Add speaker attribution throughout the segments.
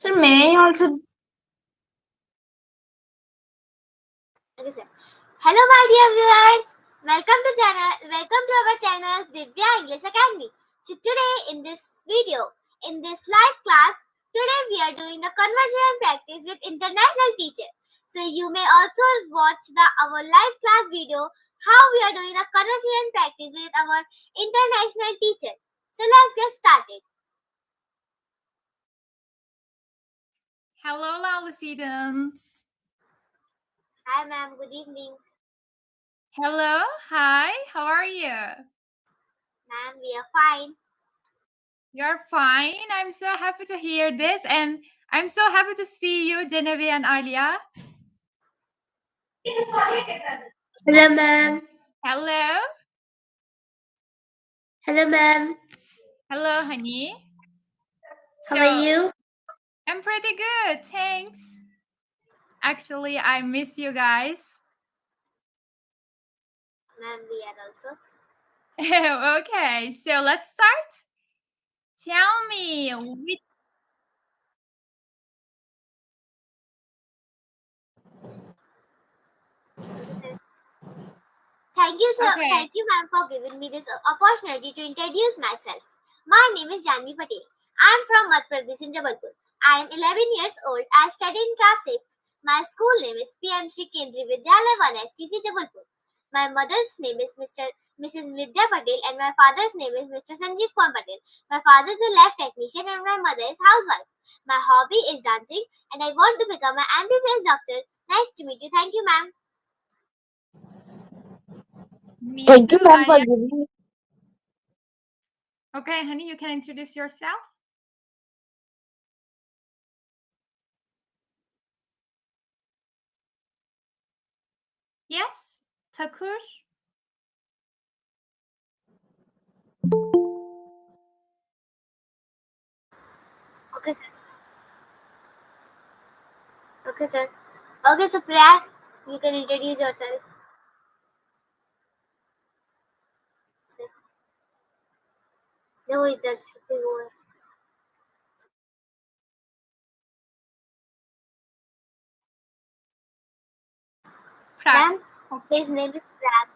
Speaker 1: Sir, may I also?
Speaker 2: Okay, sir. Hello, my dear viewers. Welcome to our channel, Divya English Academy. So today, in this video, in this live class, today we are doing the conversation practice with international teacher. So you may also watch our live class video how we are doing the conversation practice with our international teacher. So let's get started.
Speaker 3: Hello, lovely students.
Speaker 2: Hi, ma'am. Good evening.
Speaker 3: Hello, hi, how are you?
Speaker 2: Ma'am, we are fine.
Speaker 3: You're fine. I'm so happy to hear this, and I'm so happy to see you, Genevieve and Alia.
Speaker 1: Hello, ma'am.
Speaker 3: Hello.
Speaker 1: Hello, ma'am.
Speaker 3: Hello, honey.
Speaker 1: How are you?
Speaker 3: I'm pretty good, thanks. Actually, I miss you guys.
Speaker 2: Ma'am, we are also.
Speaker 3: Okay, so let's start. Tell me, which...
Speaker 2: Thank you, sir.
Speaker 3: Okay.
Speaker 2: Thank you, ma'am, for giving me this opportunity to introduce myself. My name is Janvi Patel. I am from Madhya Pradesh in Jabalpur. I am 11 years old. I study in class 6. My school name is PMC Kendri Vidyalaya 1 STC Jabalpur. My mother's name is Mrs. Vidya Patel and my father's name is Mr. Sanjeev Kaur Patel. My father is a lab technician and my mother is housewife. My hobby is dancing and I want to become an MBBS doctor. Nice to meet you. Thank you, ma'am.
Speaker 1: Thank you, ma'am, for giving me.
Speaker 3: Okay, honey, you can introduce yourself. Yes, Thakur.
Speaker 2: Okay, sir. Okay, sir. Okay, so Prag, you can introduce yourself. No, that's
Speaker 3: Prag.
Speaker 2: Ma'am, his name is Prag.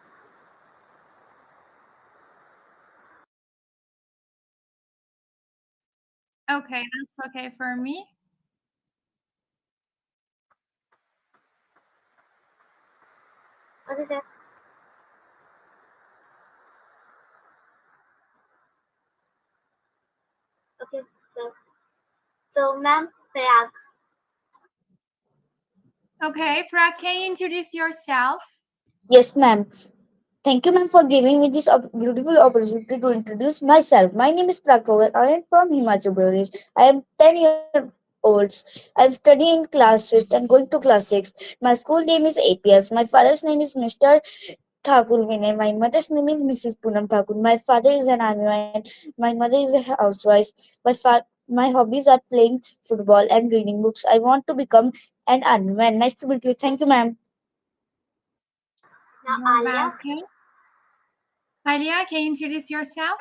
Speaker 3: Okay, that's okay for me.
Speaker 2: Okay, sir. Okay, sir. So, ma'am, Prag.
Speaker 3: Okay, Prag, can you introduce yourself?
Speaker 1: Yes, ma'am. Thank you, ma'am, for giving me this beautiful opportunity to introduce myself. My name is Prakover. I am from Himachal Pradesh. I am 10 years old. I am studying in class 5th and going to class 6th. My school name is APS. My father's name is Mr. Thakur Vinay. My mother's name is Mrs. Poonam Thakur. My father is an army man. My mother is a housewife. My hobbies are playing football and reading books. I want to become an army man. Nice to meet you. Thank you, ma'am.
Speaker 2: Now,
Speaker 3: You're
Speaker 2: Alia.
Speaker 3: welcome. Alia, can you introduce yourself?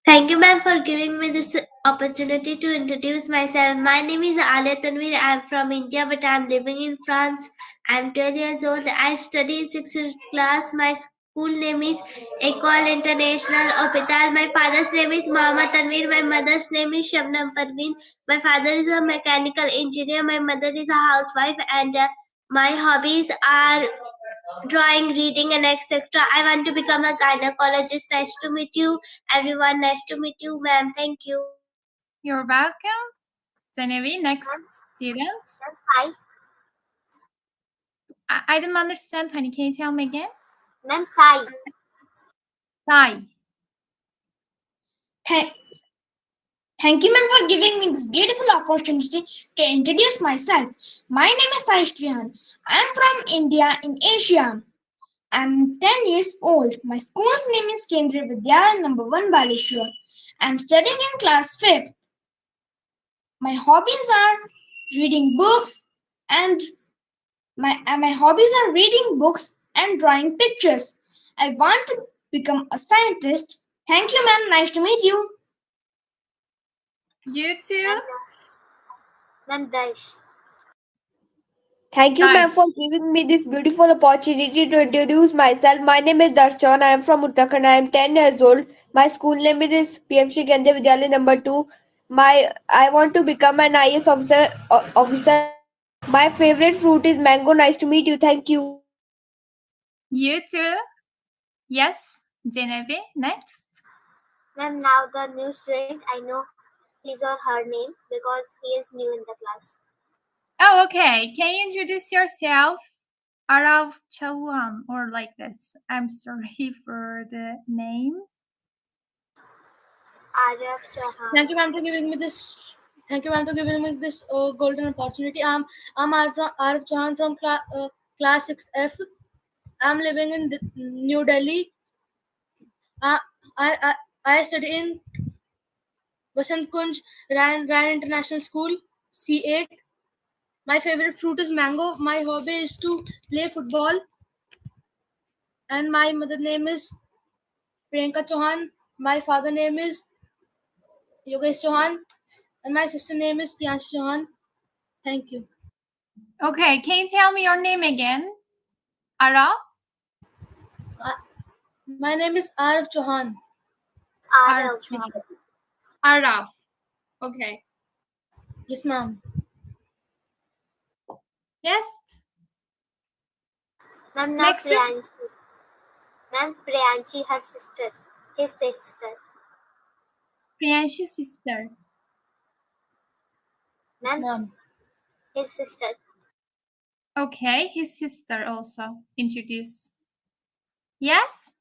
Speaker 4: Thank you, ma'am, for giving me this opportunity to introduce myself. My name is Alia Tanvir. I am from India, but I am living in France. I am 12 years old. I study in 6th class. My school name is Ecole International Hopital. My father's name is Mohammed Tanvir. My mother's name is Shabnam Parveen. My father is a mechanical engineer. My mother is a housewife, and my hobbies are drawing, reading, and etc. I want to become a gynecologist. Nice to meet you, everyone. Nice to meet you, ma'am. Thank you.
Speaker 3: You're welcome. Genevieve, next student.
Speaker 2: Ma'am, Sai.
Speaker 3: I didn't understand, honey. Can you tell me again?
Speaker 2: Ma'am, Sai.
Speaker 3: Sai.
Speaker 1: Thank you, ma'am, for giving me this beautiful opportunity to introduce myself. My name is Sai Strihan. I am from India in Asia. I am 10 years old. My school's name is Kendriya Vidyalaya number 1 Baleshwar. I am studying in class 5th. My hobbies are reading books and my hobbies are reading books and drawing pictures. I want to become a scientist. Thank you, ma'am. Nice to meet you.
Speaker 3: You too.
Speaker 2: Ma'am Darsh.
Speaker 5: Thank you, ma'am, for
Speaker 3: Darsh.
Speaker 5: giving me this beautiful opportunity to introduce myself. My name is Darshan. I am from Uttarakhand. I am 10 years old. My school name is PMC Gandhi Vidyalaya number 2. I want to become an IS officer. My favorite fruit is mango. Nice to meet you. Thank you.
Speaker 3: You too? Yes, Genevieve, next.
Speaker 2: Ma'am, now the new student, I know his or her name because he is new in the class.
Speaker 3: Oh, okay. Can you introduce yourself? Arav Chauhan, or like this. I'm sorry for the name.
Speaker 2: Arif Chauhan.
Speaker 6: Thank you, ma'am, for giving me this. Thank you, ma'am, for giving me this golden opportunity. I'm Arif Chauhan from class 6F. I'm living in New Delhi. Uh, I, I I study in Vasant Kunj Ryan International School C8. My favorite fruit is mango. My hobby is to play football. And my mother name is Priyanka Chauhan. My father name is Yogesh Chauhan. And my sister name is Priyanshi Chauhan. Thank you.
Speaker 3: Okay, can you tell me your name again? Arav?
Speaker 6: Uh, my name is Arif Chauhan.
Speaker 3: Arav
Speaker 2: Arif.
Speaker 3: Chauhan. Arav. Okay.
Speaker 6: Yes, ma'am.
Speaker 3: Yes.
Speaker 2: Ma'am, now
Speaker 3: Next is
Speaker 2: Priyanshi. Ma'am, Priyanshi, her sister. His sister.
Speaker 3: Priyanshi's sister.
Speaker 6: Yes,
Speaker 2: Ma'am,
Speaker 6: ma'am.
Speaker 2: his sister.
Speaker 3: Okay, his sister also introduce. Yes?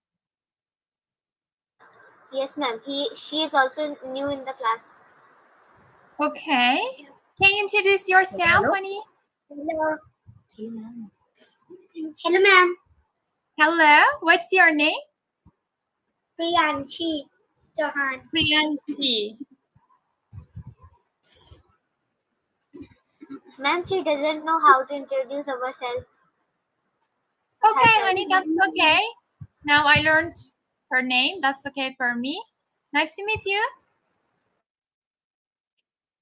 Speaker 2: Yes, ma'am. She is also new in the class.
Speaker 3: Okay. Can you introduce yourself,
Speaker 6: Hello.
Speaker 3: honey?
Speaker 2: Hello.
Speaker 6: Hey, ma'am.
Speaker 2: Hello, ma'am.
Speaker 3: Hello, what's your name?
Speaker 2: Priyanshi Chauhan.
Speaker 3: Priyanshi.
Speaker 2: Ma'am, she doesn't know how to introduce herself.
Speaker 3: Okay, honey, that's okay. Now I learned her name. That's okay for me. Nice to meet you.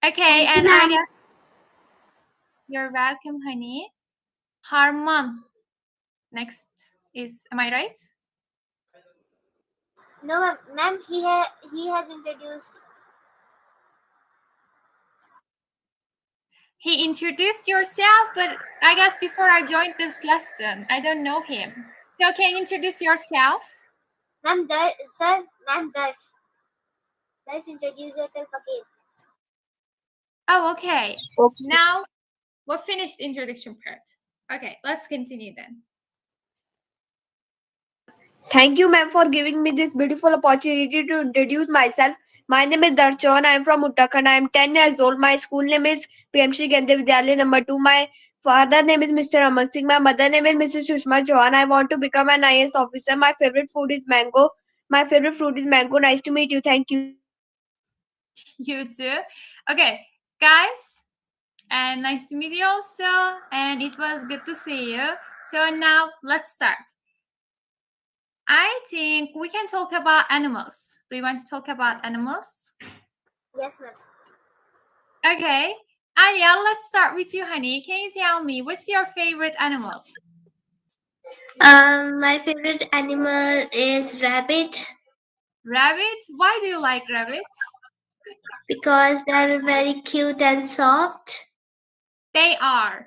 Speaker 3: Okay,
Speaker 2: Thank you,
Speaker 3: and I
Speaker 2: ma'am.
Speaker 3: guess you're welcome, honey. Harman. Next is, am I right?
Speaker 2: No, ma'am. He has introduced.
Speaker 3: He introduced yourself, but I guess before I joined this lesson, I don't know him. So can you introduce yourself?
Speaker 2: Ma'am, sir, ma'am, Darsh. Let's introduce yourself again.
Speaker 3: Oh, okay.
Speaker 5: Okay.
Speaker 3: Now we're finished introduction part. Okay, let's continue then.
Speaker 5: Thank you, ma'am, for giving me this beautiful opportunity to introduce myself. My name is Darshan. I am from Uttarakhand. I am 10 years old. My school name is PMC Gandhi Vidyalaya number 2. My father name is Mr. Aman Singh. My mother name is Mrs. Sushma Chauhan. I want to become an IS officer. My favorite food is mango. My favorite fruit is mango. Nice to meet you. Thank you.
Speaker 3: You too. Okay, guys, and nice to meet you also. And it was good to see you. So now let's start. I think we can talk about animals. Do you want to talk about animals?
Speaker 2: Yes, ma'am.
Speaker 3: Okay. Alia, let's start with you, honey. Can you tell me what's your favorite animal?
Speaker 4: My favorite animal is rabbit
Speaker 3: Rabbits? Why do you like rabbits?
Speaker 4: because they're very cute and soft.
Speaker 3: They are.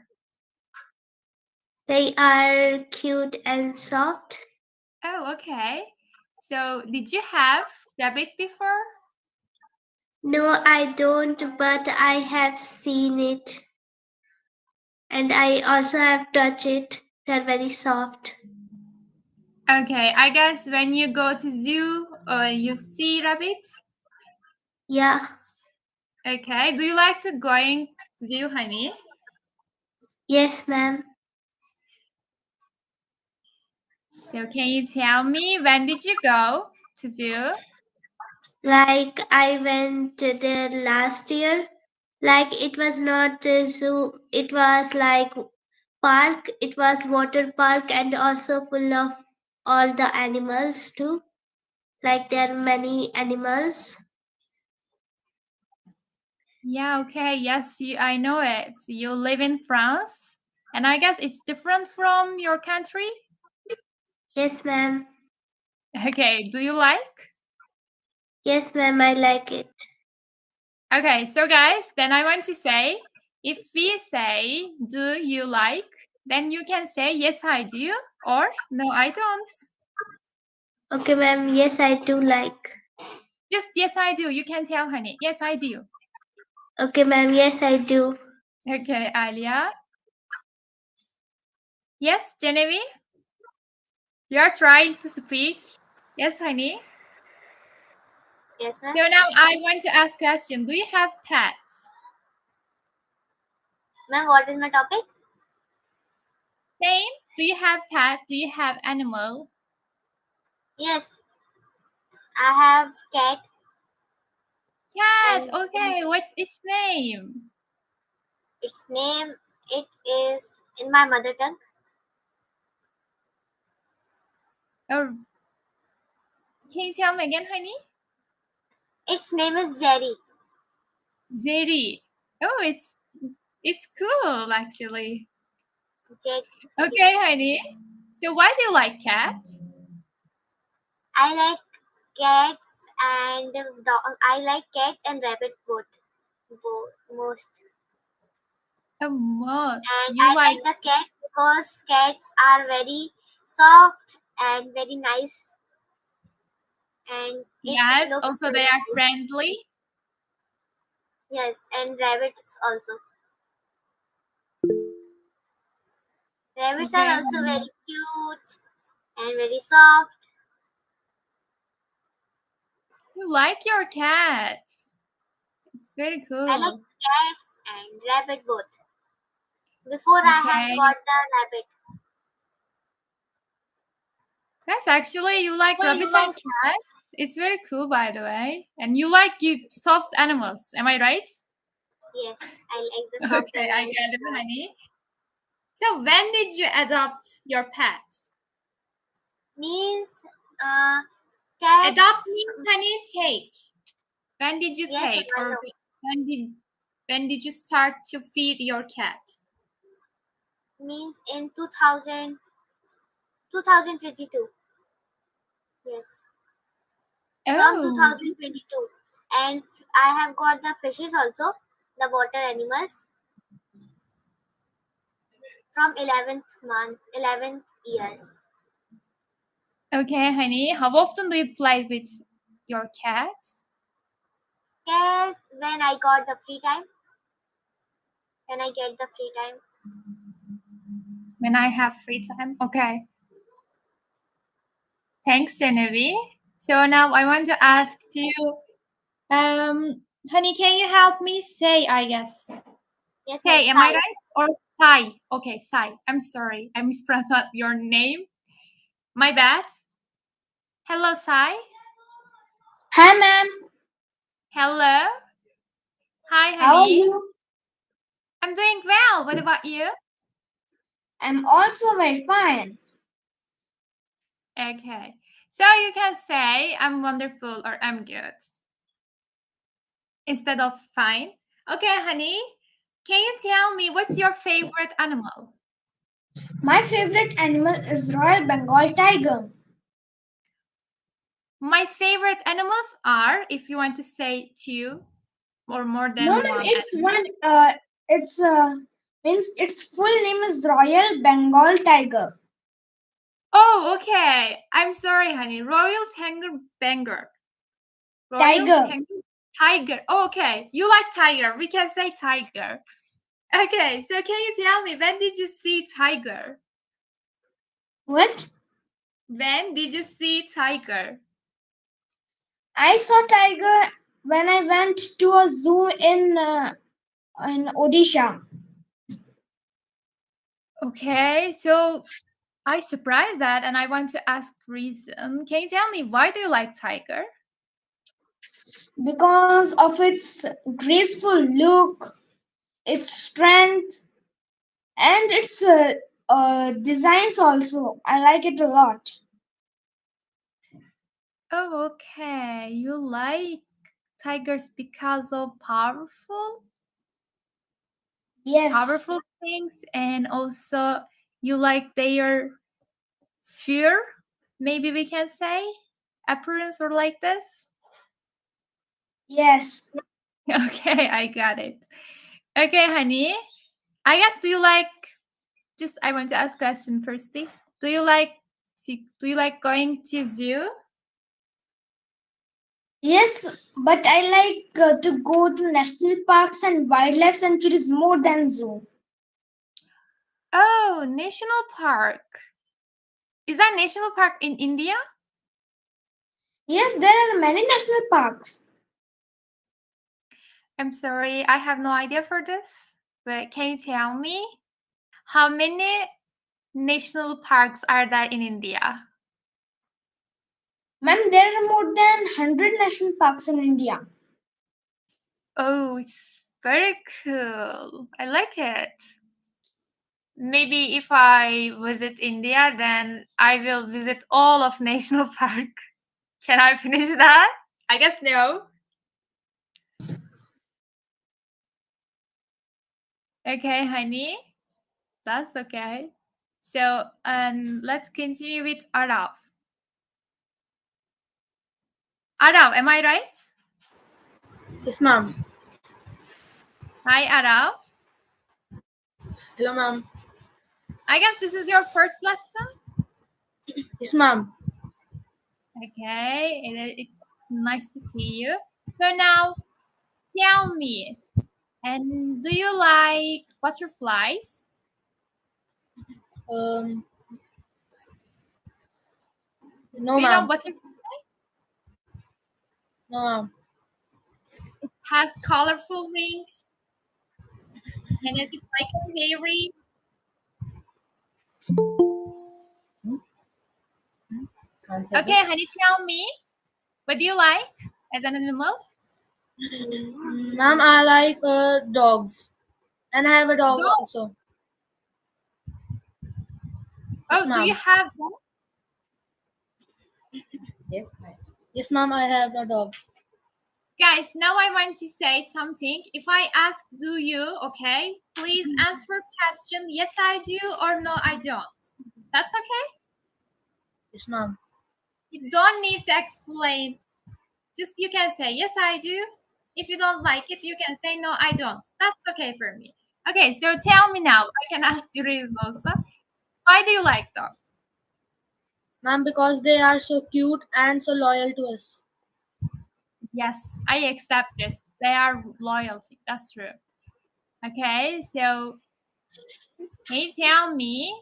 Speaker 4: They are cute and soft.
Speaker 3: Oh, okay. So, did you have rabbit before?
Speaker 4: No, I don't, but I have seen it. And I also have touched it. They're very soft.
Speaker 3: Okay, I guess when you go to zoo, you see rabbits.
Speaker 4: Yeah.
Speaker 3: Okay, do you like to going to zoo, honey?
Speaker 4: Yes, ma'am.
Speaker 3: So, can you tell me when did you go to zoo?
Speaker 4: Like I went there last year. Like it was not a zoo. It was like park. It was water park and also full of all the animals too. Like there are many animals.
Speaker 3: Yeah, okay. Yes, I know it. You live in France, and I guess it's different from your country.
Speaker 4: Yes, ma'am.
Speaker 3: Okay, do you like?
Speaker 4: Yes, ma'am, I like it.
Speaker 3: Okay, so guys, then I want to say, if we say, do you like? Then you can say, yes, I do, or no, I don't.
Speaker 4: Okay, ma'am. Yes, I do like.
Speaker 3: Just, yes, I do. You can tell, honey. Yes, I do.
Speaker 4: Okay, ma'am. Yes, I do.
Speaker 3: Okay, Alia. Yes, Genevieve? You are trying to speak. Yes, honey.
Speaker 2: Yes, ma'am.
Speaker 3: So now I want to ask a question. Do you have pets?
Speaker 2: Ma'am, what is my topic?
Speaker 3: Same. Do you have pet? Do you have animal?
Speaker 2: Yes, I have cat
Speaker 3: Cat.
Speaker 2: and
Speaker 3: Okay. What's its name?
Speaker 2: its name it is in my mother tongue.
Speaker 3: Or can you tell me again, honey?
Speaker 2: Its name is Jerry.
Speaker 3: Zeri. Oh, it's cool actually.
Speaker 2: Jet.
Speaker 3: Okay, honey. So why do you like cats?
Speaker 2: I like cats and I like cats and rabbit both most.
Speaker 3: Most.
Speaker 2: And
Speaker 3: You
Speaker 2: I
Speaker 3: like
Speaker 2: like the cat because cats are very soft and very nice, and it
Speaker 3: yes.
Speaker 2: looks
Speaker 3: Also, they
Speaker 2: very
Speaker 3: are
Speaker 2: nice.
Speaker 3: friendly.
Speaker 2: Yes, and rabbits also. Rabbits are
Speaker 3: Okay,
Speaker 2: also
Speaker 3: honey.
Speaker 2: very cute and very soft.
Speaker 3: You like your cats. It's very
Speaker 2: I like
Speaker 3: cool.
Speaker 2: cats and rabbit both. Before I have
Speaker 3: Okay.
Speaker 2: got the rabbit.
Speaker 3: Guys, actually, you like rabbits and cats. It's very cool, by the way. And you soft animals. Am I right?
Speaker 2: Yes, I like the soft
Speaker 3: Okay, I
Speaker 2: animals
Speaker 3: get it,
Speaker 2: most.
Speaker 3: honey. So when did you adopt your pets?
Speaker 2: Means
Speaker 3: Adopt
Speaker 2: cats.
Speaker 3: means honey take. When did you
Speaker 2: Yes, ma'am,
Speaker 3: take,
Speaker 2: I
Speaker 3: or
Speaker 2: know.
Speaker 3: when did you start to feed your cat?
Speaker 2: Means in 2022. Yes, from
Speaker 3: Oh,
Speaker 2: 2022. And I have got the fishes also, the water animals, from 11th month, 11th years.
Speaker 3: okay, honey. How often do you play with your cats?
Speaker 2: Yes, when I got the free time, when I get the free time.
Speaker 3: When I have free time. Okay. Thanks, Genevieve. So now I want to ask you, honey, can you help me say, I guess?
Speaker 2: Yes, ma'am,
Speaker 3: Okay, am I
Speaker 2: Sai.
Speaker 3: right? Or Sai? Okay, Sai. I'm sorry. I mispronounced your name. My bad. Hello, Sai.
Speaker 5: Hi, ma'am.
Speaker 3: Hello. Hi,
Speaker 5: How are
Speaker 3: honey.
Speaker 5: you?
Speaker 3: I'm doing well. What about you?
Speaker 5: I'm also very fine.
Speaker 3: Okay. So you can say I'm wonderful or I'm good instead of fine. Okay, honey. Can you tell me what's your favorite animal?
Speaker 5: My favorite animal is Royal Bengal tiger.
Speaker 3: My favorite animals are, if you want to say two or more
Speaker 5: No,
Speaker 3: than
Speaker 5: ma'am,
Speaker 3: one
Speaker 5: it's
Speaker 3: animal.
Speaker 5: one. It's means its full name is Royal Bengal tiger.
Speaker 3: Oh, okay. I'm sorry, honey. Royal Tangle Banger. Royal
Speaker 5: Tiger.
Speaker 3: Tangle Tiger. Oh, okay. You like tiger. We can say tiger. Okay, so can you tell me when did you see tiger?
Speaker 5: What?
Speaker 3: When did you see tiger?
Speaker 5: I saw tiger when I went to a zoo in Odisha.
Speaker 3: Okay, so I surprised that and I want to ask reason. Can you tell me why do you like tiger?
Speaker 5: Because of its graceful look, its strength, and its designs also. I like it a lot.
Speaker 3: Oh, okay. You like tigers because of
Speaker 4: Yes.
Speaker 3: powerful things, and also you like their fear, maybe we can say, appearance or like this.
Speaker 4: Yes.
Speaker 3: Okay, I got it. Okay, honey. I guess I want to ask a question firstly. Do you like going to zoo?
Speaker 4: Yes, but I like to go to national parks and wildlife sanctuaries more than zoo.
Speaker 3: Oh, national park. Is there national park in India?
Speaker 4: Yes, there are many national parks.
Speaker 3: I'm sorry, I have no idea for this. But can you tell me how many national parks are there in India?
Speaker 4: Ma'am, there are more than 100 national parks in India.
Speaker 3: Oh, it's very cool. I like it. Maybe if I visit India, then I will visit all of national park. Can I finish that? I guess no. Okay, honey. That's okay. So, let's continue with Araf. Araf, am I right?
Speaker 6: Yes, ma'am.
Speaker 3: Hi, Araf.
Speaker 6: Hello, ma'am.
Speaker 3: I guess this is your first lesson.
Speaker 6: Yes, ma'am.
Speaker 3: Okay, it's nice to see you. So now, tell me, and do you like butterflies?
Speaker 6: Um, no,
Speaker 3: Do you know
Speaker 6: ma'am.
Speaker 3: butterfly?
Speaker 6: No, ma'am.
Speaker 3: It has colorful wings and as if like a fairy. Okay, honey, tell me, what do you like as an animal?
Speaker 6: Ma'am, I like dogs, and I have a dog
Speaker 3: Dog.
Speaker 6: also. Yes,
Speaker 3: Oh, do you
Speaker 6: ma'am.
Speaker 3: have dog?
Speaker 6: Yes, ma'am. I have a dog.
Speaker 3: Guys, now I want to say something. If I ask, do you, okay, please answer question, yes, I do, or no, I don't. That's okay?
Speaker 6: Yes, ma'am.
Speaker 3: You don't need to explain. Just you can say, yes, I do. If you don't like it, you can say, no, I don't. That's okay for me. Okay, so tell me now. I can ask you reason also. Why do you like dog?
Speaker 6: Ma'am, because they are so cute and so loyal to us.
Speaker 3: Yes, I accept this. They are loyalty. That's true. Okay, so can you tell me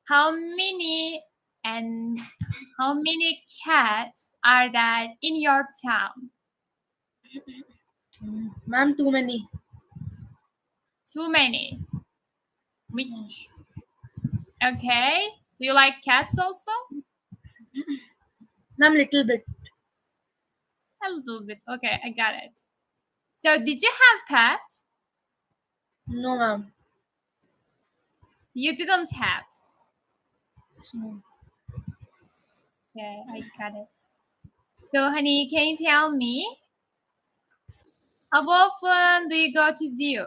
Speaker 3: how many and how many cats are there in your town?
Speaker 6: Ma'am, too many.
Speaker 3: Too many. Which? Okay. Do you like cats also?
Speaker 6: Ma'am, little bit.
Speaker 3: A little bit. Okay, I got it. So, did you have pets?
Speaker 6: No, ma'am.
Speaker 3: You didn't have.
Speaker 6: Yes, ma'am.
Speaker 3: Okay, I got it. So, honey, can you tell me how often do you go to zoo?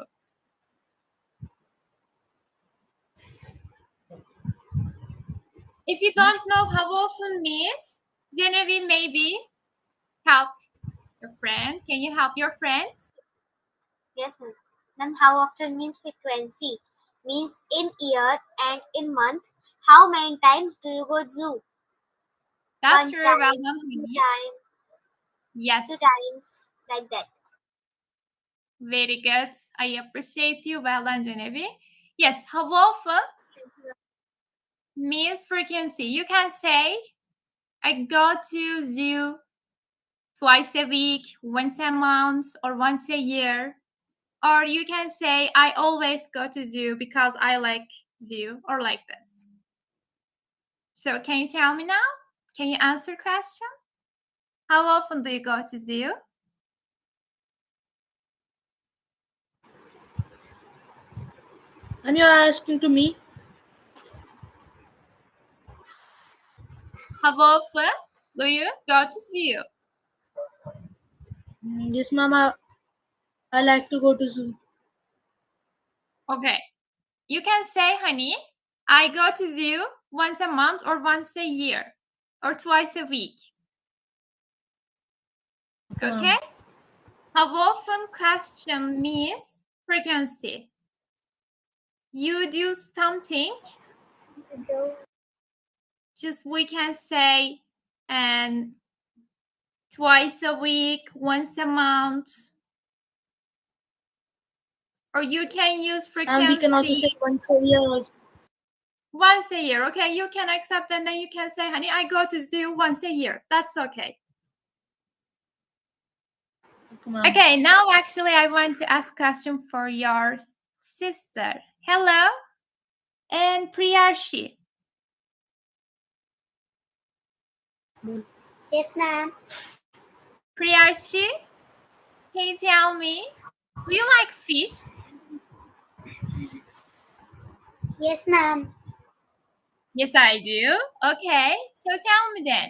Speaker 3: If you don't know how often means, Genevieve, maybe help your friend. Can you help your friends?
Speaker 2: Yes, ma'am. Ma'am, how often means frequency. Means in year and in month. How many times do you go zoo?
Speaker 3: That's
Speaker 2: One
Speaker 3: true. Well
Speaker 2: time,
Speaker 3: done,
Speaker 2: two
Speaker 3: honey.
Speaker 2: times,
Speaker 3: Yes,
Speaker 2: two times, like that.
Speaker 3: very good. I appreciate you. Well done, Genevieve. Yes, how often means frequency. You can say, I go to zoo twice a week, once a month, or once a year. Or you can say, I always go to zoo because I like zoo, or like this. So can you tell me now? Can you answer question? How often do you go to zoo?
Speaker 6: And you are asking to me?
Speaker 3: How often do you go to zoo?
Speaker 6: Yes, ma'am. I like to go to zoo.
Speaker 3: Okay. You can say, honey, I go to zoo once a month or once a year or twice a week. Okay? How often question means frequency. You do something, just we can say and twice a week, once a month, or you can use
Speaker 6: And we can also say
Speaker 3: frequency
Speaker 6: once a year also.
Speaker 3: once a year. Okay, you can accept and then you can say, honey, I go to zoo once a year. That's okay. Okay, now actually I want to ask a question for your sister. Hello, and Priyashi.
Speaker 2: Yes, ma'am.
Speaker 3: Priyashi, can you tell me, do you like fish?
Speaker 2: Yes, ma'am.
Speaker 3: Yes, I do. Okay, so tell me then,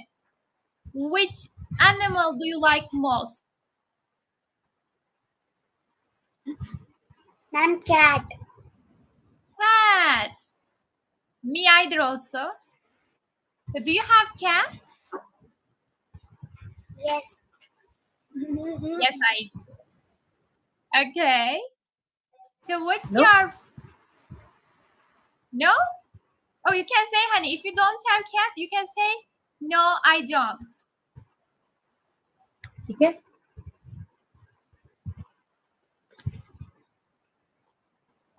Speaker 3: which animal do you like most?
Speaker 2: Ma'am, cat.
Speaker 3: Cat. Me either also. Do you have cat?
Speaker 2: Yes.
Speaker 3: Yes, I do. Okay. So what's your... No? Oh, you can say, honey, if you don't have cat, you can say, no, I don't.
Speaker 1: Okay.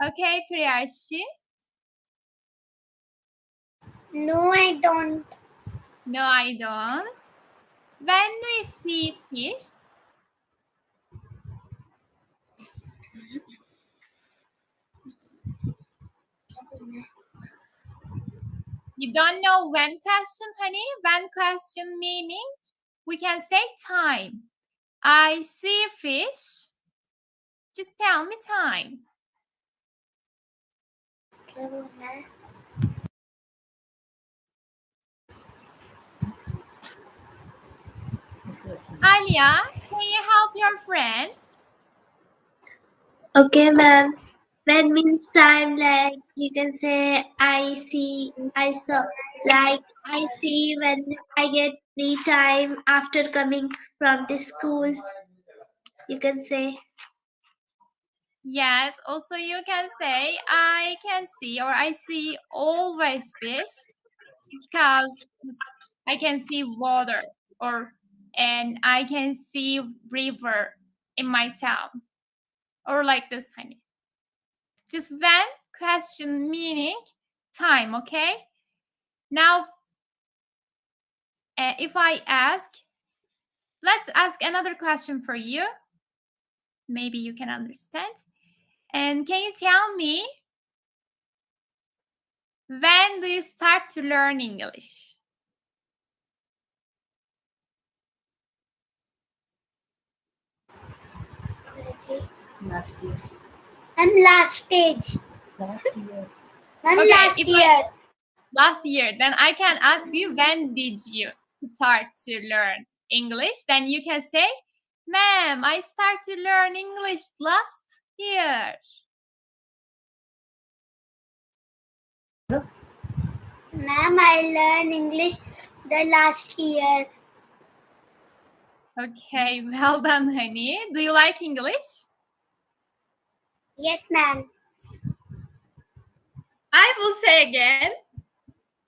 Speaker 3: Okay, Priyashi.
Speaker 2: No, I don't.
Speaker 3: No, I don't. When we see fish, you don't know when question, honey. When question meaning, we can say time. I see fish. Just tell me time. Alia, can you help your friends?
Speaker 4: Okay, ma'am. When means time, like you can say I see, I saw, like I see when I get free time after coming from the school. You can say.
Speaker 3: Yes, also you can say I can see or I see always fish because I can see water or and I can see river in my town or like this, honey. Just when question meaning time, okay? Now, if I ask, let's ask another question for you. Maybe you can understand. And can you tell me when do you start to learn English?
Speaker 1: Last year.
Speaker 2: I'm last stage.
Speaker 1: Last year.
Speaker 2: I'm
Speaker 3: Okay,
Speaker 2: last
Speaker 3: if
Speaker 2: year.
Speaker 3: last year, then I can ask you when did you start to learn English? Then you can say, ma'am, I start to learn English last year.
Speaker 2: Ma'am, I learned English the last year.
Speaker 3: Okay, well done, honey. Do you like English?
Speaker 2: Yes, ma'am.
Speaker 3: I will say again.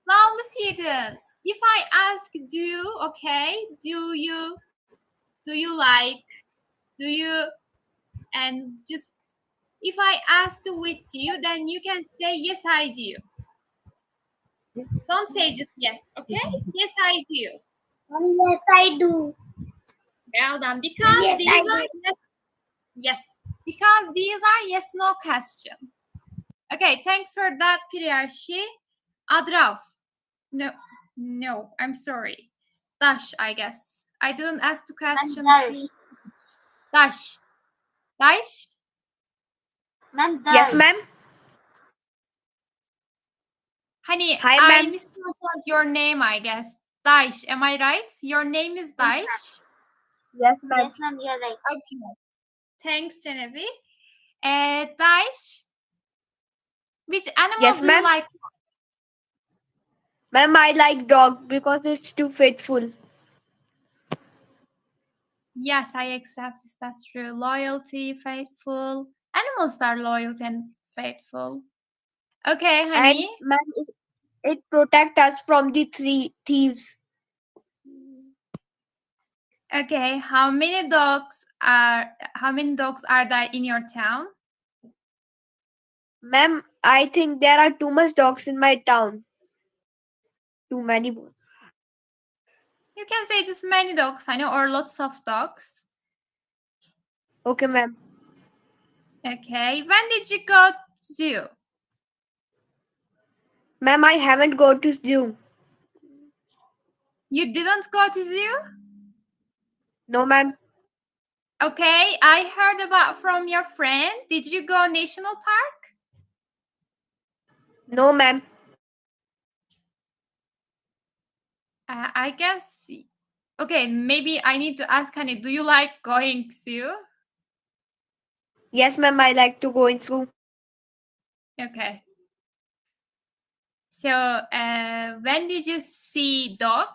Speaker 3: Lovely students, if I ask do, okay, do you like, do you, and just if I ask with you, then you can say yes, I do. Don't say just yes, okay? Yes, I do.
Speaker 2: Yes, I do.
Speaker 3: Well done, because
Speaker 2: Yes,
Speaker 3: these
Speaker 2: I
Speaker 3: are
Speaker 2: do.
Speaker 3: yes, because these are yes no question. Okay, thanks for that, Priyashi. Adrav. No, I'm sorry. Dash, I guess. I didn't ask the question to Dash. Dash?
Speaker 2: Ma'am,
Speaker 5: Yes, ma'am.
Speaker 3: Honey,
Speaker 5: Hi,
Speaker 3: I
Speaker 5: ma'am.
Speaker 3: mispronounced your name, I guess. Dash, am I right? Your name is Dash?
Speaker 5: Yes, ma'am.
Speaker 2: Yes, ma'am, you're right.
Speaker 3: Okay. Thanks, Genevieve. Dash, which animal
Speaker 5: Yes,
Speaker 3: do you
Speaker 5: ma'am.
Speaker 3: like?
Speaker 5: Ma'am, I like dog because it's too faithful.
Speaker 3: Yes, I accept this. That's true. Loyalty, faithful. Animals are loyal and faithful. Okay,
Speaker 5: And
Speaker 3: honey.
Speaker 5: ma'am, it protects us from the three thieves.
Speaker 3: Okay, how many dogs are there in your town?
Speaker 5: Ma'am, I think there are too much dogs in my town. Too many.
Speaker 3: You can say just many dogs, honey, or lots of dogs.
Speaker 5: Okay, ma'am.
Speaker 3: Okay, when did you go zoo?
Speaker 5: Ma'am, I haven't go to zoo.
Speaker 3: You didn't go to zoo?
Speaker 5: No, ma'am.
Speaker 3: Okay, I heard about from your friend. Did you go national park?
Speaker 5: No, ma'am.
Speaker 3: I guess. Okay, maybe I need to ask honey. Do you like going zoo?
Speaker 5: Yes, ma'am, I like to go in zoo.
Speaker 3: Okay. So, when did you see dog?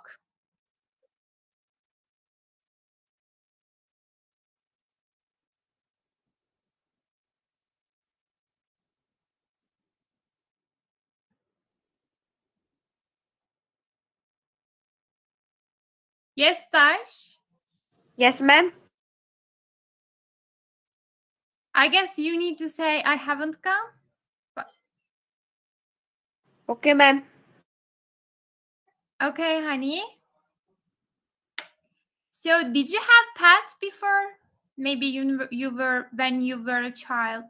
Speaker 3: Yes, Tash.
Speaker 5: Yes, ma'am.
Speaker 3: I guess you need to say I haven't come. But,
Speaker 5: Okay, ma'am.
Speaker 3: okay, honey. So, did you have pets before? Maybe you were when you were a child.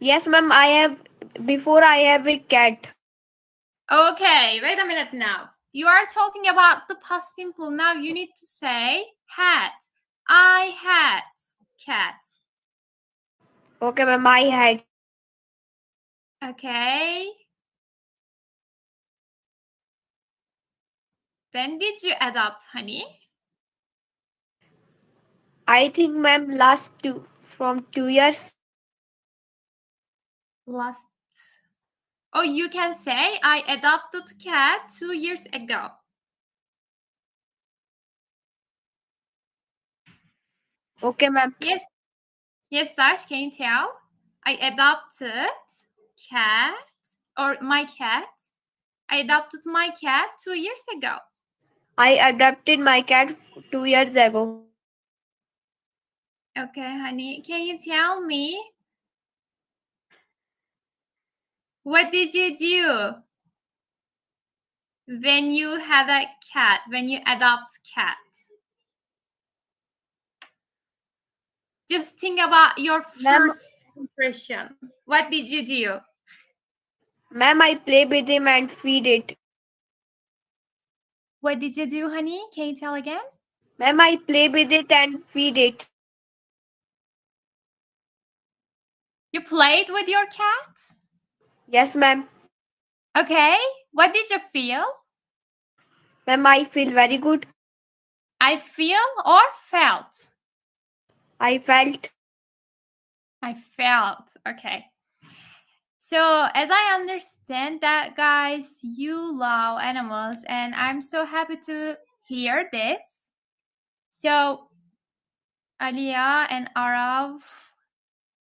Speaker 5: Yes, ma'am, I have. Before I have a cat.
Speaker 3: Okay, wait a minute now. You are talking about the past simple. Now you need to say had. I had cat.
Speaker 5: Okay, ma'am, I had.
Speaker 3: Okay. When did you adopt, honey?
Speaker 5: I think, ma'am, last from 2 years.
Speaker 3: Last. Oh, you can say I adopted cat 2 years ago.
Speaker 5: Okay, ma'am.
Speaker 3: Yes, yes, Dash, can you tell? I adopted cat or my cat. I adopted my cat 2 years ago.
Speaker 5: I adopted my cat 2 years ago.
Speaker 3: Okay, honey, can you tell me what did you do when you had a cat, when you adopt cat? Just think about your
Speaker 5: Ma'am,
Speaker 3: first impression. What did you do?
Speaker 5: ma'am, I play with him and feed it.
Speaker 3: What did you do, honey? Can you tell again?
Speaker 5: Ma'am, I play with it and feed it.
Speaker 3: You played with your cat?
Speaker 5: Yes, ma'am.
Speaker 3: Okay. What did you feel?
Speaker 5: Ma'am, I feel very good.
Speaker 3: I feel or felt?
Speaker 5: I felt.
Speaker 3: I felt. Okay. So, as I understand that, guys, you love animals, and I'm so happy to hear this. So, Alia and Arav,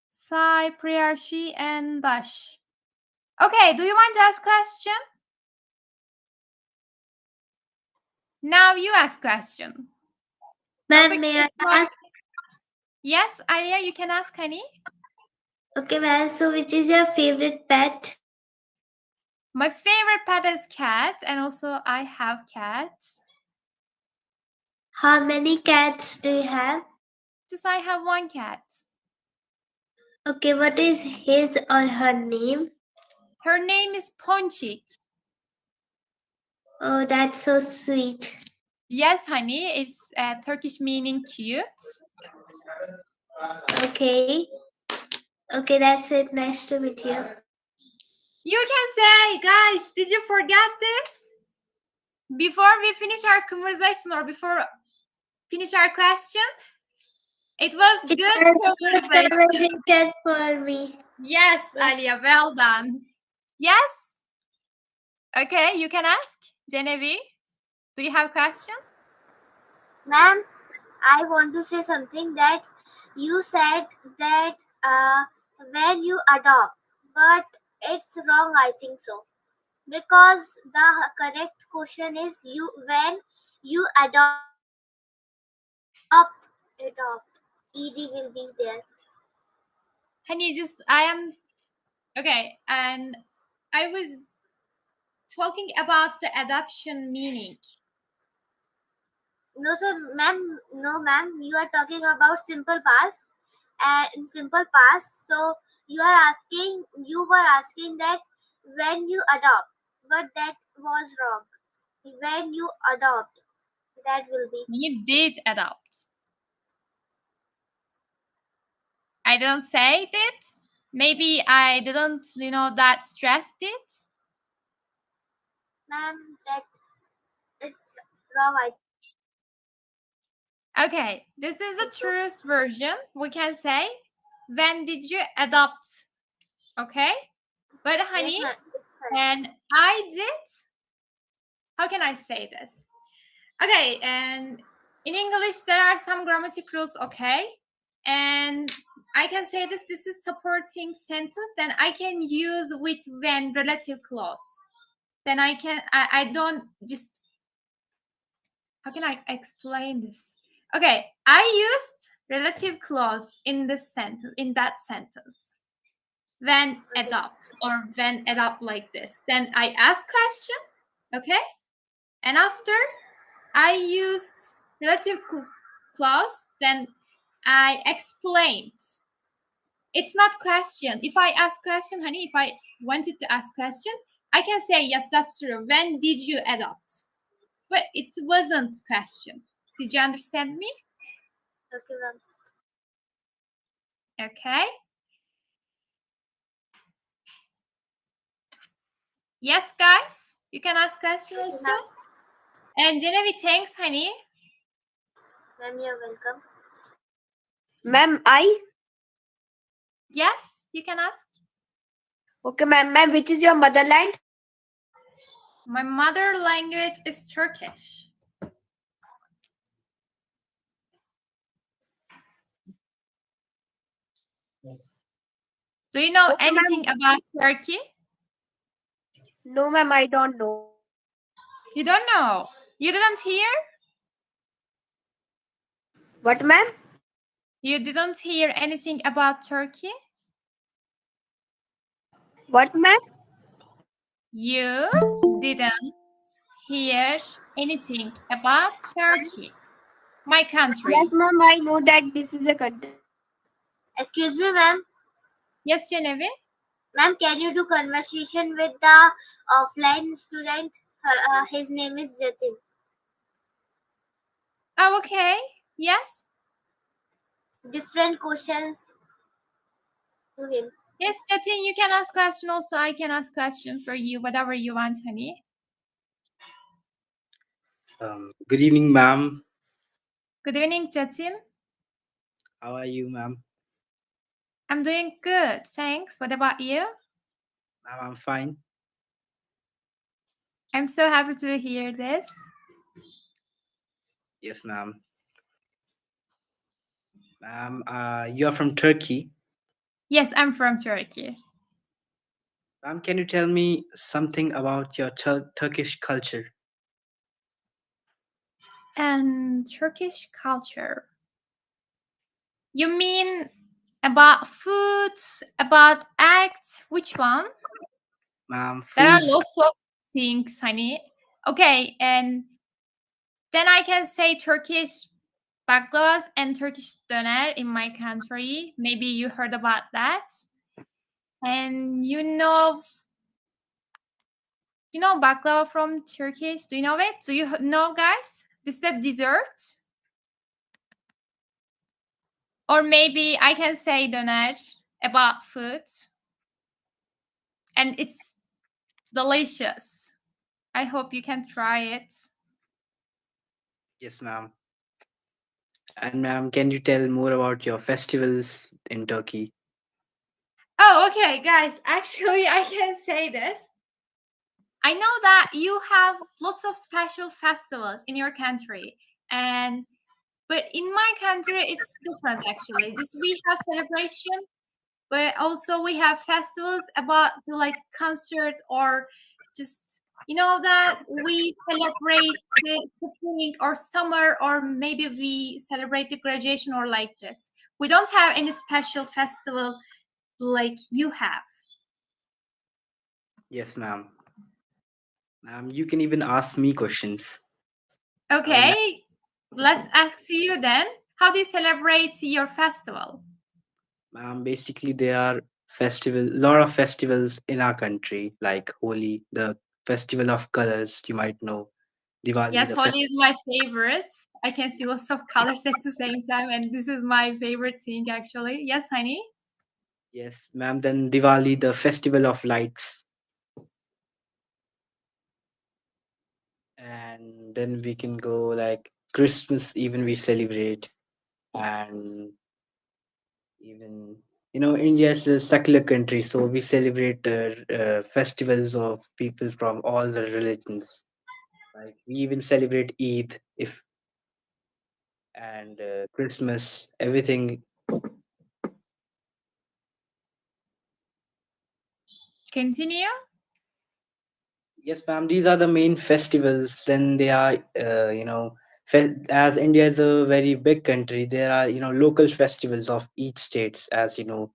Speaker 3: Sai, Priyashi, and Dash. Okay, do you want to ask question? Now you ask question.
Speaker 4: Ma'am,
Speaker 3: Topic
Speaker 4: may I
Speaker 3: is going.
Speaker 4: ask?
Speaker 3: Yes, Alia, you can ask, honey.
Speaker 4: Okay, ma'am. So, which is your favorite pet?
Speaker 3: My favorite pet is cat, and also I have cats.
Speaker 4: How many cats do you have?
Speaker 3: Just I have one cat.
Speaker 4: Okay, what is his or her name?
Speaker 3: Her name is Ponchik.
Speaker 4: Oh, that's so sweet.
Speaker 3: Yes, honey, it's Turkish meaning cute.
Speaker 4: Okay. Okay, that's it. Nice to meet you.
Speaker 3: You can say, guys, did you forget this? before we finish our conversation or before finish our question, it was
Speaker 4: It
Speaker 3: good
Speaker 4: was good
Speaker 3: conversation.
Speaker 4: conversation for me.
Speaker 3: Yes,
Speaker 4: Yes.
Speaker 3: Alia, well done. Yes? Okay, you can ask. Genevieve, do you have question?
Speaker 2: Ma'am, I want to say something that you said that when you adopt, but it's wrong. I think so because the correct question is you when you adopt. Ed will be there.
Speaker 3: Honey, I am, okay, and I was talking about the adoption meaning.
Speaker 2: No, sir, ma'am. No, ma'am. You are talking about simple past and simple past. So you were asking that when you adopt, but that was wrong. When you adopt, that will be.
Speaker 3: You did adopt. I didn't say it. Maybe I didn't, that stressed it.
Speaker 2: Ma'am, that it's wrong. I
Speaker 3: Okay, this is the
Speaker 2: think so.
Speaker 3: truest version. We can say, when did you adopt? Okay? But honey,
Speaker 2: Yes, ma'am. It's correct.
Speaker 3: and I did, how can I say this? Okay, and in English, there are some grammatic rules, okay? And I can say this is supporting sentence, then I can use with when relative clause. Then I don't just, how can I explain this? Okay, I used relative clause in this sentence, in that sentence. When
Speaker 2: Okay.
Speaker 3: adopt or when adopt like this. Then I ask question, okay? And after I used relative clause, then I explained. It's not question. If I ask question, honey, if I wanted to ask question, I can say, yes, that's true. When did you adopt? But it wasn't question. Did you understand me?
Speaker 2: Okay, ma'am.
Speaker 3: Okay. Yes, guys, you can ask question
Speaker 2: Okay,
Speaker 3: also.
Speaker 2: ma'am.
Speaker 3: And Genevieve, thanks, honey.
Speaker 2: Ma'am, you're welcome.
Speaker 5: Ma'am, I?
Speaker 3: Yes, you can ask.
Speaker 5: Okay, ma'am, which is your motherland?
Speaker 3: My mother language is Turkish. Do you know
Speaker 5: Okay,
Speaker 3: anything
Speaker 5: ma'am.
Speaker 3: about Turkey?
Speaker 5: No, ma'am, I don't know.
Speaker 3: You don't know. You didn't hear?
Speaker 5: What, ma'am?
Speaker 3: You didn't hear anything about Turkey?
Speaker 5: What, ma'am?
Speaker 3: You didn't hear anything about Turkey, my
Speaker 5: Yes,
Speaker 3: country.
Speaker 5: ma'am, I know that this is a country.
Speaker 2: Excuse me, ma'am.
Speaker 3: Yes, Genevieve?
Speaker 2: Ma'am, can you do conversation with the offline student? His name is Jatin.
Speaker 3: Oh, okay. Yes?
Speaker 2: Different questions to him.
Speaker 3: Yes, Jatin, you can ask question also. I can ask question for you, whatever you want, honey.
Speaker 7: Good evening, ma'am.
Speaker 3: Good evening, Jatin.
Speaker 7: How are you, ma'am?
Speaker 3: I'm doing good, thanks. What about you?
Speaker 7: Ma'am, I'm fine.
Speaker 3: I'm so happy to hear this.
Speaker 7: Yes, ma'am. Ma'am, you are from Turkey.
Speaker 3: Yes, I'm from Turkey.
Speaker 7: Ma'am, can you tell me something about your Turkish culture?
Speaker 3: And Turkish culture. You mean about foods, about acts? Which one?
Speaker 7: Ma'am,
Speaker 3: There are
Speaker 7: foods.
Speaker 3: lots of things, honey. Okay, and then I can say Turkish baklavas and Turkish döner in my country. Maybe you heard about that. And you know baklava from Turkish? Do you know it? Do you know, guys? This is a dessert. Or maybe I can say döner about food. And it's delicious. I hope you can try it.
Speaker 7: Yes, ma'am. And ma'am, can you tell more about your festivals in Turkey?
Speaker 3: Oh, okay, guys. Actually, I can say this. I know that you have lots of special festivals in your country, and but in my country it's different actually. Just we have celebration, but also we have festivals about the like concert or just that we celebrate the spring or summer or maybe we celebrate the graduation or like this. We don't have any special festival like you have.
Speaker 7: Yes, ma'am. Ma'am, you can even ask me questions. I will.
Speaker 3: Okay, let's ask you then. How do you celebrate your festival?
Speaker 7: Basically, there are lot of festivals in our country, like Holi, the festival of colors. You might know Diwali,
Speaker 3: Yes, Holi is my favorite. I can see lots of colors at the same time, and this is my favorite thing actually. Yes, honey.
Speaker 7: yes, ma'am. Then Diwali, the festival of lights, and then we can go like Christmas. Even we celebrate, and even India is a secular country, so we celebrate festivals of people from all the religions. Like we even celebrate Eid if and Christmas, everything.
Speaker 3: Continue.
Speaker 7: Yes, ma'am. These are the main festivals. Then they are, as India is a very big country, there are local festivals of each states. As you know,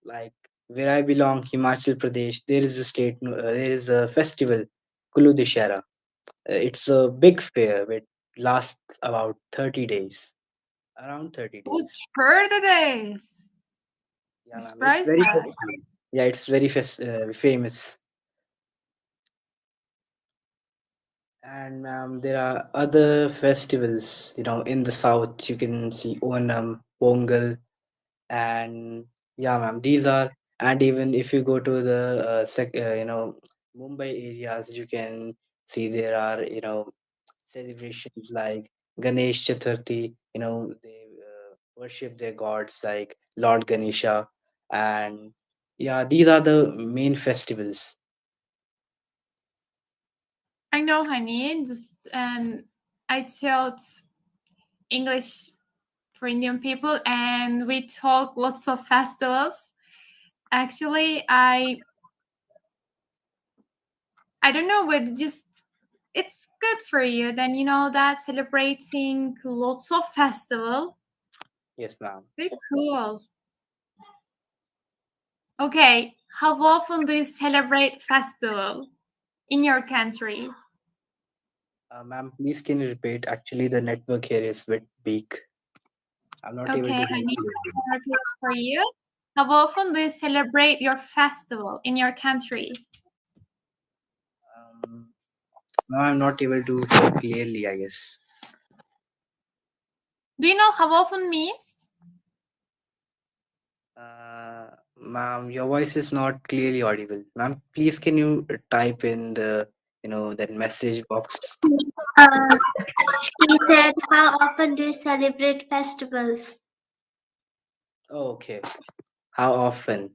Speaker 7: like where I belong, Himachal Pradesh, there is a there is a festival, Kulu Dishera. It's a big fair which lasts about 30 days, around 30 days.
Speaker 3: Which birthdays?
Speaker 7: Yeah,
Speaker 3: I'm
Speaker 7: ma'am. It's
Speaker 3: surprised
Speaker 7: very
Speaker 3: by.
Speaker 7: popular. Yeah, it's very famous. And there are other festivals, in the south. You can see Onam, Pongal, and yeah, ma'am. These are, and even if you go to the Mumbai areas, you can see there are celebrations like Ganesh Chaturthi. They worship their gods like Lord Ganesha, and yeah, these are the main festivals.
Speaker 3: I know, honey. Just I taught English for Indian people, and we talk lots of festivals. Actually, I don't know, but just it's good for you. Then that celebrating lots of festival.
Speaker 7: Yes, ma'am.
Speaker 3: Very cool. Okay, how often do you celebrate festival in your country?
Speaker 7: Ma'am, please can you repeat? Actually, the network here is bit weak. I'm not able
Speaker 3: Okay,
Speaker 7: to
Speaker 3: I
Speaker 7: hear
Speaker 3: need
Speaker 7: you.
Speaker 3: to repeat for you. How often do you celebrate your festival in your country?
Speaker 7: No, I'm not able to hear clearly, I guess.
Speaker 3: Do you know how often means?
Speaker 7: Ma'am, your voice is not clearly audible. Ma'am, please can you type in that message box?
Speaker 4: Uh, she said, how often do you celebrate festivals?
Speaker 7: Oh, okay. How often?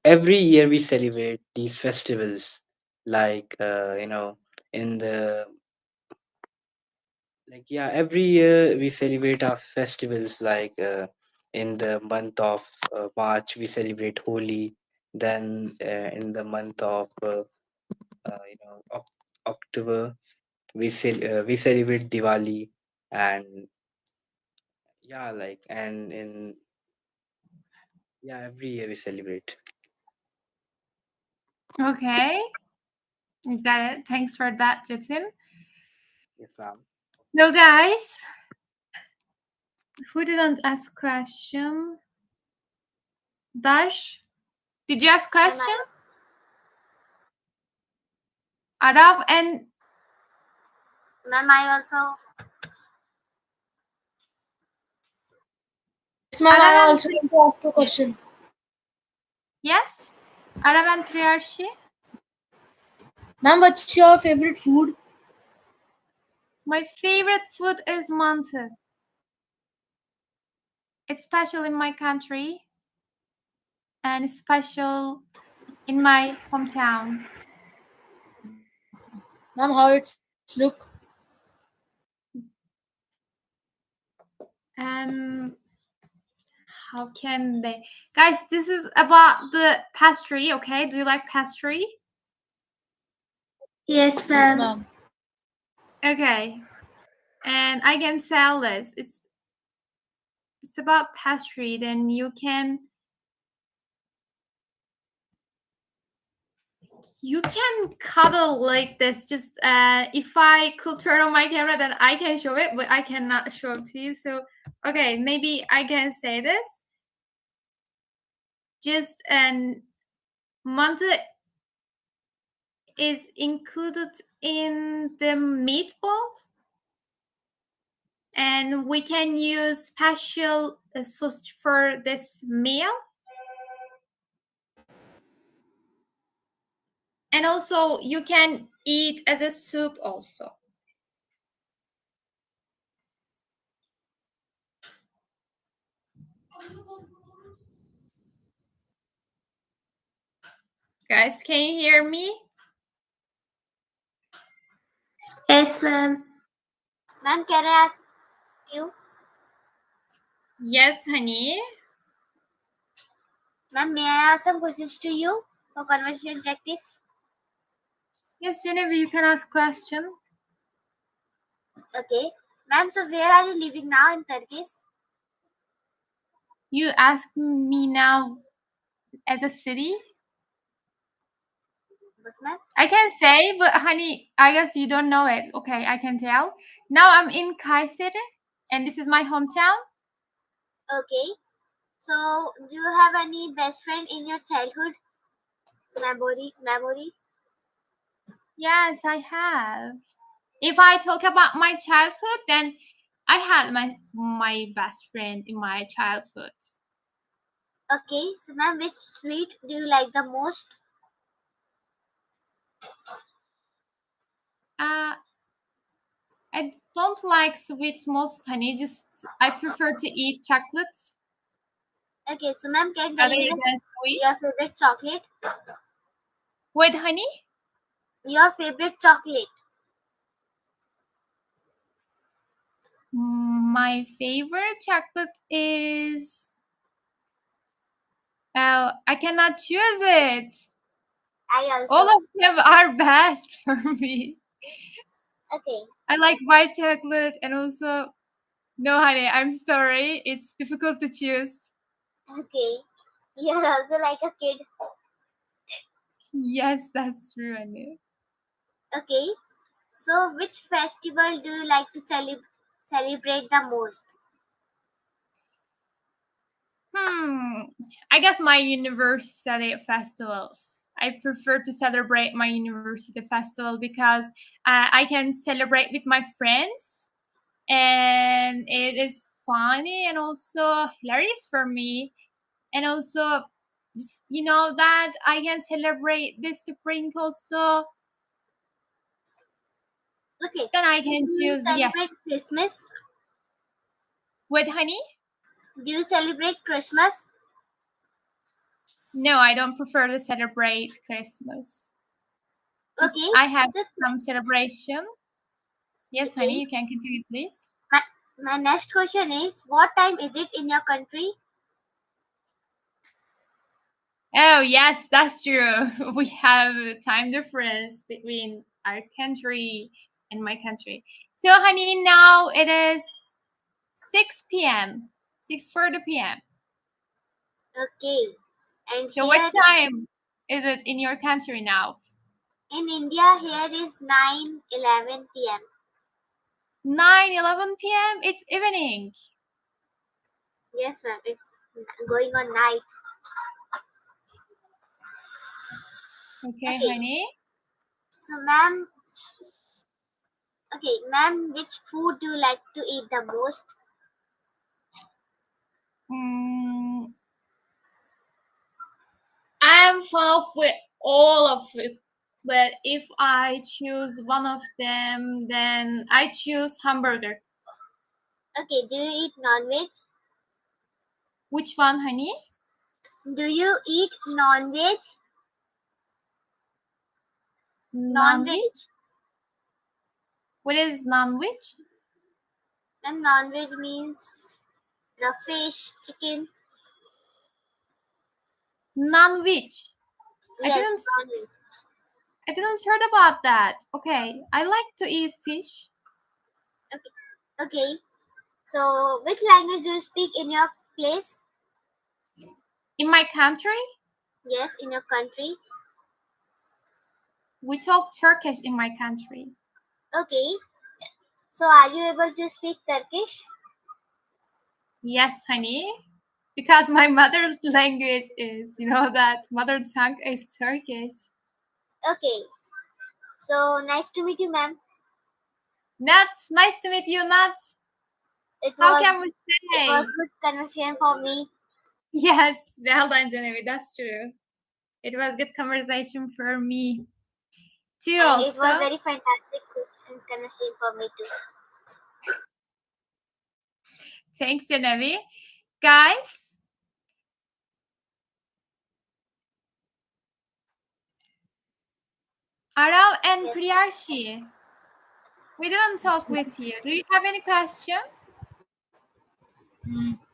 Speaker 7: Every year we celebrate these festivals, like in the like yeah, every year we celebrate our festivals like in the month of March we celebrate Holi, then in the month of October we celebrate Diwali, and yeah, like and in yeah, every year we celebrate.
Speaker 3: Okay, got it. Thanks for that, Jitin.
Speaker 7: Yes, ma'am.
Speaker 3: So, guys, who didn't ask question? Dash, did you ask
Speaker 2: Ma'am,
Speaker 3: question? Arav and
Speaker 2: I also.
Speaker 6: Yes, ma'am. I
Speaker 3: Arav and
Speaker 6: also want to ask a question.
Speaker 3: yes, Arav and Priyashi.
Speaker 6: Ma'am, what's your favorite food?
Speaker 3: My favorite food is mantı. It's special in my country and special in my hometown.
Speaker 6: Ma'am, how it's look?
Speaker 3: Um, how can they? Guys, this is about the pastry, okay? Do you like pastry?
Speaker 4: Yes,
Speaker 6: Yes,
Speaker 4: ma'am.
Speaker 6: ma'am.
Speaker 3: Okay. And I can sell this. It's about pastry. Then you can cuddle like this. Just if I could turn on my camera, then I can show it, but I cannot show it to you. So okay, maybe I can say this. Just mantı is included in the meatball, and we can use special sauce for this meal. And also you can eat as a soup also. Guys, can you hear me?
Speaker 4: Yes, ma'am.
Speaker 2: Ma'am, can I ask you?
Speaker 3: Yes, honey.
Speaker 2: Ma'am, may I ask some questions to you for conversation practice?
Speaker 3: Yes, Genevieve, you can ask question.
Speaker 2: Okay. Ma'am, so where are you living now in Turkey?
Speaker 3: You ask me now as a city.
Speaker 2: But ma'am,
Speaker 3: I can say, but honey, I guess you don't know it. Okay, I can tell. Now I'm in Kayseri, and this is my hometown.
Speaker 2: okay. So, do you have any best friend in your childhood memory?
Speaker 3: Yes, I have. If I talk about my childhood, then I had my best friend in my childhood.
Speaker 2: Okay. So, ma'am, which sweet do you like the most?
Speaker 3: Uh, I don't like sweets most, honey. Just I prefer to eat chocolates
Speaker 2: Okay. So, ma'am, can you tell
Speaker 3: rather
Speaker 2: me
Speaker 3: than
Speaker 2: your
Speaker 3: sweets.
Speaker 2: favorite chocolate?
Speaker 3: With honey?
Speaker 2: Your favorite chocolate?
Speaker 3: My favorite chocolate is. I cannot choose it.
Speaker 2: I
Speaker 3: All
Speaker 2: also.
Speaker 3: of them are best for me.
Speaker 2: Okay.
Speaker 3: I like white chocolate and also. No, honey, I'm sorry. It's difficult to choose.
Speaker 2: Okay. You're also like a kid.
Speaker 3: Yes, that's true, honey.
Speaker 2: Okay. So, which festival do you like to celebrate the most?
Speaker 3: I guess my university festivals. I prefer to celebrate my university festival because I can celebrate with my friends and it is funny and also hilarious for me. And also, you know that I can celebrate this spring also.
Speaker 2: Okay.
Speaker 3: Then I
Speaker 2: So,
Speaker 3: can
Speaker 2: do you
Speaker 3: choose yes.
Speaker 2: celebrate Christmas?
Speaker 3: With honey?
Speaker 2: Do you celebrate Christmas?
Speaker 3: No, I don't prefer to celebrate Christmas. Just
Speaker 2: Okay.
Speaker 3: I have
Speaker 2: So,
Speaker 3: some celebration. Yes, honey,
Speaker 2: okay.
Speaker 3: you can continue, please.
Speaker 2: My next question is, what time is it in your country?
Speaker 3: Oh, yes, that's true. We have time difference between our country and my country. So, honey, now it is 6 p.m., 6:40 p.m.
Speaker 2: Okay. And
Speaker 3: So, what
Speaker 2: here
Speaker 3: time is it in your country now?
Speaker 2: in India, here is 9:11 p.m.
Speaker 3: 9:11 p.m.? It's evening.
Speaker 2: Yes, ma'am. It's going on night.
Speaker 3: Okay,
Speaker 2: Okay.
Speaker 3: honey.
Speaker 2: So, ma'am, okay, ma'am, which food do you like to eat the most?
Speaker 3: I'm fond of with all of it. But if I choose one of them, then I choose hamburger.
Speaker 2: Okay, do you eat non-veg?
Speaker 3: Which one, honey?
Speaker 2: Do you eat non-veg?
Speaker 3: Non-veg?
Speaker 2: Non-veg?
Speaker 3: What is non-veg?
Speaker 2: And non-veg means the fish, chicken.
Speaker 3: Non-veg. I
Speaker 2: Yes,
Speaker 3: didn't
Speaker 2: non-veg.
Speaker 3: I didn't heard about that. Okay, I like to eat fish.
Speaker 2: Okay. So, which language do you speak in your place?
Speaker 3: In my country,
Speaker 2: Yes, in your country.
Speaker 3: we talk Turkish in my country.
Speaker 2: Okay. So, are you able to speak Turkish?
Speaker 3: Yes, honey. Because my mother language is, that mother tongue is Turkish.
Speaker 2: Okay. So, nice to meet you, ma'am.
Speaker 3: Nuts, nice to meet you, Nuts.
Speaker 2: It
Speaker 3: How
Speaker 2: was
Speaker 3: can we
Speaker 2: it
Speaker 3: say?
Speaker 2: was good conversation for me.
Speaker 3: Yes, well done, Genevieve. That's true. It was good conversation for me too.
Speaker 2: And it was
Speaker 3: Also,
Speaker 2: very fantastic conversation for me too.
Speaker 3: thanks, Genevieve. Guys, Arav and
Speaker 2: Yes.
Speaker 3: Priyashi, we didn't talk with you. Do you have any question?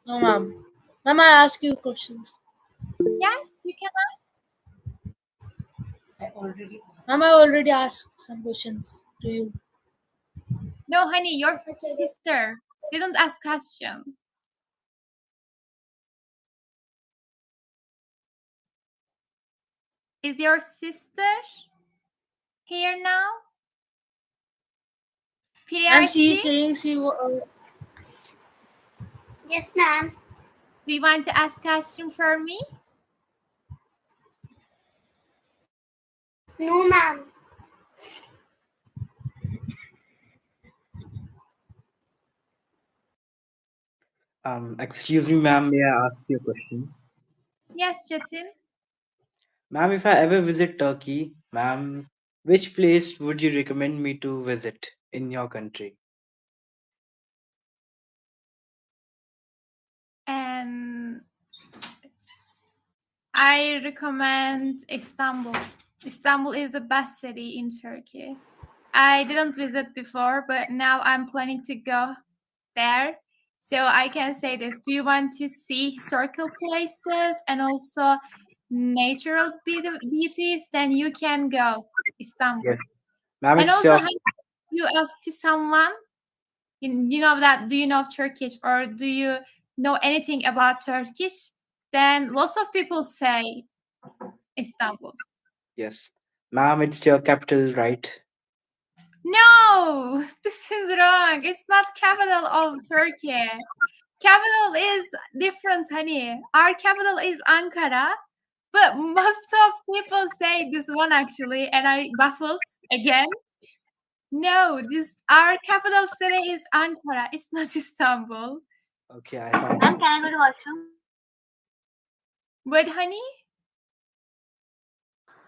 Speaker 6: No, ma'am. Ma'am, I ask you questions.
Speaker 3: Yes, you can.
Speaker 6: Ma'am, I already asked some questions to you.
Speaker 3: No, honey, your sister didn't ask question. Is your sister here now?
Speaker 6: Ma'am, she
Speaker 3: Priyashi,
Speaker 6: is saying
Speaker 2: Yes, ma'am.
Speaker 3: do you want to ask question for me?
Speaker 2: No, ma'am.
Speaker 7: Excuse me, ma'am, may I ask you a question?
Speaker 3: Yes, Jatin.
Speaker 7: Ma'am, if I ever visit Turkey, ma'am, which place would you recommend me to visit in your country?
Speaker 3: And I recommend Istanbul. Istanbul is the best city in Turkey. I didn't visit before, but now I'm planning to go there. So I can say this. Do you want to see historical places and also natural beauties? Then you can go Istanbul.
Speaker 7: Yes. Ma'am,
Speaker 3: And
Speaker 7: it's
Speaker 3: also,
Speaker 7: your.
Speaker 3: have you ask to someone, you know that, do you know Turkish or do you know anything about Turkish? Then lots of people say Istanbul.
Speaker 7: Yes. Ma'am, it's your capital, right?
Speaker 3: No, this is wrong. It's not capital of Turkey. Capital is different, honey. Our capital is Ankara, but most of people say this one actually, and I baffled again. No, this our capital city is Ankara. It's not Istanbul.
Speaker 7: Okay, I thought.
Speaker 2: Ma'am, can I go to washroom?
Speaker 3: But honey,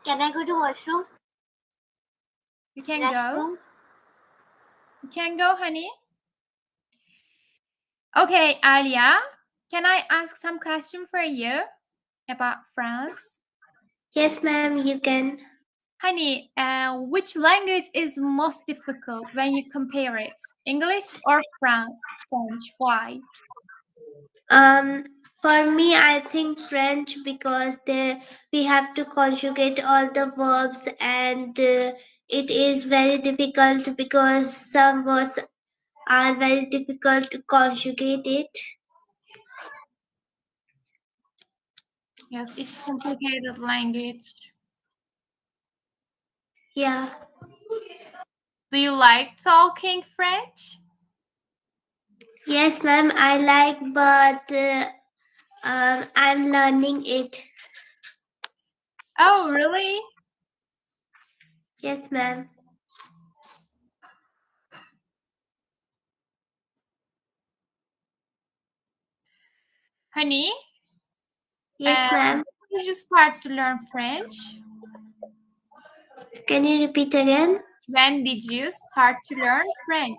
Speaker 2: Can I go to washroom?
Speaker 3: you can go.
Speaker 2: Restroom?
Speaker 3: You can go, honey. Okay, Alia, can I ask some question for you about France?
Speaker 4: Yes, ma'am, you can.
Speaker 3: Honey, which language is most difficult when you compare it? English or French? Why?
Speaker 4: Um, for me, I think French because there we have to conjugate all the verbs, and it is very difficult because some words are very difficult to conjugate it.
Speaker 3: Yes, it's complicated language.
Speaker 4: Yeah.
Speaker 3: Do you like talking French?
Speaker 4: Yes, ma'am, I like, but I'm learning it.
Speaker 3: Oh, really?
Speaker 4: Yes, ma'am.
Speaker 3: Honey,
Speaker 4: Yes, ma'am.
Speaker 3: when did you start to learn French?
Speaker 4: Can you repeat again?
Speaker 3: When did you start to learn French?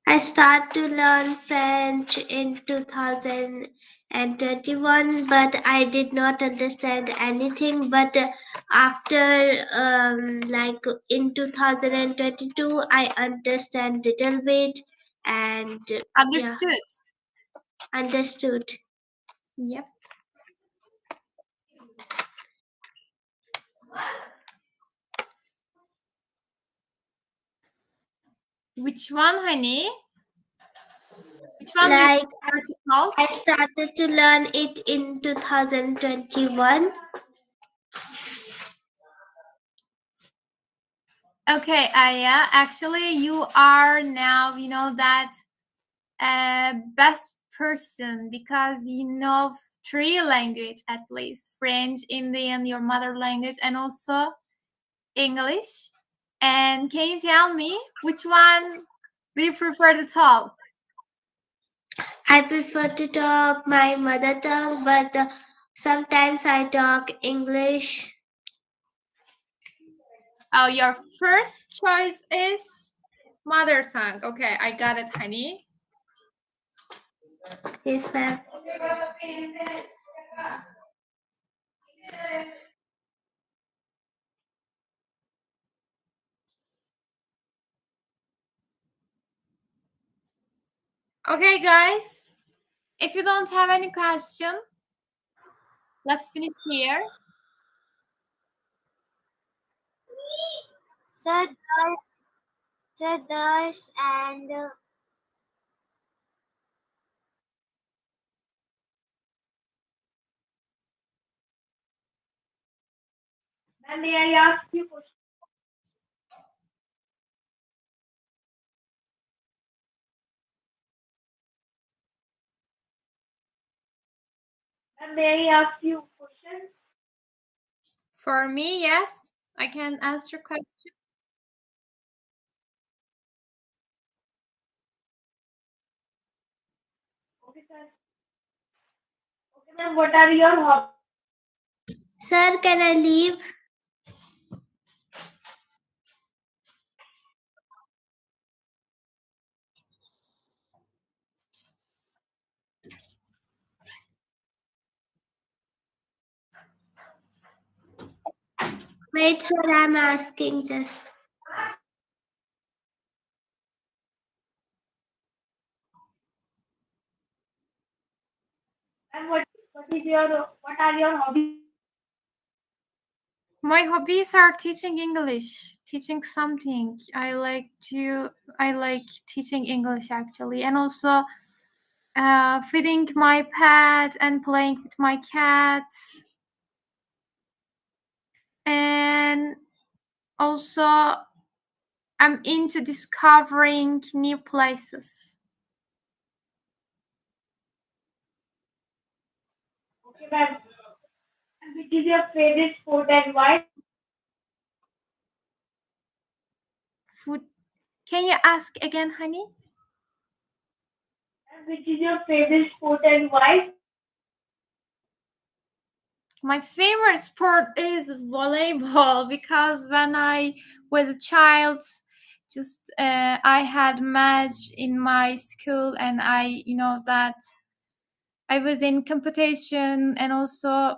Speaker 4: I started to learn French in 2021, but I did not understand anything. But after, like in 2022, I understand little bit and yeah,
Speaker 3: Understood.
Speaker 4: understood.
Speaker 3: Yep. Which one, honey? Which one do you
Speaker 4: Like
Speaker 3: prefer to talk?
Speaker 4: I started to learn it in 2021.
Speaker 3: Okay, Aya, actually, you are now, that best person because you know three language at least: French, Indian, your mother language, and also English. And can you tell me which one do you prefer to talk?
Speaker 4: I prefer to talk my mother tongue, but sometimes I talk English.
Speaker 3: Oh, your first choice is mother tongue. Okay, I got it, honey.
Speaker 4: Yes, ma'am.
Speaker 3: Okay, guys, if you don't have any question, let's finish here.
Speaker 2: Sir, Darsh and
Speaker 5: Ma'am, may I ask you question? Ma'am, may I ask you question?
Speaker 3: For me, yes, I can answer question.
Speaker 5: Okay, sir. Okay, ma'am, what are your hobbies?
Speaker 4: Sir, can I leave? Wait, sir, I'm asking just.
Speaker 5: And what are your hobbies?
Speaker 3: My hobbies are teaching English, teaching something. I like teaching English actually, and also feeding my pet and playing with my cats, and also I'm into discovering new places.
Speaker 5: Okay, ma'am. And which is your favorite sport and why?
Speaker 3: Food. Can you ask again, honey?
Speaker 5: And which is your favorite sport and why?
Speaker 3: My favorite sport is volleyball because when I was a child, just I had match in my school, and that I was in competition, and also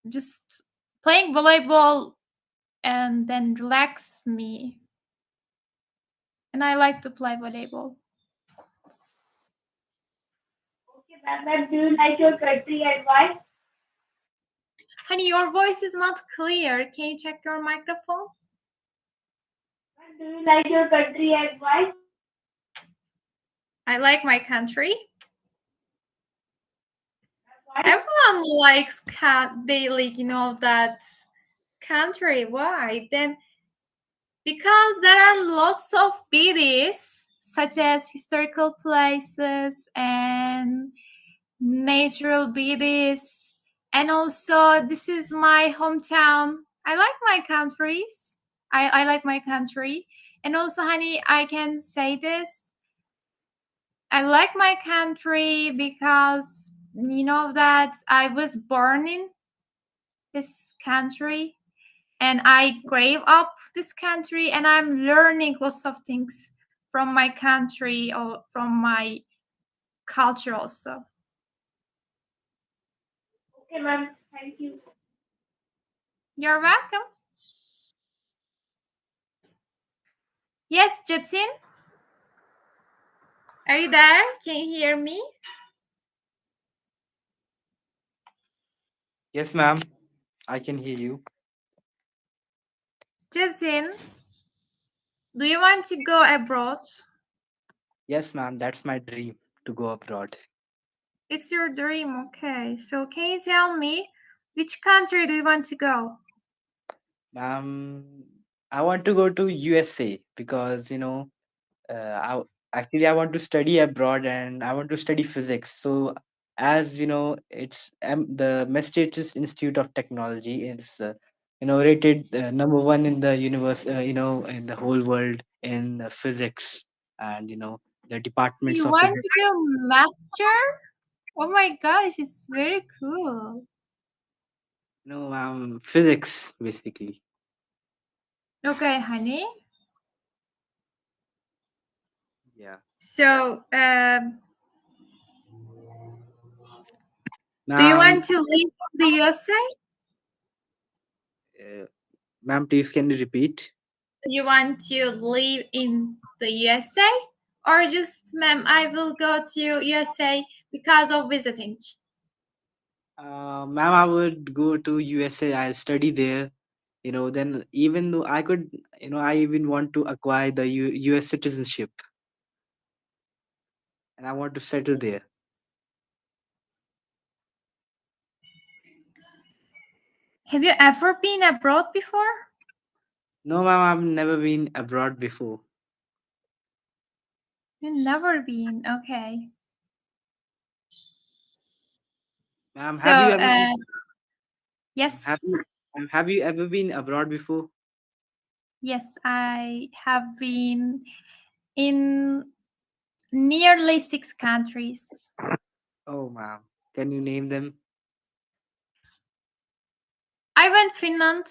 Speaker 3: just playing volleyball and then relax me. And I like to play volleyball.
Speaker 5: Okay, ma'am. Do you like your country and why?
Speaker 3: Honey, your voice is not clear. Can you check your microphone?
Speaker 5: And do you like your country and why?
Speaker 3: I like my country.
Speaker 5: Why?
Speaker 3: Everyone likes daily, that country. Why? Then because there are lots of beauties, such as historical places and natural beauties. And also, this is my hometown. I like my countries. I like my country. And also, honey, I can say this. I like my country because that I was born in this country. and I crave up this country, and I'm learning lots of things from my country or from my culture also.
Speaker 4: Okay, ma'am. Thank you.
Speaker 3: You're welcome. Yes, Jetsin, are you there? Can you hear me?
Speaker 7: Yes, ma'am. I can hear you.
Speaker 3: Jetsin, do you want to go abroad?
Speaker 7: Yes, ma'am. That's my dream to go abroad.
Speaker 3: It's your dream, okay. So can you tell me which country do you want to go?
Speaker 7: Ma'am, I want to go to USA because actually I want to study abroad and I want to study physics. So as you know, it's the Massachusetts Institute of Technology is rated number one in the universe. In the whole world in physics, and the departments
Speaker 3: You
Speaker 7: of
Speaker 3: want
Speaker 7: physics.
Speaker 3: to do master? Oh my gosh, it's very cool.
Speaker 7: Physics basically.
Speaker 3: Okay, honey.
Speaker 7: Yeah.
Speaker 3: So, do you
Speaker 7: Ma'am,
Speaker 3: want to live in the USA?
Speaker 7: uh, ma'am, please can you repeat?
Speaker 3: Do you want to live in the USA? Or just, ma'am, I will go to USA because of visiting.
Speaker 7: Ma'am, I would go to USA. I'll study there. Then even though I could, I even want to acquire the US citizenship, and I want to settle there.
Speaker 3: Have you ever been abroad before?
Speaker 7: No, ma'am, I've never been abroad before.
Speaker 3: You've never been. Okay.
Speaker 7: Ma'am,
Speaker 3: So,
Speaker 7: have you ever been,
Speaker 3: yes,
Speaker 7: have you ever been abroad before?
Speaker 3: yes, I have been in nearly 6 countries.
Speaker 7: Oh, ma'am, can you name them?
Speaker 3: I went Finland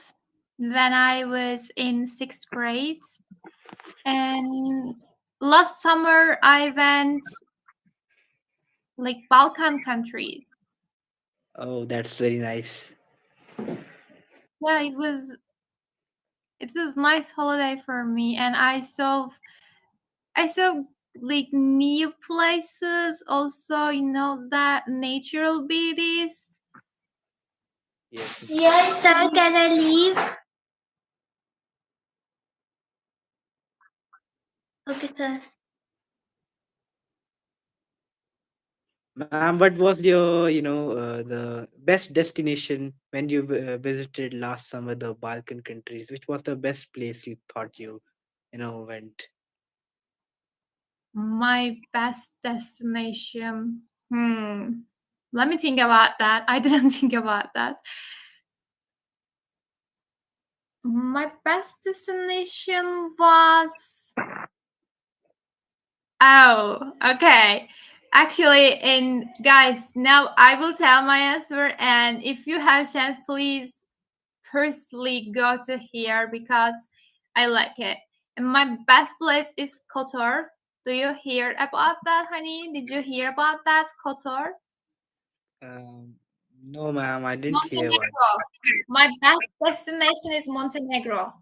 Speaker 3: when I was in 6th grade, and last summer I went like Balkan countries.
Speaker 7: Oh, that's very nice.
Speaker 3: Yeah, it was nice holiday for me, and I saw like new places, also that natural beauties.
Speaker 7: Yes,
Speaker 4: Yes, sir. Can I leave? Okay, sir.
Speaker 7: ma'am. What was your, the best destination when you visited last summer the Balkan countries? Which was the best place you thought you, went?
Speaker 3: My best destination. Let me think about that. I didn't think about that. My best destination was. Oh, okay. Actually, and guys, now I will tell my answer, and if you have chance, please personally go to here because I like it. And my best place is Kotor. Do you hear about that, honey? Did you hear about that, Kotor?
Speaker 7: Um, no, ma'am, I didn't hear one.
Speaker 3: Montenegro. My best destination is Montenegro.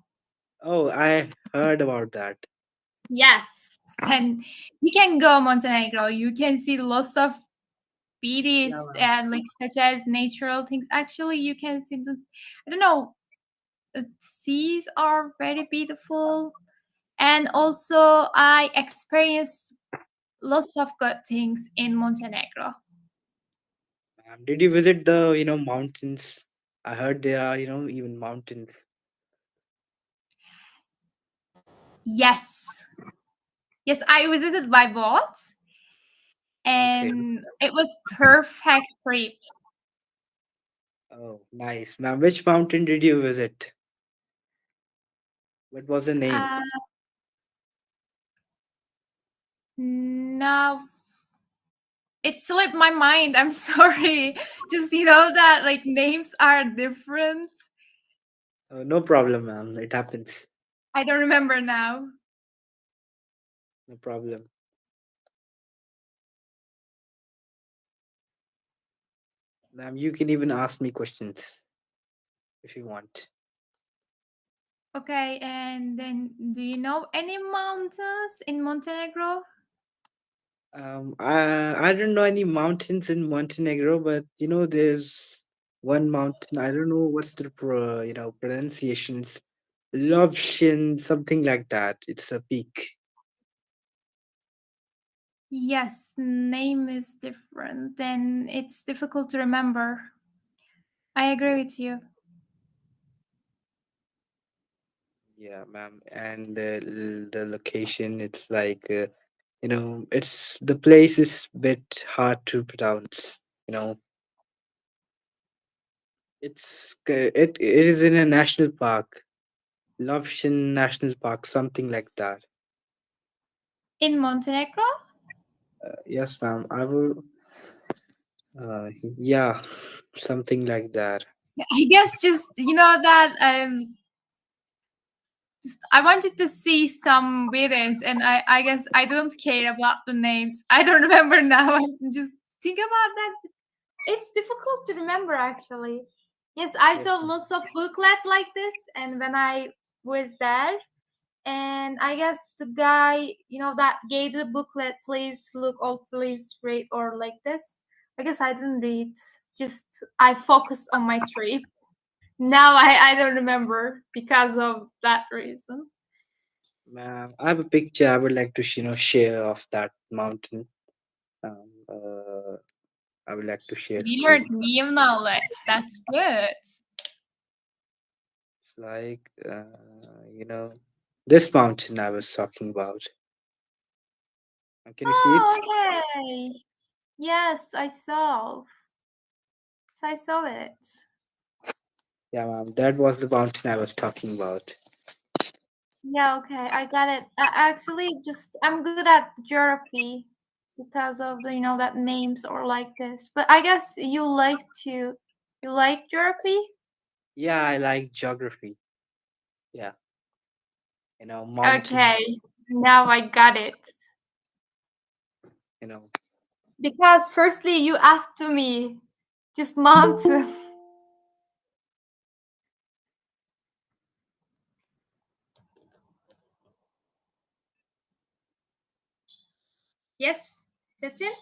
Speaker 7: Oh, I heard about that.
Speaker 3: Yes. And you can go Montenegro. You can see lots of
Speaker 7: Yeah,
Speaker 3: beauties
Speaker 7: ma'am.
Speaker 3: and like such as natural things. Actually, you can see the I don't know, seas are very beautiful. And also I experienced lots of good things in Montenegro.
Speaker 7: Did you visit the, mountains? I heard there are, even mountains.
Speaker 3: Yes. Yes, I visited by boat
Speaker 7: Okay.
Speaker 3: and it was perfect trip.
Speaker 7: Oh, nice. Ma'am, which mountain did you visit? What was the name?
Speaker 3: Uh, now it slipped my mind. I'm sorry. Just that like names are different.
Speaker 7: No problem, ma'am. It happens.
Speaker 3: I don't remember now.
Speaker 7: No problem. Ma'am, you can even ask me questions if you want.
Speaker 3: Okay, and then do you know any mountains in Montenegro?
Speaker 7: I don't know any mountains in Montenegro, but there's one mountain. I don't know what's the pronunciation. It's Lovshin, something like that. It's a peak.
Speaker 3: Yes, name is different, then it's difficult to remember. I agree with you.
Speaker 7: Yeah, ma'am. And the location, it's like it's the place is bit hard to pronounce. You know, it is in a national park, Lovshin National Park, something like that.
Speaker 3: In Montenegro?
Speaker 7: Yes, ma'am. I will. Yeah, something like that.
Speaker 3: I guess just that just I wanted to see some videos, and I guess I don't care about the names. I don't remember now. I'm just think about that. It's difficult to remember actually. Yes, I
Speaker 7: Yes,
Speaker 3: saw
Speaker 7: ma'am.
Speaker 3: lots of booklet like this, and when I was there, and I guess the guy, that gave the booklet, please look or please read or like this. I guess I didn't read. Just I focused on my trip. Now I don't remember because of that reason.
Speaker 7: Ma'am, I have a picture I would like to share of that mountain. I would like to share
Speaker 3: You
Speaker 7: it with
Speaker 3: learned
Speaker 7: you.
Speaker 3: new knowledge. That's good.
Speaker 7: It's like this mountain I was talking about. Can you see it?
Speaker 3: Oh, okay. Yes, I saw. So I saw it.
Speaker 7: Yeah, ma'am. That was the mountain I was talking about.
Speaker 3: Yeah, okay, I got it. Actually, just I'm good at geography because of the that names or like this. But I guess you like geography.
Speaker 7: Yeah, I like geography. Yeah, mountain.
Speaker 3: Okay, now I got it.
Speaker 7: You know,
Speaker 3: Because firstly, you asked to me just mountain. Yes, that's it.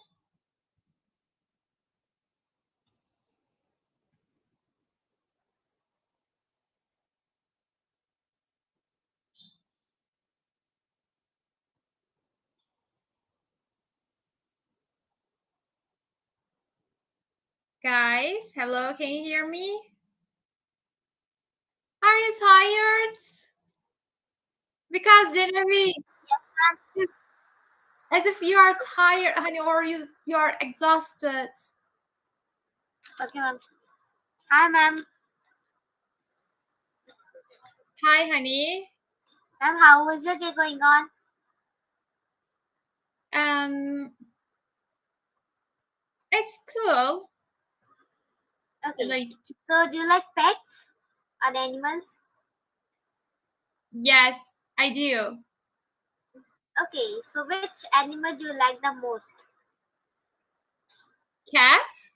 Speaker 3: Guys, hello, can you hear me? Are you tired? Because Genevieve, as if you are tired, honey, or you are exhausted.
Speaker 2: Okay, ma'am. Hi, ma'am.
Speaker 3: Hi, honey.
Speaker 2: Ma'am, how was your day going on?
Speaker 3: Um, it's cool.
Speaker 2: Okay.
Speaker 3: Like,
Speaker 2: So, do you like pets or animals?
Speaker 3: yes, I do.
Speaker 2: Okay. So, which animal do you like the most?
Speaker 3: Cats.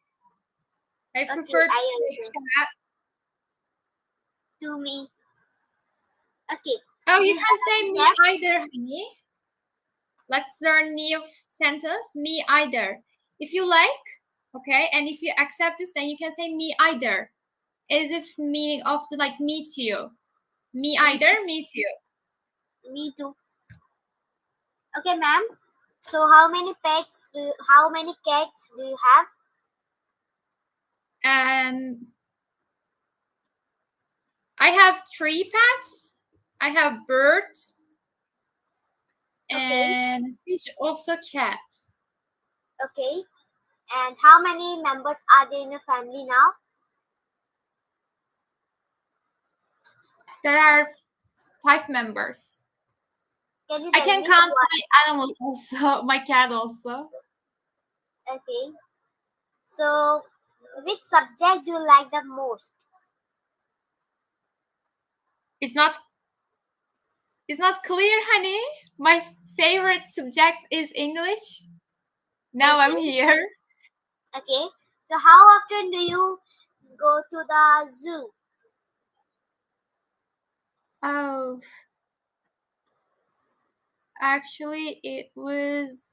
Speaker 3: I
Speaker 2: Okay,
Speaker 3: prefer to
Speaker 2: I
Speaker 3: say
Speaker 2: also.
Speaker 3: cat.
Speaker 2: To me. Okay.
Speaker 3: Oh,
Speaker 2: Do
Speaker 3: you
Speaker 2: you
Speaker 3: can
Speaker 2: have
Speaker 3: say
Speaker 2: any
Speaker 3: me
Speaker 2: pet?
Speaker 3: either, honey. Let's learn new sentence. Me either. If you like, okay, and if you accept this, then you can say me either, as if meaning of the like me too. Me
Speaker 2: Me
Speaker 3: either,
Speaker 2: too.
Speaker 3: me too.
Speaker 2: Me too. Okay, ma'am. So, how many cats do you have?
Speaker 3: And I have three pets. I have birds
Speaker 2: Okay.
Speaker 3: and fish, also cat.
Speaker 2: Okay. And how many members are there in your family now?
Speaker 3: There are 5 members.
Speaker 2: Can you
Speaker 3: I
Speaker 2: tell
Speaker 3: can
Speaker 2: me
Speaker 3: count
Speaker 2: what?
Speaker 3: my animal also, my cat also.
Speaker 2: Okay. So, which subject do you like the most?
Speaker 3: It's not it's not clear, honey. My favorite subject is English. Now I'm
Speaker 2: Okay.
Speaker 3: here.
Speaker 2: Okay. So how often do you go to the zoo?
Speaker 3: Oh, actually, it was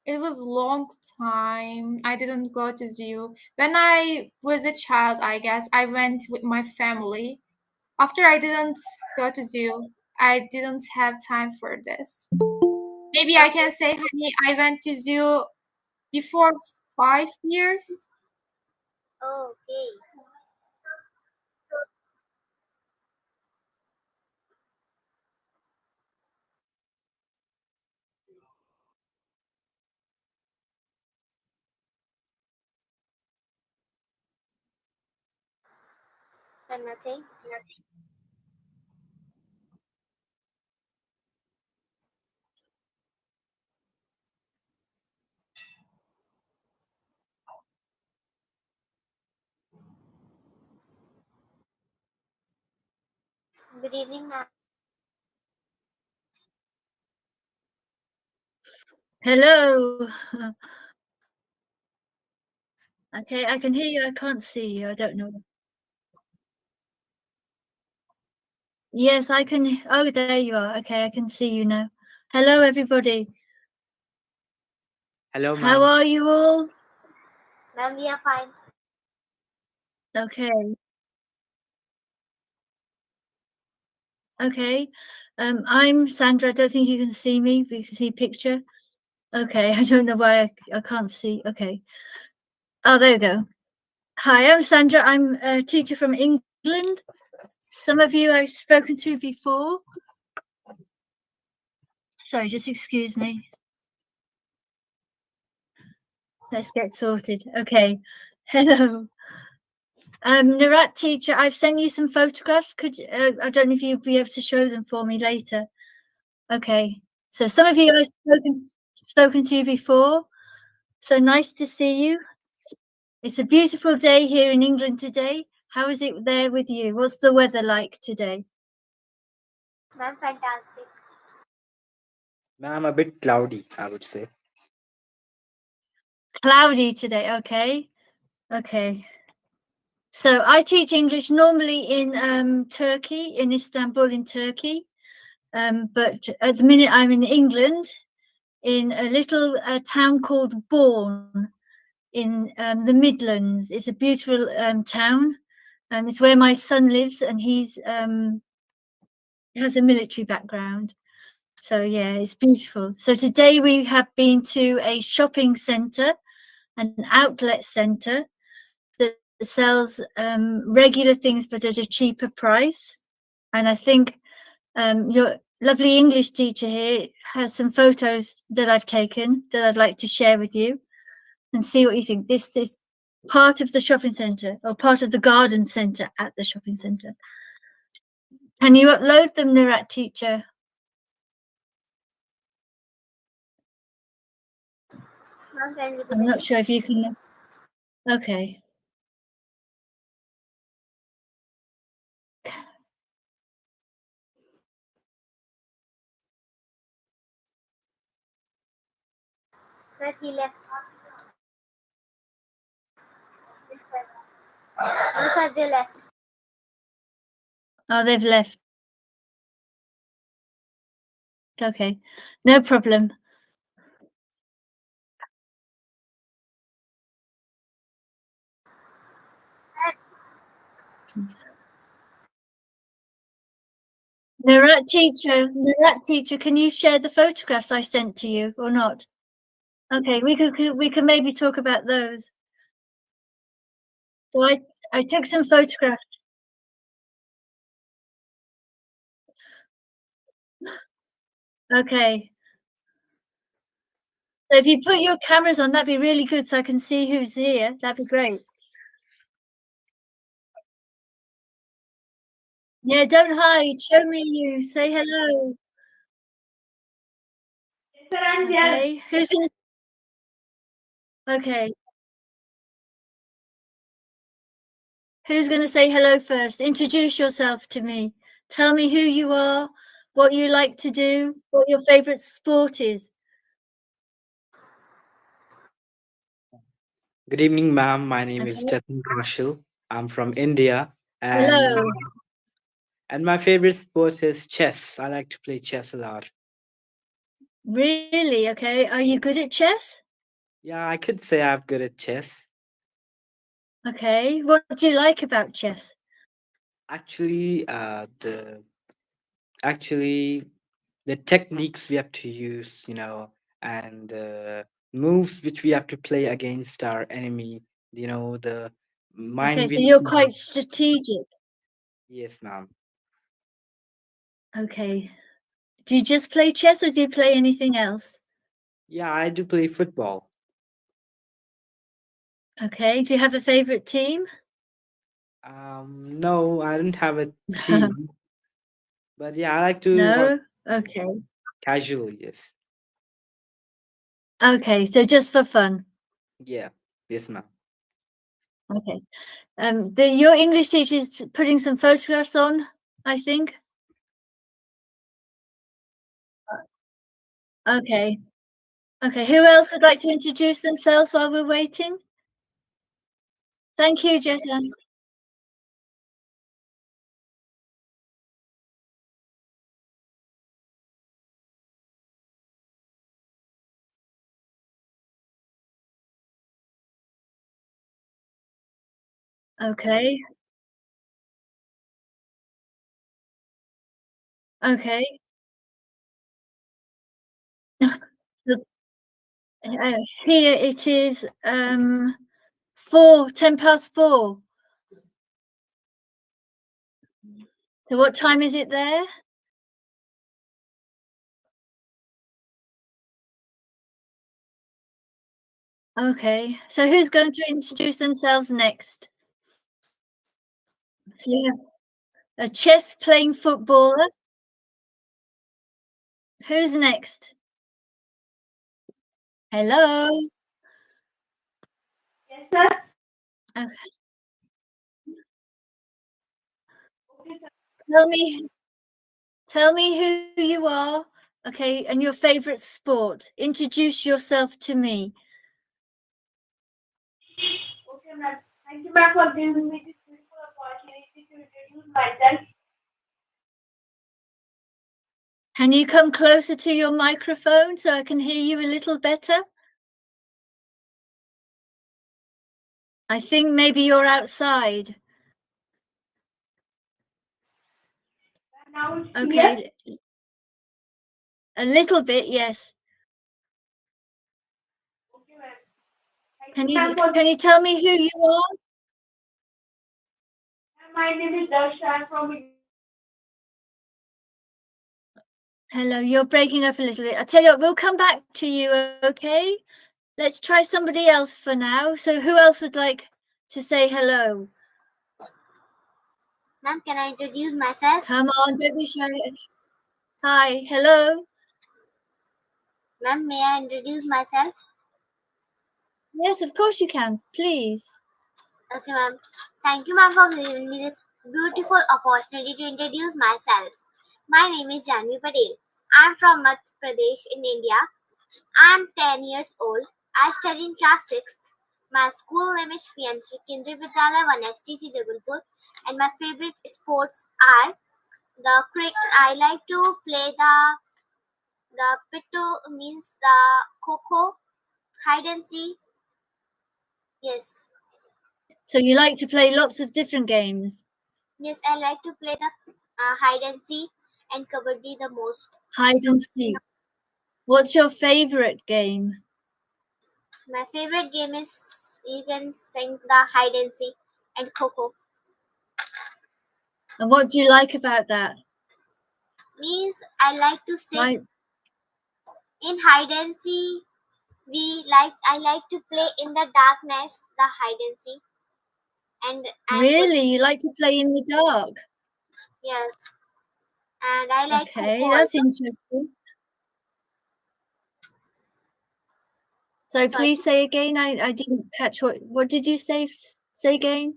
Speaker 3: long time. I didn't go to zoo. When I was a child, I guess I went with my family. After I didn't go to zoo, I didn't have time for this. Maybe I can say, honey, I went to zoo before 5 years.
Speaker 2: Okay. So nothing. Good evening, ma'am.
Speaker 8: Hello. Okay, I can hear you. I can't see you. I don't know. Yes, I can. Oh, there you are. Okay, I can see you now. Hello, everybody.
Speaker 7: Hello,
Speaker 8: How
Speaker 7: ma'am.
Speaker 8: are you all?
Speaker 2: Ma'am, we are fine.
Speaker 8: Okay. Okay. I'm Sandra. I don't think you can see me. You can see picture. Okay. I don't know why I can't see. Okay. Oh, there you go. Hi, I'm Sandra. I'm a teacher from England. Some of you I've spoken to before. Sorry, just excuse me. Let's get sorted. Okay. Hello. Nirat teacher, I've sent you some photographs. I don't know if you'll be able to show them for me later. Okay. So some of you I've spoken to before. So nice to see you. It's a beautiful day here in England today. How is it there with you? What's the weather like today?
Speaker 2: Ma'am, fantastic.
Speaker 7: Ma'am, a bit cloudy, I would say.
Speaker 8: Cloudy today. Okay. Okay. So I teach English normally in Turkey, in Istanbul, in Turkey. But at the minute I'm in England, in a little town called Bourne in the Midlands. It's a beautiful town. It's where my son lives, and he's has a military background. So yeah, it's beautiful. So today we have been to a shopping centre, an outlet centre that sells regular things but at a cheaper price. And I think your lovely English teacher here has some photos that I've taken that I'd like to share with you and see what you think. This is part of the shopping centre or part of the garden centre at the shopping centre. Can you upload them, Nirat teacher?
Speaker 2: Ma'am, can you repeat
Speaker 8: I'm not
Speaker 2: again?
Speaker 8: sure if you can. Okay.
Speaker 2: Sir, he left. Yes, sir. No, sir, they left.
Speaker 8: Oh, they've left. Okay. No problem. Nirat teacher, can you share the photographs I sent to you or not? Okay, we can maybe talk about those. So I took some photographs. Okay. So if you put your cameras on, that'd be really good so I can see who's here. That'd be great. Yeah, don't hide. Show me you. Say hello. Okay. Who's gonna Okay. Who's going to say hello first? Introduce yourself to me. Tell me who you are, what you like to do, what your favorite sport is.
Speaker 7: Good evening, ma'am. My name is
Speaker 8: Okay.
Speaker 7: Jatin Kaushal. I'm from India,
Speaker 8: Hello.
Speaker 7: and my favorite sport is chess. I like to play chess a lot.
Speaker 8: Really? Okay. Are you good at chess?
Speaker 7: Yeah, I could say I'm good at chess.
Speaker 8: Okay. What do you like about chess?
Speaker 7: Actually, actually the techniques we have to use, and the moves which we have to play against our enemy. The
Speaker 8: Okay,
Speaker 7: mind
Speaker 8: so
Speaker 7: will.
Speaker 8: you're quite strategic.
Speaker 7: Yes, ma'am.
Speaker 8: Okay. Do you just play chess or do you play anything else?
Speaker 7: Yeah, I do play football.
Speaker 8: Okay. Do you have a favorite team?
Speaker 7: No, I don't have a team, but yeah, I like to watch
Speaker 8: No? Okay.
Speaker 7: casually. Yes.
Speaker 8: Okay. So just for fun.
Speaker 7: Yeah. Yes, ma'am.
Speaker 8: Okay. Your English teacher is putting some photographs on, I think. Okay. Okay. Who else would like to introduce themselves while we're waiting? Thank you, Jetta. Okay. Okay. Here it is 10 past 4. So what time is it there? Okay. So who's going to introduce themselves next? So you have a chess playing footballer. Who's next? Hello.
Speaker 5: Yes, sir.
Speaker 8: Okay. Tell me who you are. Okay, and your favorite sport. Introduce yourself to me.
Speaker 5: Okay, ma'am. Thank you, ma'am, for giving me this beautiful opportunity to introduce myself.
Speaker 8: Can you come closer to your microphone so I can hear you a little better? I think maybe you're outside.
Speaker 5: Now it's clear.
Speaker 8: Okay, a little bit, yes.
Speaker 5: Okay, ma'am. Thank
Speaker 8: Can
Speaker 5: you,
Speaker 8: you
Speaker 5: ma'am, for
Speaker 8: can you tell me who you are?
Speaker 5: my name is Darshan. I'm from
Speaker 8: Hello, you're breaking up a little bit. I tell you what, we'll come back to you, okay? Let's try somebody else for now. So who else would like to say hello?
Speaker 2: Ma'am, can I introduce myself?
Speaker 8: Come on, don't be shy. Hi, hello.
Speaker 2: Ma'am, may I introduce myself?
Speaker 8: Yes, of course you can. Please.
Speaker 2: Okay, ma'am. Thank you, ma'am, for giving me this beautiful opportunity to introduce myself. My name is Janvi Patel. I'm from Madhya Pradesh in India. I'm 10 years old. I study in class 6th. My school name is PMC Kendriya Vidyalaya 1XTC Jabalpur, and my favorite sports are the cricket. I like to play the pittu means the coco, hide and seek. Yes,
Speaker 8: So you like to play lots of different games.
Speaker 2: yes, I like to play the hide and seek and kabaddi the most.
Speaker 8: Hide and seek. What's your favorite game?
Speaker 2: My favorite game is you can sing the hide and seek and coco.
Speaker 8: And what do you like about that?
Speaker 2: Means I like to sit
Speaker 8: Why,
Speaker 2: in hide and seek. I like to play in the darkness, the hide and seek, and
Speaker 8: really? You like to play in the dark?
Speaker 2: yes, and I like coco
Speaker 8: Okay, that's
Speaker 2: also.
Speaker 8: interesting. So
Speaker 2: Sorry,
Speaker 8: please say again. I didn't catch what did you say? Say again.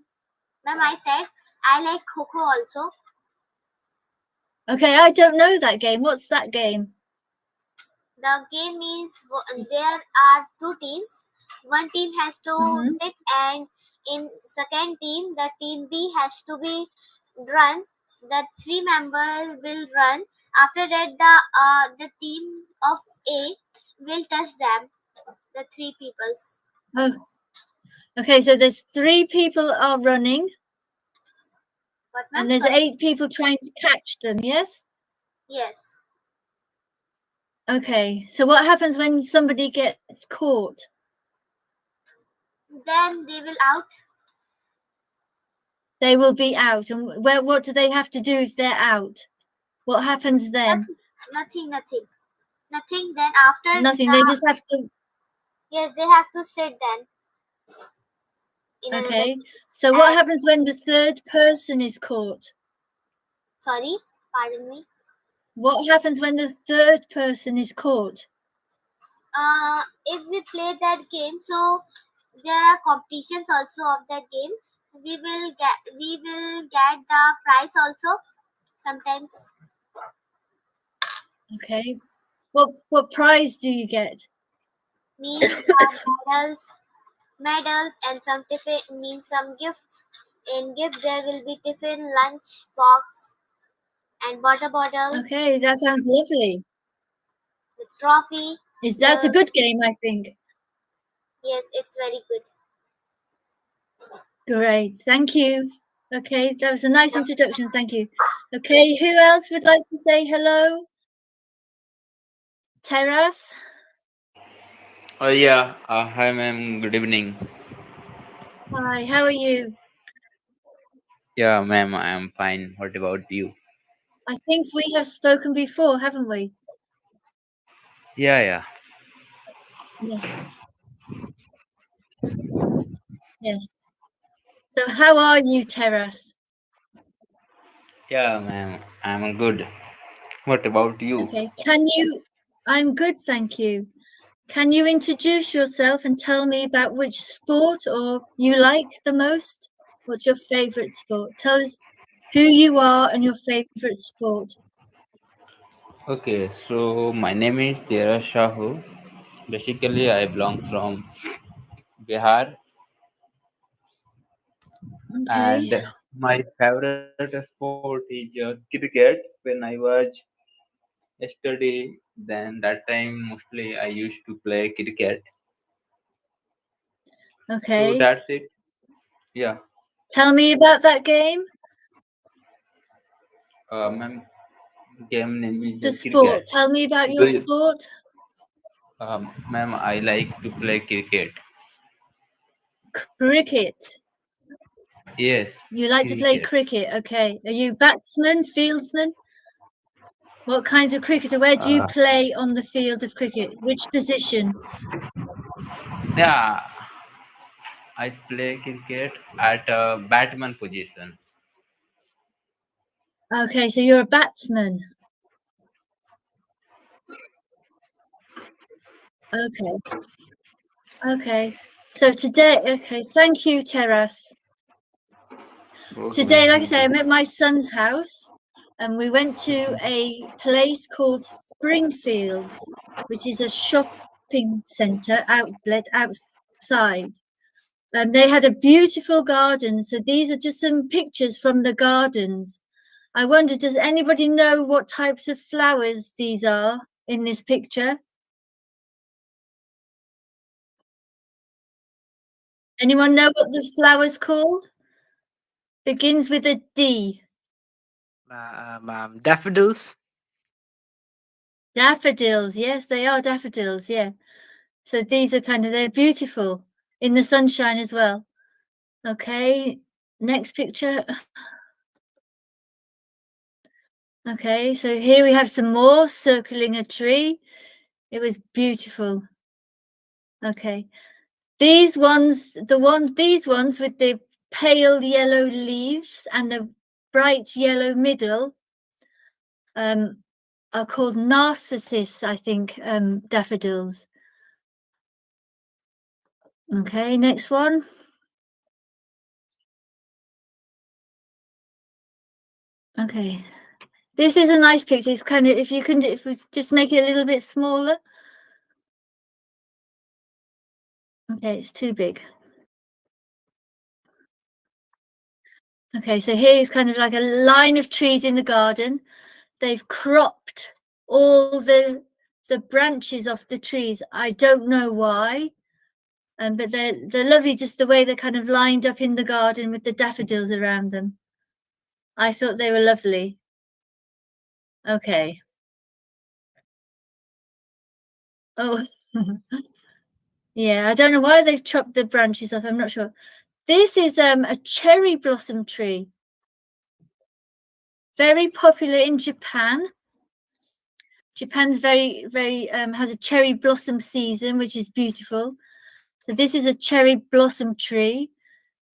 Speaker 2: Ma'am, I said I like Coco also.
Speaker 8: Okay, I don't know that game. What's that game?
Speaker 2: The game means there are two teams. One team has to
Speaker 8: Mhm.
Speaker 2: sit, and in second team, the team B has to be run. The three members will run. After that, the team of A will touch them. The three peoples.
Speaker 8: Oh, okay. So there's 3 people are running,
Speaker 2: What, ma'am?
Speaker 8: and there's
Speaker 2: Sorry.
Speaker 8: 8 people trying to catch them. Yes.
Speaker 2: Yes.
Speaker 8: Okay. So what happens when somebody gets caught?
Speaker 2: Then they will out.
Speaker 8: They will be out. And what do they have to do if they're out? What happens then?
Speaker 2: Nothing. Then after
Speaker 8: Nothing. They just have to.
Speaker 2: yes, they have to sit then in another
Speaker 8: Okay.
Speaker 2: place.
Speaker 8: So what
Speaker 2: And
Speaker 8: happens when the third person is caught?
Speaker 2: sorry, pardon me.
Speaker 8: What happens when the third person is caught?
Speaker 2: If we play that game, so there are competitions also of that game. We will get the prize also sometimes.
Speaker 8: Okay. What prize do you get?
Speaker 2: Means medals and some tiffin, means some gifts. In gift there will be tiffin, lunch box, and water bottle,
Speaker 8: Okay, that sounds lovely.
Speaker 2: the trophy.
Speaker 8: Is that's a
Speaker 2: The
Speaker 8: good game, I think.
Speaker 2: yes, it's very good.
Speaker 8: Great. Thank you. Okay, that was a nice introduction. Thank you. Okay, who else would like to say hello? Teras?
Speaker 9: Yeah, hi ma'am, good evening.
Speaker 8: Hi, how are you?
Speaker 9: Yeah, ma'am, I am fine. What about you?
Speaker 8: I think we have spoken before, haven't we?
Speaker 9: Yeah, yeah,
Speaker 8: Yeah. Yes. So how are you, Teras?
Speaker 9: yeah, ma'am, I'm good. What about you?
Speaker 8: Okay. I'm good, thank you. Can you introduce yourself and tell me about which sport or you like the most? What's your favorite sport? Tell us who you are and your favorite sport.
Speaker 9: Okay, so my name is Tera Shahu. Basically, I belong from Bihar,
Speaker 8: Okay.
Speaker 9: and my favorite sport is cricket. When I was study, then that time mostly I used to play cricket. So
Speaker 8: Okay.
Speaker 9: that's it. Yeah,
Speaker 8: Tell me about that game.
Speaker 9: ma'am, game name is
Speaker 8: The
Speaker 9: cricket.
Speaker 8: sport. Tell me about
Speaker 9: Do
Speaker 8: your
Speaker 9: you,
Speaker 8: sport.
Speaker 9: ma'am, I like to play cricket.
Speaker 8: Cricket.
Speaker 9: Yes,
Speaker 8: You like to play
Speaker 9: cricket.
Speaker 8: cricket. Okay. Are you batsman, fieldsman? What kind of cricketer? Where do you
Speaker 9: Uh,
Speaker 8: play on the field of cricket? Which position?
Speaker 9: yeah, I play cricket at a batman position.
Speaker 8: Okay, so you're a batsman. Okay. Okay. So today, okay, thank you, Teras.
Speaker 9: Okay, ma'am.
Speaker 8: Today, like I
Speaker 9: Thank
Speaker 8: say,
Speaker 9: you.
Speaker 8: I'm at my son's house and we went to a place called Springfields, which is a shopping centre outlet outside. They had a beautiful garden. So these are just some pictures from the gardens. I wonder, does anybody know what types of flowers these are in this picture? Anyone know what the flower's called? Begins with a D.
Speaker 7: Daffodils.
Speaker 8: Daffodils. Yes, they are daffodils. Yeah. So these are they're beautiful in the sunshine as well. Okay. Next picture. Okay. So here we have some more circling a tree. It was beautiful. Okay. These ones with the pale yellow leaves and the bright yellow middle are called narcissus, I think, daffodils. Okay, next one. Okay. This is a nice picture. It's kind of, if we just make it a little bit smaller. Okay, it's too big. Okay, so here is kind of like a line of trees in the garden. They've cropped all the branches off the trees. I don't know why, but they're lovely, just the way they're kind of lined up in the garden with the daffodils around them. I thought they were lovely. Okay. Oh, yeah, I don't know why they've chopped the branches off. I'm not sure. This is a cherry blossom tree. Very popular in Japan. Japan's very, very has a cherry blossom season, which is beautiful. So this is a cherry blossom tree.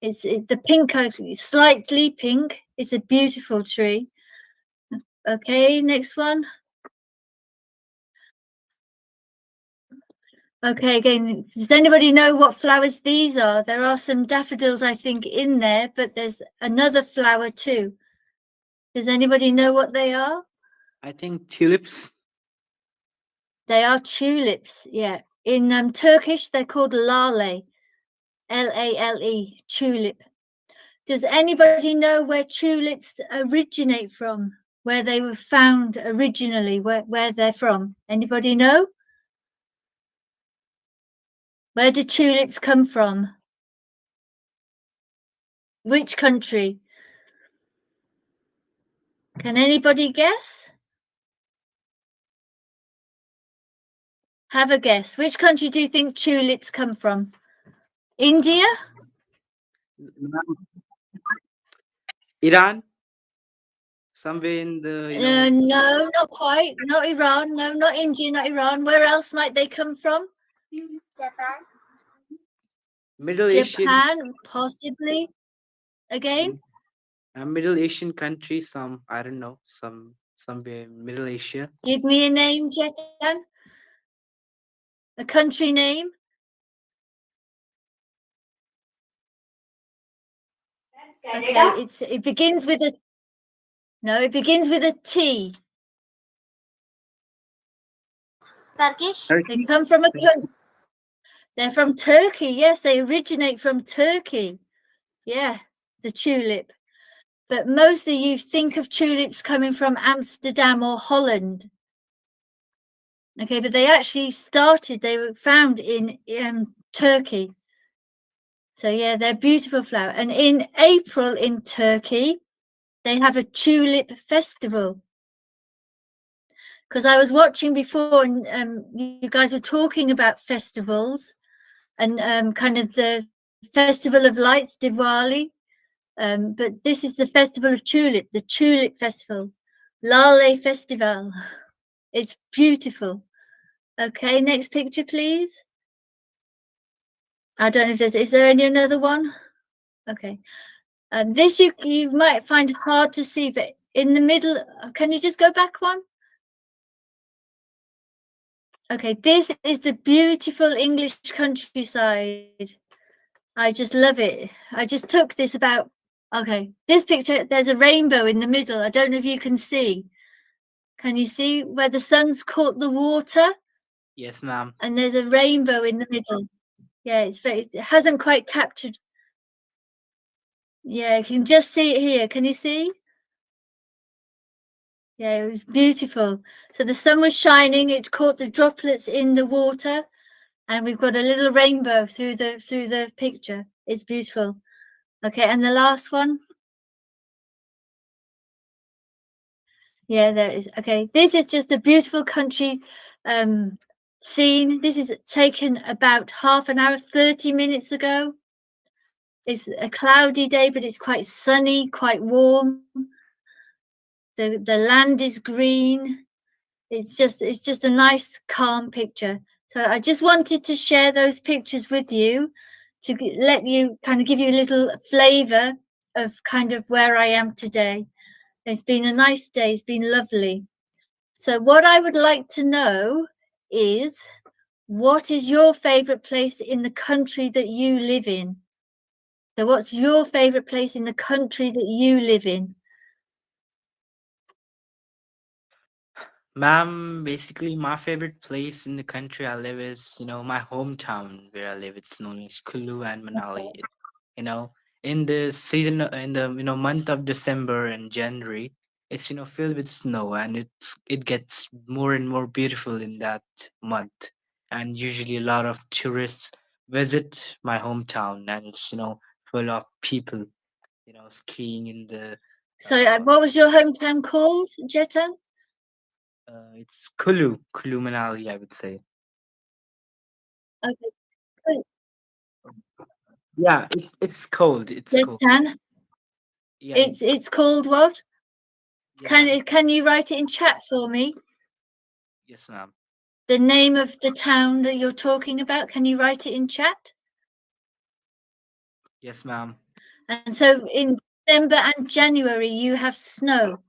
Speaker 8: The pink, slightly pink. It's a beautiful tree. Okay, next one. Okay, again, does anybody know what flowers these are? There are some daffodils, I think, in there, but there's another flower too. Does anybody know what they are?
Speaker 7: I think tulips.
Speaker 8: They are tulips, yeah. In Turkish, they're called lale, Lale, tulip. Does anybody know where tulips originate from? Where they were found originally, where they're from? Anybody know? Where do tulips come from? Which country? Can anybody guess? Have a guess. Which country do you think tulips come from? India?
Speaker 7: Iran, somewhere in the
Speaker 8: No, not quite. Not Iran. No, not India, not Iran. Where else might they come from?
Speaker 2: Japan.
Speaker 7: Middle Asian,
Speaker 8: Japan, possibly. Again?
Speaker 7: Middle Asian country. Some, I don't know, somewhere in Middle Asia.
Speaker 8: Give me a name, Jetan. A country name. Okay, it begins with a it begins with a T.
Speaker 2: Turkish.
Speaker 8: They come from a country. They're from Turkey. Yes, they originate from Turkey. Yeah, the tulip. But mostly you think of tulips coming from Amsterdam or Holland. Okay, but they were found in Turkey. So yeah, they're beautiful flower. And in April in Turkey, they have a tulip festival. Because I was watching before, and you guys were talking about festivals and kind of the Festival of Lights, Diwali. But this is the Festival of Tulip, the Tulip Festival, Lale Festival. It's beautiful. Okay, next picture, please. I don't know if is there another one? Okay. This you might find hard to see, but in the middle, can you just go back one? Okay, this is the beautiful English countryside. I just love it. I just took this about, okay, this picture, there's a rainbow in the middle. I don't know if you can see. Can you see where the sun's caught the water?
Speaker 7: Yes, ma'am.
Speaker 8: And there's a rainbow in the middle. Yeah, it hasn't quite captured. Yeah, you can just see it here. Can you see? Yeah, it was beautiful. So the sun was shining, it caught the droplets in the water, and we've got a little rainbow through the picture. It's beautiful. Okay, and the last one. Yeah, there it is. Okay, this is just a beautiful country scene. This is taken about half an hour, 30 minutes ago. It's a cloudy day, but it's quite sunny, quite warm. The land is green. It's just a nice, calm picture. So I just wanted to share those pictures with you to let you kind of give you a little flavour of kind of where I am today. It's been a nice day. It's been lovely. So what I would like to know is, what is your favourite place in the country that you live in? So what's your favourite place in the country that you live in?
Speaker 7: Ma'am, basically, my favorite place in the country I live is, my hometown where I live. It's known as Kulu and Manali. You know, in the season, in the month of December and January, it's filled with snow, and it gets more and more beautiful in that month. And usually, a lot of tourists visit my hometown, and it's full of people, skiing in the.
Speaker 8: So,
Speaker 7: Uh,
Speaker 8: what was your hometown called, Jetan?
Speaker 7: it's Kulu Manali, I would say.
Speaker 8: Okay, good.
Speaker 7: Yeah, it's cold. It's cold.
Speaker 8: Jetan,
Speaker 7: Yeah,
Speaker 8: it's called what?
Speaker 7: yeah.
Speaker 8: Can you write it in chat for me?
Speaker 7: Yes, ma'am.
Speaker 8: The name of the town that you're talking about. Can you write it in chat?
Speaker 7: Yes, ma'am.
Speaker 8: And so in December and January you have snow.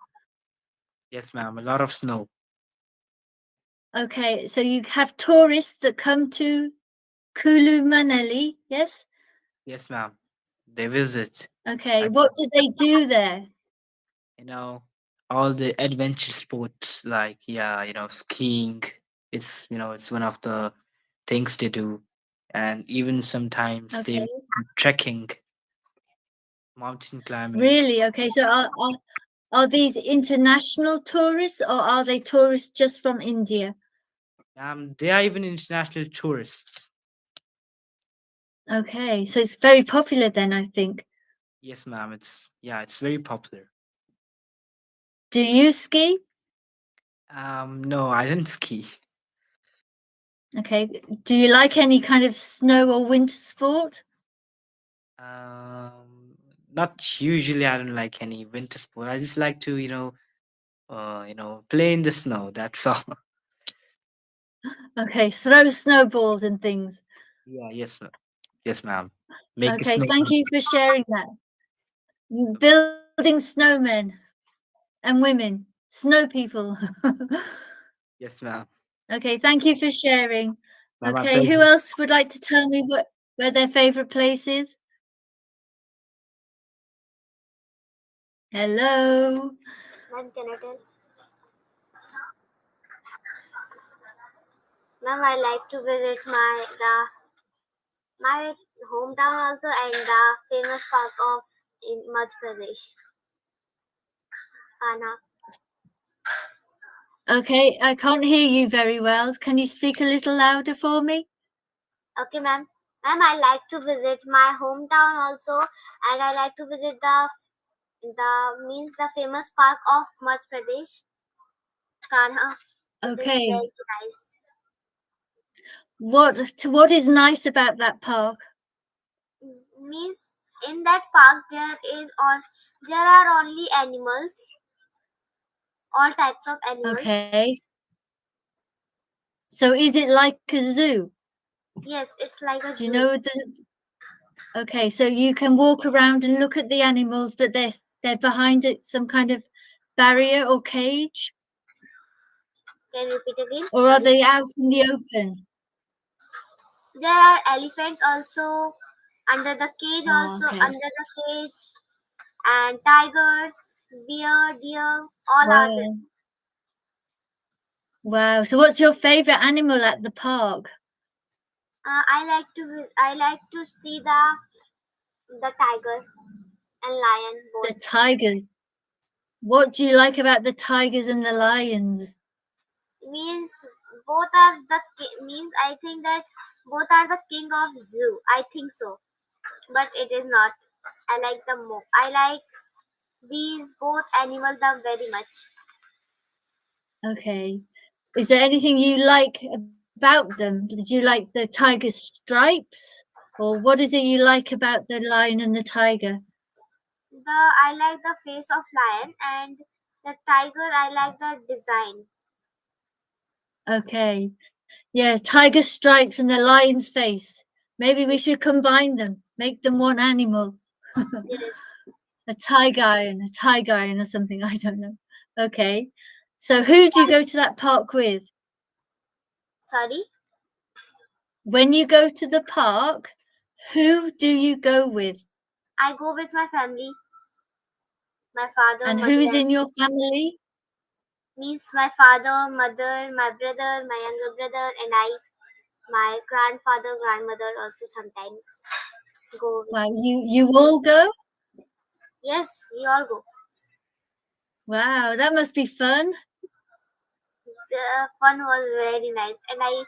Speaker 7: Yes, ma'am. A lot of snow.
Speaker 8: Okay, so you have tourists that come to Kulu Manali, yes?
Speaker 7: Yes, ma'am. They visit.
Speaker 8: Okay,
Speaker 7: And
Speaker 8: what do they do there?
Speaker 7: you know, all the adventure sports like skiing. It's one of the things they do, and even sometimes they
Speaker 8: Okay,
Speaker 7: trekking, mountain climbing.
Speaker 8: really? Okay, so are these international tourists or are they tourists just from India?
Speaker 7: They are even international tourists.
Speaker 8: Okay, so it's very popular then, I think.
Speaker 7: Yes, ma'am. It's very popular.
Speaker 8: Do you ski?
Speaker 7: No, I didn't ski.
Speaker 8: Okay, do you like any kind of snow or winter sport?
Speaker 7: Not usually. I don't like any winter sport. I just like to, play in the snow. That's all.
Speaker 8: Okay, throw snowballs and things.
Speaker 7: Yeah. Yes, ma'am. Yes, ma'am. Make a
Speaker 8: Okay,
Speaker 7: snow.
Speaker 8: thank you for sharing that. Building snowmen and women, snow people.
Speaker 7: Yes, ma'am.
Speaker 8: Okay, thank you for sharing.
Speaker 7: My
Speaker 8: Okay, who
Speaker 7: pleasure.
Speaker 8: else would like to tell me where their favorite place is? Hello.
Speaker 2: Ma'am, can I tell? Ma'am, I like to visit my hometown also and the famous park of in Madhya Pradesh, Kana.
Speaker 8: Okay, I can't hear you very well. Can you speak a little louder for me?
Speaker 2: Okay, ma'am. Ma'am, I like to visit my hometown also, and I like to visit the famous park of Madhya Pradesh, Kanha. It is
Speaker 8: Okay.
Speaker 2: very nice.
Speaker 8: What is nice about that park?
Speaker 2: Means in that park there are only animals, all types of animals.
Speaker 8: Okay. So is it like a zoo?
Speaker 2: Yes, it's like a
Speaker 8: Do you
Speaker 2: zoo.
Speaker 8: know the Okay, so you can walk around and look at the animals, but they're behind it some kind of barrier or cage,
Speaker 2: Can you repeat again?
Speaker 8: or are
Speaker 2: Sorry.
Speaker 8: they out in the open?
Speaker 2: There are elephants also under the cage,
Speaker 8: Oh,
Speaker 2: also
Speaker 8: okay.
Speaker 2: under the cage, and tigers, bear, deer, all are there.
Speaker 8: Wow. Wow. So what's your favorite animal at the park?
Speaker 2: I like to see the tiger and lion
Speaker 8: The
Speaker 2: both.
Speaker 8: tigers. What do you like about the tigers and the lions?
Speaker 2: Means means I think that both are the king of zoo. I think so, but it is not. I like these both animals are very much.
Speaker 8: Okay. Is there anything you like about them? Did you like the tiger stripes? Or what is it you like about the lion and the tiger?
Speaker 2: I like the face of lion and the tiger. I like the design.
Speaker 8: Okay. Yeah, tiger stripes and the lion's face. Maybe we should combine them, make them one animal.
Speaker 2: Yes.
Speaker 8: A tiger iron or something. I don't know. Okay. So who do you go to that park with?
Speaker 2: Sorry.
Speaker 8: When you go to the park, who do you go with?
Speaker 2: I go with my family, my father,
Speaker 8: And
Speaker 2: mother,
Speaker 8: who's
Speaker 2: and
Speaker 8: in your family?
Speaker 2: Means my father, mother, my brother, my younger brother, and I. My grandfather, grandmother also sometimes go with
Speaker 8: Wow,
Speaker 2: me.
Speaker 8: you all go?
Speaker 2: Yes, we all go.
Speaker 8: Wow, that must be fun.
Speaker 2: The fun was very nice, and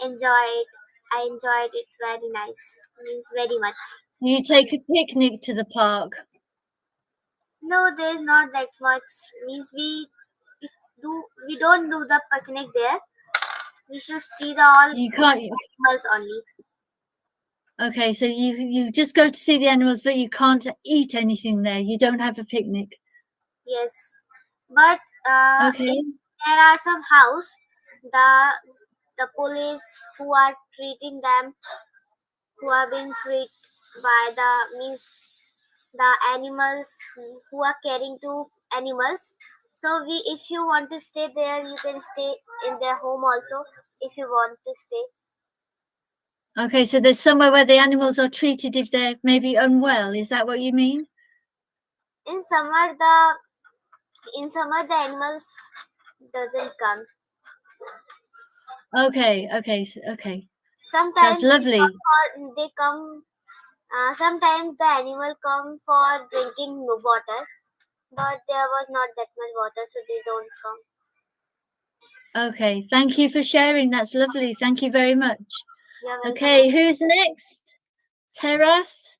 Speaker 2: enjoyed. I enjoyed it very nice. Means very much.
Speaker 8: Do you take a picnic to the park?
Speaker 2: No, there is not that much. Means we don't do the picnic there. We should see the all
Speaker 8: You can't.
Speaker 2: animals only.
Speaker 8: Okay, so you just go to see the animals, but you can't eat anything there. You don't have a picnic.
Speaker 2: Yes, but
Speaker 8: Okay.
Speaker 2: there are some house the the police who are treating them, who are being treated by the means the animals who are caring to animals. So we, if you want to stay there, you can stay in their home also. If you want to stay
Speaker 8: Okay, so there's somewhere where the animals are treated if they're maybe unwell. Is that what you mean?
Speaker 2: in summer, the animals doesn't come.
Speaker 8: Okay, okay. That's
Speaker 2: Sometimes
Speaker 8: lovely.
Speaker 2: they come. Sometimes the animal come for drinking water, but there was not that much water, so they don't come.
Speaker 8: Okay, thank you for sharing. That's lovely. Thank you very much.
Speaker 2: You're welcome.
Speaker 8: Okay, who's next? Teras.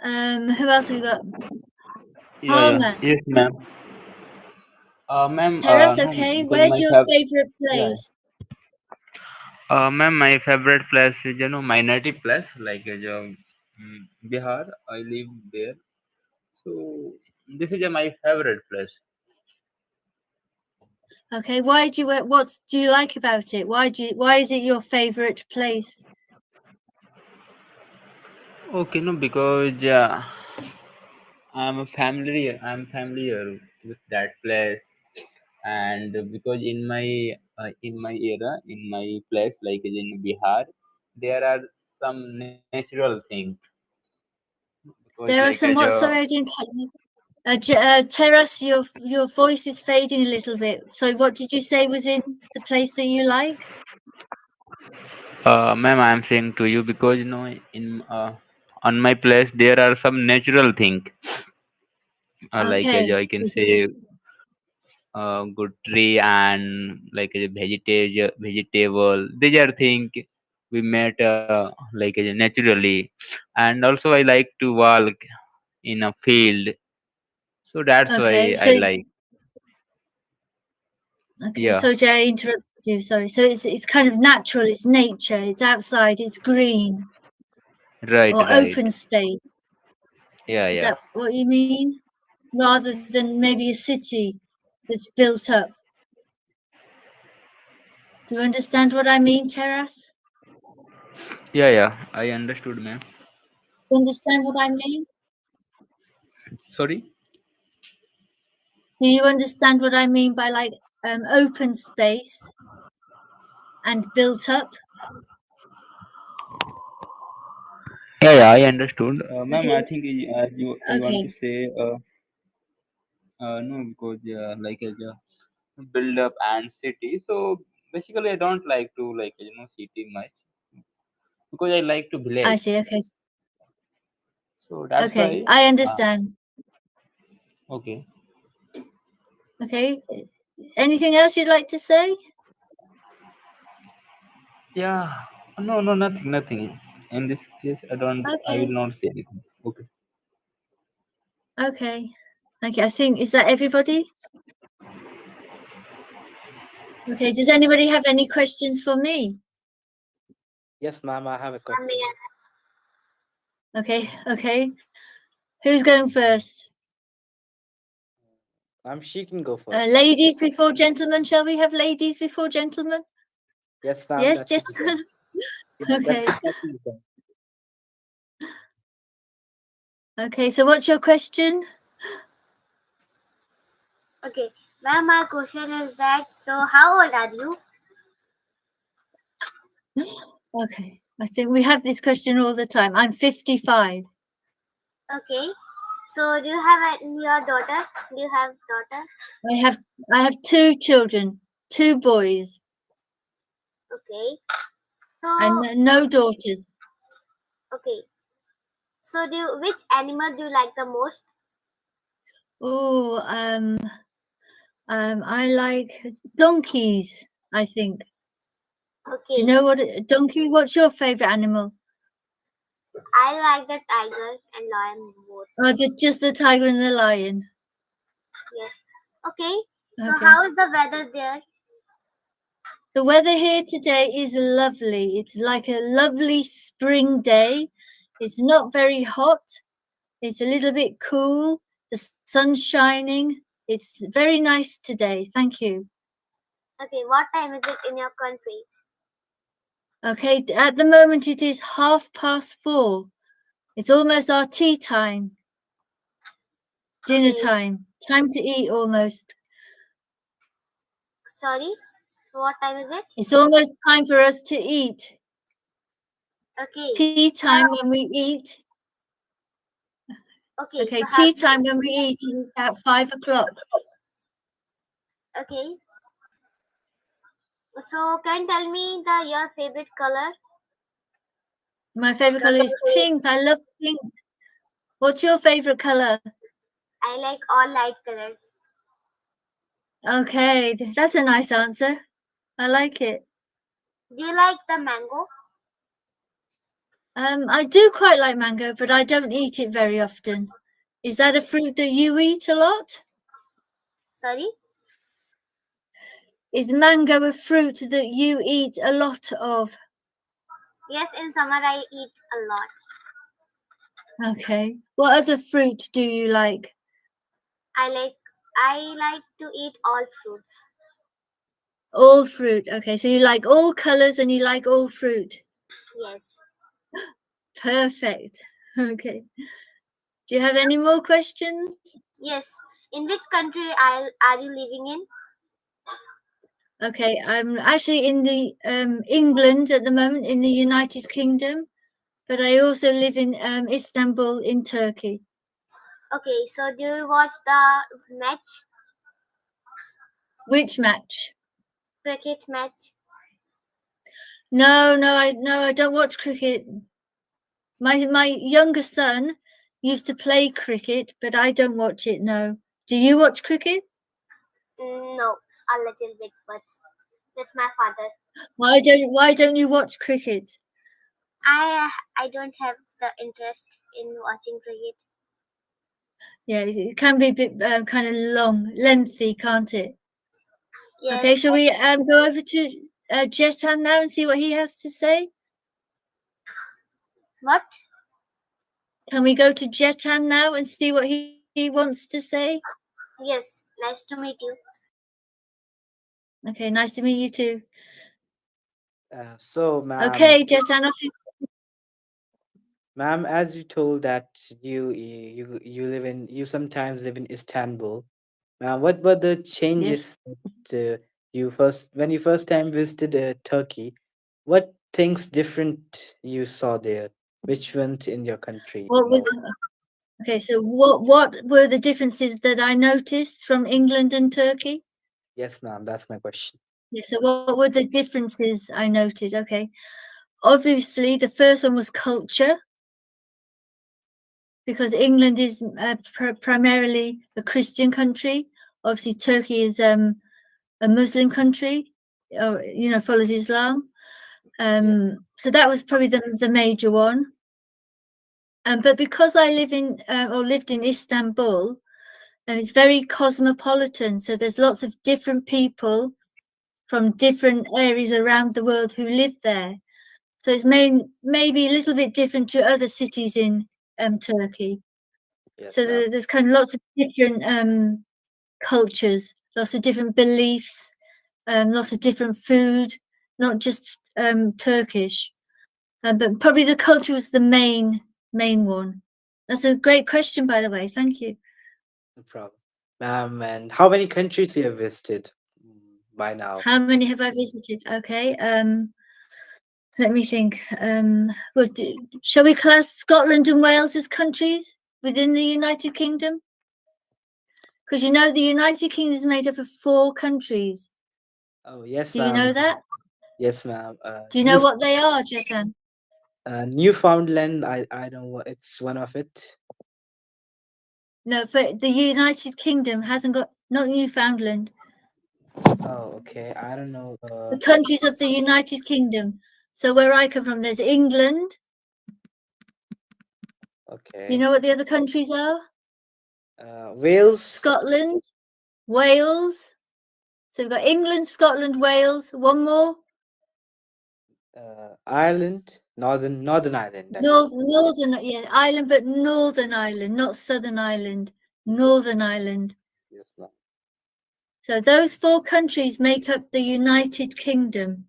Speaker 8: Who else have we got?
Speaker 9: Yeah, yeah.
Speaker 8: Palmer.
Speaker 9: Yes, ma'am. Ma'am,
Speaker 8: Teras,
Speaker 9: no,
Speaker 8: okay.
Speaker 9: because
Speaker 8: Where's your favorite
Speaker 9: yeah.
Speaker 8: place?
Speaker 9: Ma'am, my favorite place is, my native place, like, Bihar. I live there. So, this is my favorite place.
Speaker 8: Okay, why do you what do you like about it? Why is it your favorite place?
Speaker 9: Okay, no, because I'm familiar with that place, and because in my era, in my place, like in Bihar, there are some natural things, because
Speaker 8: There are some what? Sorry, I didn't catch you. Teras, your voice is fading a little bit. So, what did you say was in the place that you like?
Speaker 9: ma'am, I'm saying to you, because in on my place there are some natural thing, like,
Speaker 8: Okay,
Speaker 9: I can say, good tree, and like a vegetable. These are things we met, like, naturally, and also I like to walk in a field, so that's why
Speaker 8: okay.
Speaker 9: I
Speaker 8: So,
Speaker 9: like.
Speaker 8: okay.
Speaker 9: Yeah,
Speaker 8: So, Jay, I interrupted you. Sorry. So, it's kind of natural. It's nature. It's outside. It's green
Speaker 9: right,
Speaker 8: or
Speaker 9: right.
Speaker 8: open space.
Speaker 9: Yeah,
Speaker 8: Is
Speaker 9: yeah.
Speaker 8: that what you mean? Rather than maybe a city that's built up. Do you understand what I mean, Teras?
Speaker 9: Yeah, yeah, I understood, ma'am.
Speaker 8: You understand what I mean?
Speaker 9: Sorry.
Speaker 8: Do you understand what I mean by like open space and built up?
Speaker 9: Yeah, yeah, I understood, ma'am. I
Speaker 8: Okay.
Speaker 9: think you want to
Speaker 8: Okay.
Speaker 9: say, no, because like, build up and city. So basically, I don't like to, like, city much, because I like to
Speaker 8: I
Speaker 9: village.
Speaker 8: see. Okay.
Speaker 9: So that's
Speaker 8: Okay.
Speaker 9: why.
Speaker 8: I
Speaker 9: Uh,
Speaker 8: understand.
Speaker 9: okay.
Speaker 8: Okay. Anything else you'd like to say?
Speaker 9: Yeah. No, no, nothing, nothing. In this case, I don't. I will
Speaker 8: Okay.
Speaker 9: not say anything. Okay.
Speaker 8: Okay. Okay. I think, is that everybody? Okay. Does anybody have any questions for me?
Speaker 7: Yes, ma'am, I have a
Speaker 2: May
Speaker 7: question.
Speaker 8: Okay. Okay. Who's going first?
Speaker 7: She can go first.
Speaker 8: Ladies before gentlemen. Shall we have ladies before gentlemen?
Speaker 7: Yes, ma'am,
Speaker 8: Yes,
Speaker 7: that should be done.
Speaker 8: gentlemen.
Speaker 7: Yeah,
Speaker 8: Okay.
Speaker 7: that should be done.
Speaker 8: Okay. So, what's your question?
Speaker 2: Okay, ma'am, my question is that so how old are you?
Speaker 8: Okay. I think we have this question all the time. I'm 55.
Speaker 2: Okay, So, do you have your daughter? Do you have daughter?
Speaker 8: I have I have two children, two boys,
Speaker 2: Okay.
Speaker 8: and
Speaker 2: So,
Speaker 8: no daughters.
Speaker 2: okay. So, which animal do you like the most?
Speaker 8: Oh, I like donkeys. I think. Do you
Speaker 2: Okay.
Speaker 8: know what a donkey? What's your favorite animal?
Speaker 2: I like the tiger and lion both.
Speaker 8: Oh, just the tiger and the lion.
Speaker 2: Yes. Okay. So,
Speaker 8: Okay.
Speaker 2: how is the weather there?
Speaker 8: The weather here today is lovely. It's like a lovely spring day. It's not very hot. It's a little bit cool. The sun's shining. It's very nice today. Thank you.
Speaker 2: Okay. What time is it in your country?
Speaker 8: Okay, at the moment it is 4:30. It's almost our tea time, dinner
Speaker 2: Okay.
Speaker 8: time to eat almost.
Speaker 2: Sorry. What time is it?
Speaker 8: It's almost time for us to eat.
Speaker 2: Okay.
Speaker 8: Tea time when we eat.
Speaker 2: Okay.
Speaker 8: Okay,
Speaker 2: So,
Speaker 8: tea
Speaker 2: have
Speaker 8: time when we eat is at 5 o'clock.
Speaker 2: okay. So, can you tell me your favorite color?
Speaker 8: My favorite color is pink. I love pink. What's your favorite color?
Speaker 2: I like all light colors.
Speaker 8: Okay, that's a nice answer. I like it.
Speaker 2: Do you like the mango?
Speaker 8: I do quite like mango, but I don't eat it very often. Is that a fruit that you eat a lot?
Speaker 2: Sorry.
Speaker 8: Is mango a fruit that you eat a lot of?
Speaker 2: Yes, in summer I eat a lot.
Speaker 8: Okay. What other fruit do you like?
Speaker 2: I like I like to eat all fruits.
Speaker 8: All fruit. Okay, so you like all colors and you like all fruit.
Speaker 2: Yes.
Speaker 8: Perfect. Okay. Do you have any more questions?
Speaker 2: Yes. In which country are you living in?
Speaker 8: Okay, I'm actually in the England at the moment, in the United Kingdom, but I also live in Istanbul in Turkey.
Speaker 2: Okay, so do you watch the match?
Speaker 8: Which match?
Speaker 2: Cricket match?
Speaker 8: No, I don't watch cricket. My younger son used to play cricket, but I don't watch it. No. Do you watch cricket?
Speaker 2: No, a little bit, but that's my father.
Speaker 8: Why don't you watch cricket?
Speaker 2: I don't have the interest in watching cricket.
Speaker 8: Yeah, it can be a bit kind of lengthy, can't it?
Speaker 2: Yes.
Speaker 8: Okay, shall we go over to Jetan now and see what he has to say?
Speaker 2: What?
Speaker 8: Can we go to Jetan now and see what he wants to say?
Speaker 2: Yes. Nice to meet you.
Speaker 8: Okay, nice to meet you too.
Speaker 7: So, ma'am,
Speaker 8: Okay, Jetan,
Speaker 7: ma'am, as you told that you live in you sometimes live in Istanbul. What were the
Speaker 8: yes.
Speaker 7: changes that you first when you first time visited Turkey? What things different you saw there, which went in your country
Speaker 8: What was
Speaker 7: more?
Speaker 8: Okay, so what were the differences that I noticed from England and Turkey?
Speaker 7: Yes, ma'am, that's my question.
Speaker 8: Yeah, so what were the differences I noted? Okay. Obviously, the first one was culture, because England is primarily a Christian country. Obviously, Turkey is a Muslim country, or follows Islam.
Speaker 7: Yeah,
Speaker 8: So that was probably the major one. But because I live in or lived in Istanbul, and it's very cosmopolitan, so there's lots of different people from different areas around the world who live there. So it's maybe a little bit different to other cities in Turkey.
Speaker 7: yes,
Speaker 8: So
Speaker 7: ma'am.
Speaker 8: there's kind of lots of different cultures, lots of different beliefs, lots of different food, not just Turkish. But probably the culture was the main one. That's a great question, by the way. Thank you.
Speaker 7: No problem. Ma'am, and how many countries you have visited by now?
Speaker 8: How many have I visited? Okay. Let me think. Shall we class Scotland and Wales as countries? within the United Kingdom? Because you know the United Kingdom is made up of 4 countries.
Speaker 7: Oh, yes,
Speaker 8: Do you know
Speaker 7: ma'am.
Speaker 8: that?
Speaker 7: Yes, ma'am.
Speaker 8: Do you know what they are, Jetan?
Speaker 7: Newfoundland. I know what it's one of it.
Speaker 8: No, for the United Kingdom hasn't got, not Newfoundland.
Speaker 7: Oh, okay. I don't know.
Speaker 8: The countries of the United Kingdom. So where I come from, there's England.
Speaker 7: Okay.
Speaker 8: You know what the other countries are?
Speaker 7: Wales.
Speaker 8: Scotland, Wales. So we've got England, Scotland, Wales. One more.
Speaker 7: Ireland. Northern Ireland.
Speaker 8: Northern, yeah, Ireland, but Northern Ireland, not Southern Ireland. Northern Ireland.
Speaker 7: Yes, ma'am.
Speaker 8: So those 4 countries make up the United Kingdom.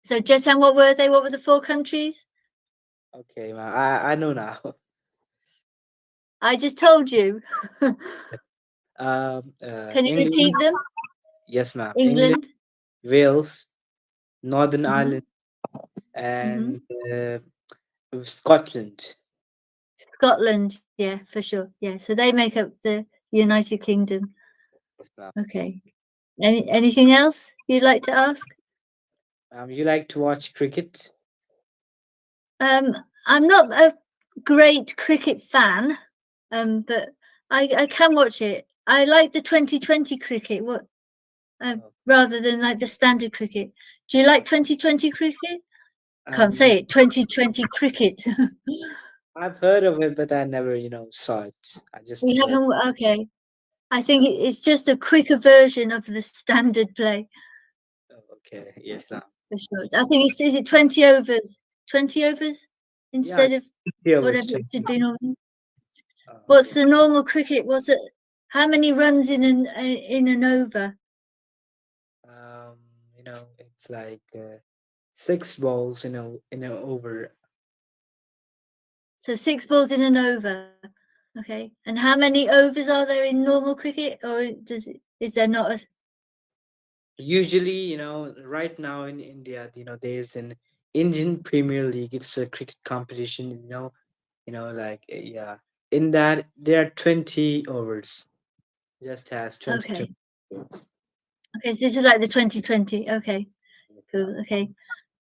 Speaker 8: So Jetan, what were they? What were the 4 countries?
Speaker 7: Okay, ma'am. I know now.
Speaker 8: I just told you. Can you
Speaker 7: England.
Speaker 8: repeat them?
Speaker 7: Yes, ma'am. England,
Speaker 8: England.
Speaker 7: Wales, Northern
Speaker 8: Mhm,
Speaker 7: Ireland,
Speaker 8: mhm.
Speaker 7: and Scotland.
Speaker 8: Scotland, yeah, for sure. Yeah, so they make up the United Kingdom.
Speaker 7: Yes, ma'am.
Speaker 8: Okay. Anything else you'd like to ask?
Speaker 7: You like to watch cricket?
Speaker 8: I'm not a great cricket fan, but I can watch it. I like the 2020 cricket.
Speaker 7: Oh,
Speaker 8: Rather than like the standard cricket. Do you like 2020 cricket? Can't
Speaker 7: yeah.
Speaker 8: say it. 2020 cricket.
Speaker 7: I've heard of it, but I never, saw it. I just
Speaker 8: We
Speaker 7: heard.
Speaker 8: haven't. Okay. I think it's just a quicker version of the standard play.
Speaker 7: Oh, okay. Yes, ma'am.
Speaker 8: For sure. I think it's, is it 20 overs? 20 overs
Speaker 7: Yeah,
Speaker 8: instead of
Speaker 7: 3 hours,
Speaker 8: whatever it
Speaker 7: 20.
Speaker 8: should be normally.
Speaker 7: Oh,
Speaker 8: What's
Speaker 7: okay.
Speaker 8: the normal cricket? What's it? How many runs in an over?
Speaker 7: Um, it's like 6 balls, in an over.
Speaker 8: So 6 balls in an over. Okay. And how many overs are there in normal cricket, or is there not a?
Speaker 7: Usually, right now in India, there's an Indian Premier League. It's a cricket competition, like yeah. In that, there are 20 overs. Just has 22
Speaker 8: Okay.
Speaker 7: overs.
Speaker 8: Okay. So this is like the 2020. Okay. Cool. Okay.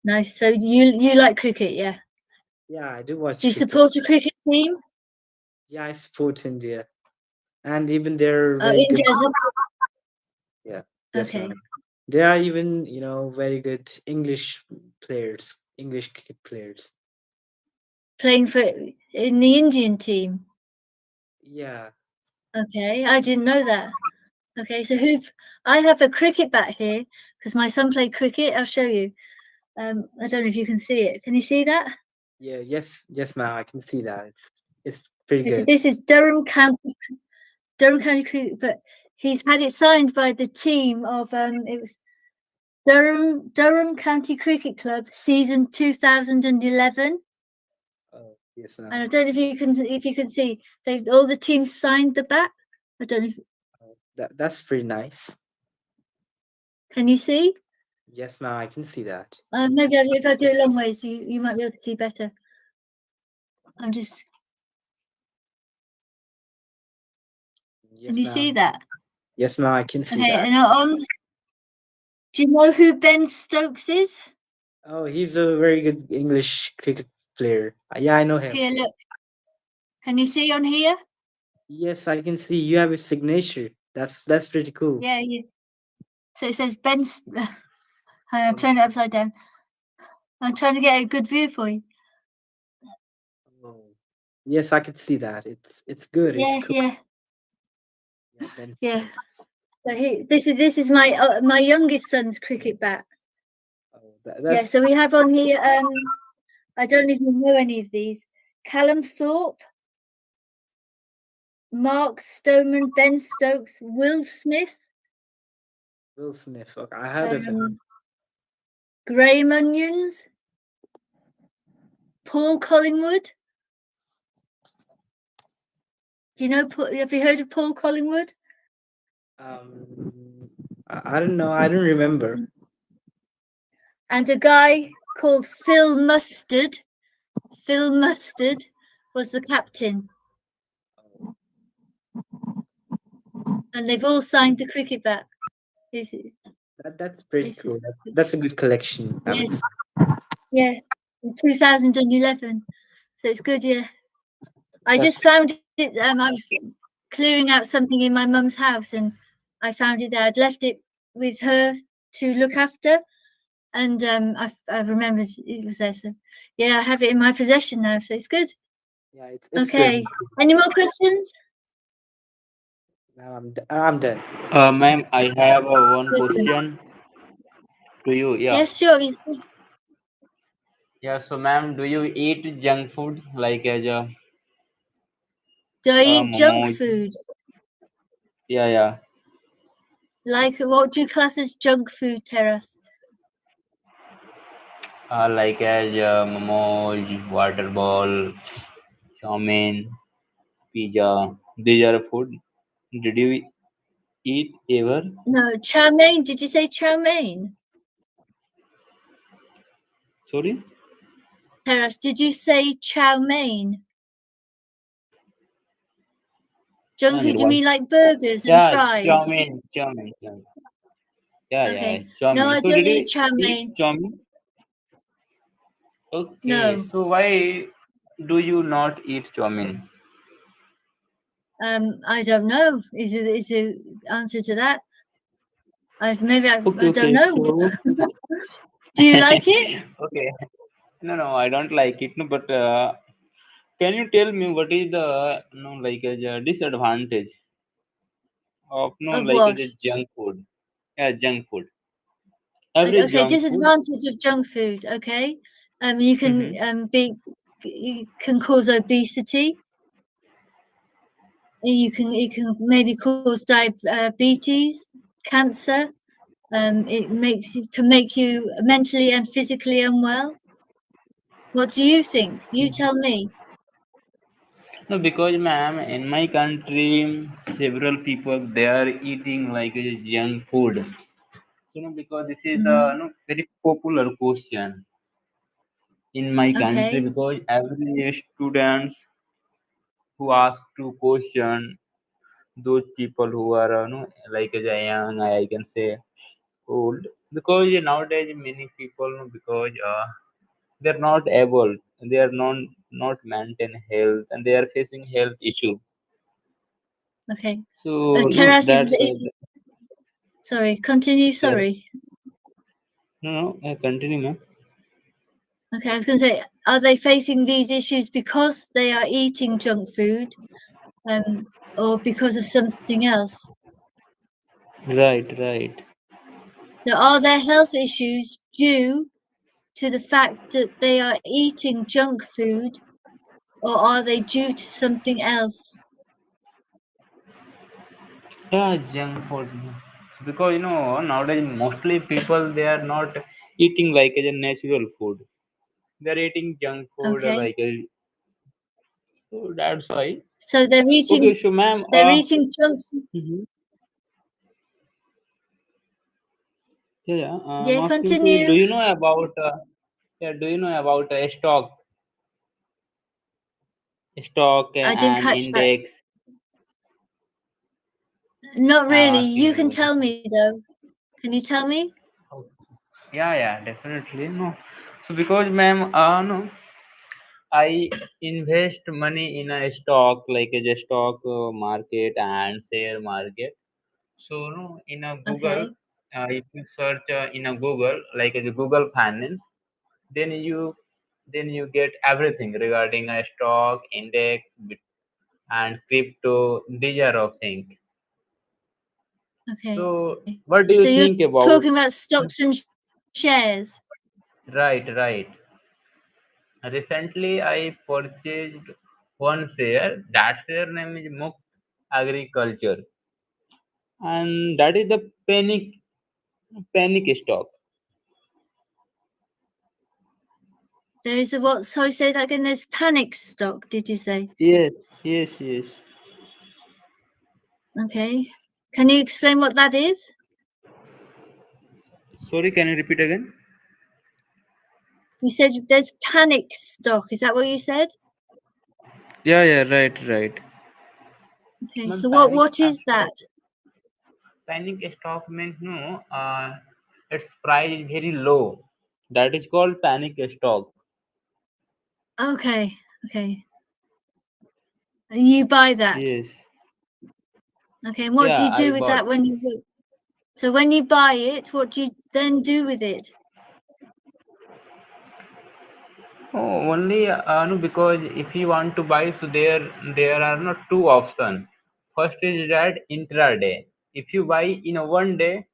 Speaker 8: Nice. So you like cricket, yeah?
Speaker 7: Yeah, I do
Speaker 8: Do
Speaker 7: watch
Speaker 8: you
Speaker 7: cricket.
Speaker 8: support a cricket team?
Speaker 7: Yeah, I support India, and even they're very good.
Speaker 8: India as a,
Speaker 7: Yeah, yes, ma'am.
Speaker 8: okay.
Speaker 7: There are even very good English cricket players.
Speaker 8: Playing for in the Indian team.
Speaker 7: Yeah.
Speaker 8: Okay, I didn't know that. Okay, so I have a cricket bat here because my son played cricket. I'll show you. I don't know if you can see it. Can you see that?
Speaker 7: Yeah. Yes, ma'am. I can see that. It's pretty
Speaker 8: Okay, so
Speaker 7: good.
Speaker 8: this is Durham County Cricket, but he's had it signed by the team of it was Durham County Cricket Club season 2011.
Speaker 7: Oh, yes, ma'am.
Speaker 8: And I don't know if you can see they all the teams signed the bat. I don't know if
Speaker 7: That's pretty nice.
Speaker 8: can you see?
Speaker 7: Yes, ma'am. I can see that.
Speaker 8: Maybe if I do it long ways, you might be able to see better. I'm just can
Speaker 7: Yes,
Speaker 8: you see
Speaker 7: ma'am.
Speaker 8: that?
Speaker 7: Yes, ma'am. I can see
Speaker 8: Okay,
Speaker 7: that.
Speaker 8: and on do you know who Ben Stokes is?
Speaker 7: Oh, he's a very good English cricket player. Yeah, I know him.
Speaker 8: Here, look. Can you see on here?
Speaker 7: Yes, I can see you have a signature. That's pretty cool.
Speaker 8: Yeah, so it says Ben. Hang on,
Speaker 7: Oh,
Speaker 8: turn it upside down. I'm trying to get a good view for you.
Speaker 7: oh. Yes, I can see that. It's good. It's
Speaker 8: Yeah,
Speaker 7: cool.
Speaker 8: yeah,
Speaker 7: Yeah, Ben.
Speaker 8: yeah. So this is my youngest son's cricket bat.
Speaker 7: Oh,
Speaker 8: Yeah,
Speaker 7: that's
Speaker 8: so we have on here. I don't even know any of these. Callum Thorpe, Mark Stoneman, Ben Stokes, Will Smith,
Speaker 7: Will Smith. Okay, I heard of him.
Speaker 8: Graham Onions, Paul Collingwood. Do you know? Have you heard of Paul Collingwood?
Speaker 7: I don't know. I don't remember.
Speaker 8: And a guy called Phil Mustard. Phil Mustard. was the captain, and they've all signed the cricket bat. Is it?
Speaker 7: That's pretty
Speaker 8: Is it?
Speaker 7: cool. That's a good collection, I would
Speaker 8: Yes,
Speaker 7: say.
Speaker 8: yeah, in 2011. So it's good, yeah. I
Speaker 7: That's
Speaker 8: just found it. I was clearing out something in my mum's house, and I found it there. I'd left it with her to look after, and I remembered it was there. So yeah, I have it in my possession now. So it's good.
Speaker 7: yeah, it's good.
Speaker 8: Okay. Any more questions?
Speaker 7: Now I'm done.
Speaker 9: Ma'am, I have one
Speaker 8: Good then.
Speaker 9: question to you. Yeah.
Speaker 8: Yes, sure.
Speaker 9: Yeah. So, ma'am, do you eat junk food like as a
Speaker 8: Do I eat junk
Speaker 9: momos?
Speaker 8: food?
Speaker 9: Yeah, yeah.
Speaker 8: Like what do you class as junk food, Terrace?
Speaker 9: Like as momos, water ball, chow mein, pizza. These are food. Did you eat ever?
Speaker 8: No, chow mein. Did you say chow mein?
Speaker 9: Sorry?
Speaker 8: Terrace, did you say chow mein? Junk food, you
Speaker 9: Nirwal.
Speaker 8: mean like burgers and
Speaker 9: Yeah, chow
Speaker 8: fries?
Speaker 9: mein, chow mein, chow mein. Yeah, yeah,
Speaker 8: Okay.
Speaker 9: chow
Speaker 8: No,
Speaker 9: mein.
Speaker 8: I
Speaker 9: So
Speaker 8: don't
Speaker 9: did you
Speaker 8: eat chow
Speaker 9: eat
Speaker 8: mein.
Speaker 9: chow mein? Okay,
Speaker 8: No.
Speaker 9: so why do you not eat chow mein?
Speaker 8: I don't know. Is the answer to that?
Speaker 9: Okay,
Speaker 8: I don't
Speaker 9: okay.
Speaker 8: know.
Speaker 9: So
Speaker 8: Do you like it?
Speaker 9: okay. No, no, I don't like it. No, but can you tell me what is the like a disadvantage of
Speaker 8: Of
Speaker 9: like
Speaker 8: what?
Speaker 9: a junk food? Yeah, junk food. Every
Speaker 8: Okay,
Speaker 9: junk food.
Speaker 8: disadvantage of junk food. Okay, you can
Speaker 9: Mm-hmm.
Speaker 8: you can cause obesity. You can maybe cause diabetes, cancer. Can make you mentally and physically unwell. What do you think? You tell me.
Speaker 9: No, because ma'am, in my country, several people they are eating like a junk food. So, because this is the
Speaker 8: Mhm.
Speaker 9: very popular question in my country
Speaker 8: Okay.
Speaker 9: because every students who ask to question those people who are like as a young, I can say old, because nowadays many people because they're not able, they are not maintain health and they are facing health issue.
Speaker 8: Okay.
Speaker 9: So
Speaker 8: Terrace
Speaker 9: that's why.
Speaker 8: is sorry. Continue.
Speaker 9: Yeah,
Speaker 8: Sorry.
Speaker 9: no, continue, ma'am.
Speaker 8: Okay, I was going to say, are they facing these issues because they are eating junk food, or because of something else?
Speaker 9: Right, right.
Speaker 8: So, are their health issues due to the fact that they are eating junk food, or are they due to something else?
Speaker 9: Yeah, junk food. Because nowadays mostly people they are not eating like a natural food. They are eating junk food
Speaker 8: Okay,
Speaker 9: like a. So that's why.
Speaker 8: so
Speaker 9: Okay, so ma'am.
Speaker 8: they're eating junk food.
Speaker 9: Mhm. Yeah, yeah. I'm
Speaker 8: Yeah,
Speaker 9: asking to you. Do
Speaker 8: continue.
Speaker 9: you know about? Yeah, do you know about stock
Speaker 8: I didn't
Speaker 9: and
Speaker 8: catch that.
Speaker 9: index?
Speaker 8: Not
Speaker 9: I'm
Speaker 8: really.
Speaker 9: asking
Speaker 8: You can
Speaker 9: you.
Speaker 8: tell me though. Can you tell me?
Speaker 9: Yeah, yeah, definitely. No. So because ma'am, no, I invest money in a stock like a stock market and share market. So no, in a Google,
Speaker 8: Okay.
Speaker 9: if you search in a Google like a Google Finance, then you get everything regarding a stock, index, and crypto. These are of things.
Speaker 8: Okay.
Speaker 9: So
Speaker 8: So
Speaker 9: what do
Speaker 8: you're
Speaker 9: you think
Speaker 8: talking
Speaker 9: about?
Speaker 8: about stocks and shares.
Speaker 9: Right, right. Recently, I purchased one share. That share name is Mukt Agriculture, and that is the panic stock.
Speaker 8: There is a what? Sorry, say that again. There's panic stock. Did you say?
Speaker 9: Yes, yes, yes.
Speaker 8: Okay. Can you explain what that is?
Speaker 9: Sorry, can you repeat again?
Speaker 8: You said there's panic stock. Is that what you said?
Speaker 9: Yeah, yeah, right, right.
Speaker 8: Okay,
Speaker 9: Ma'am,
Speaker 8: so
Speaker 9: panic
Speaker 8: what is
Speaker 9: stock.
Speaker 8: that?
Speaker 9: Panic stock means no. Its price is very low. That is called panic stock.
Speaker 8: Okay, okay. You buy that.
Speaker 9: Yes.
Speaker 8: Okay, and what do
Speaker 9: Yeah,
Speaker 8: you
Speaker 9: I
Speaker 8: do with
Speaker 9: bought.
Speaker 8: that when so when you buy it, what do you then do with it?
Speaker 9: Oh, only no, because if you want to buy, so there are not two options. First is that intraday. If you buy in a one day,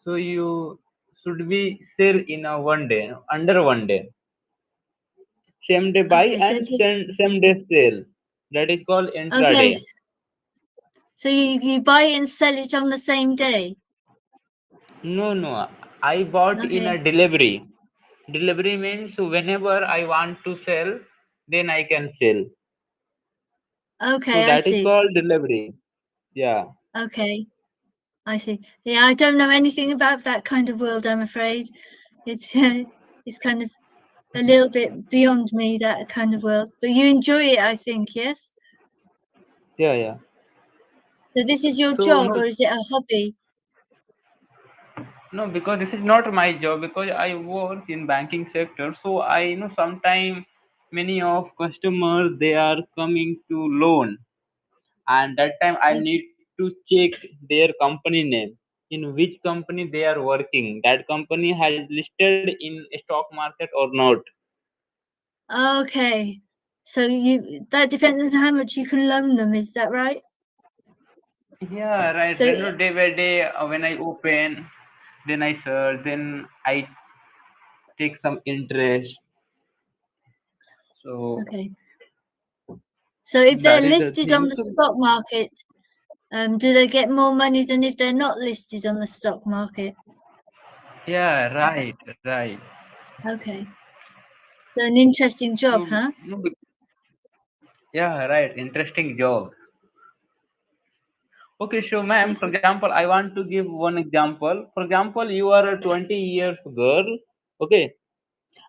Speaker 9: so you should be sell in a one day, under one day. Same day buy
Speaker 8: Okay,
Speaker 9: and same day sell. That is called
Speaker 8: okay,
Speaker 9: intraday.
Speaker 8: so you buy it and sell it on the same day.
Speaker 9: No, no. I bought in a
Speaker 8: Okay,
Speaker 9: delivery. Delivery means whenever I want to sell, then I can sell. So
Speaker 8: okay, I
Speaker 9: that is
Speaker 8: see.
Speaker 9: called delivery. Yeah.
Speaker 8: Okay, I see. Yeah, I don't know anything about that kind of world, I'm afraid. It's it's kind of a little bit beyond me, that kind of world. But you enjoy it, I think, yes?
Speaker 9: Yeah, yeah.
Speaker 8: So this is your
Speaker 9: So
Speaker 8: job
Speaker 9: no,
Speaker 8: or is it a hobby?
Speaker 9: no, because this is not my job because I work in banking sector. So I know sometime many of customers they are coming to loan, and that time I
Speaker 8: Okay.
Speaker 9: need to check their company name, in which company they are working. That company has listed in stock market or not.
Speaker 8: Okay. So you that depends on how much you can loan them, is that right?
Speaker 9: Yeah, right.
Speaker 8: So
Speaker 9: Then no, day by day when I open, then I search, then I take some interest. So
Speaker 8: okay. So if they're
Speaker 9: that is the
Speaker 8: listed on
Speaker 9: thing.
Speaker 8: the
Speaker 9: So
Speaker 8: stock market, do they get more money than if they're not listed on the stock market?
Speaker 9: yeah, right, right.
Speaker 8: Okay. So an interesting job,
Speaker 9: So
Speaker 8: huh?
Speaker 9: no, yeah, right. Interesting job. Okay, so ma'am,
Speaker 8: Yes.
Speaker 9: for example, I want to give one example. For example, you are a 20 years girl, okay,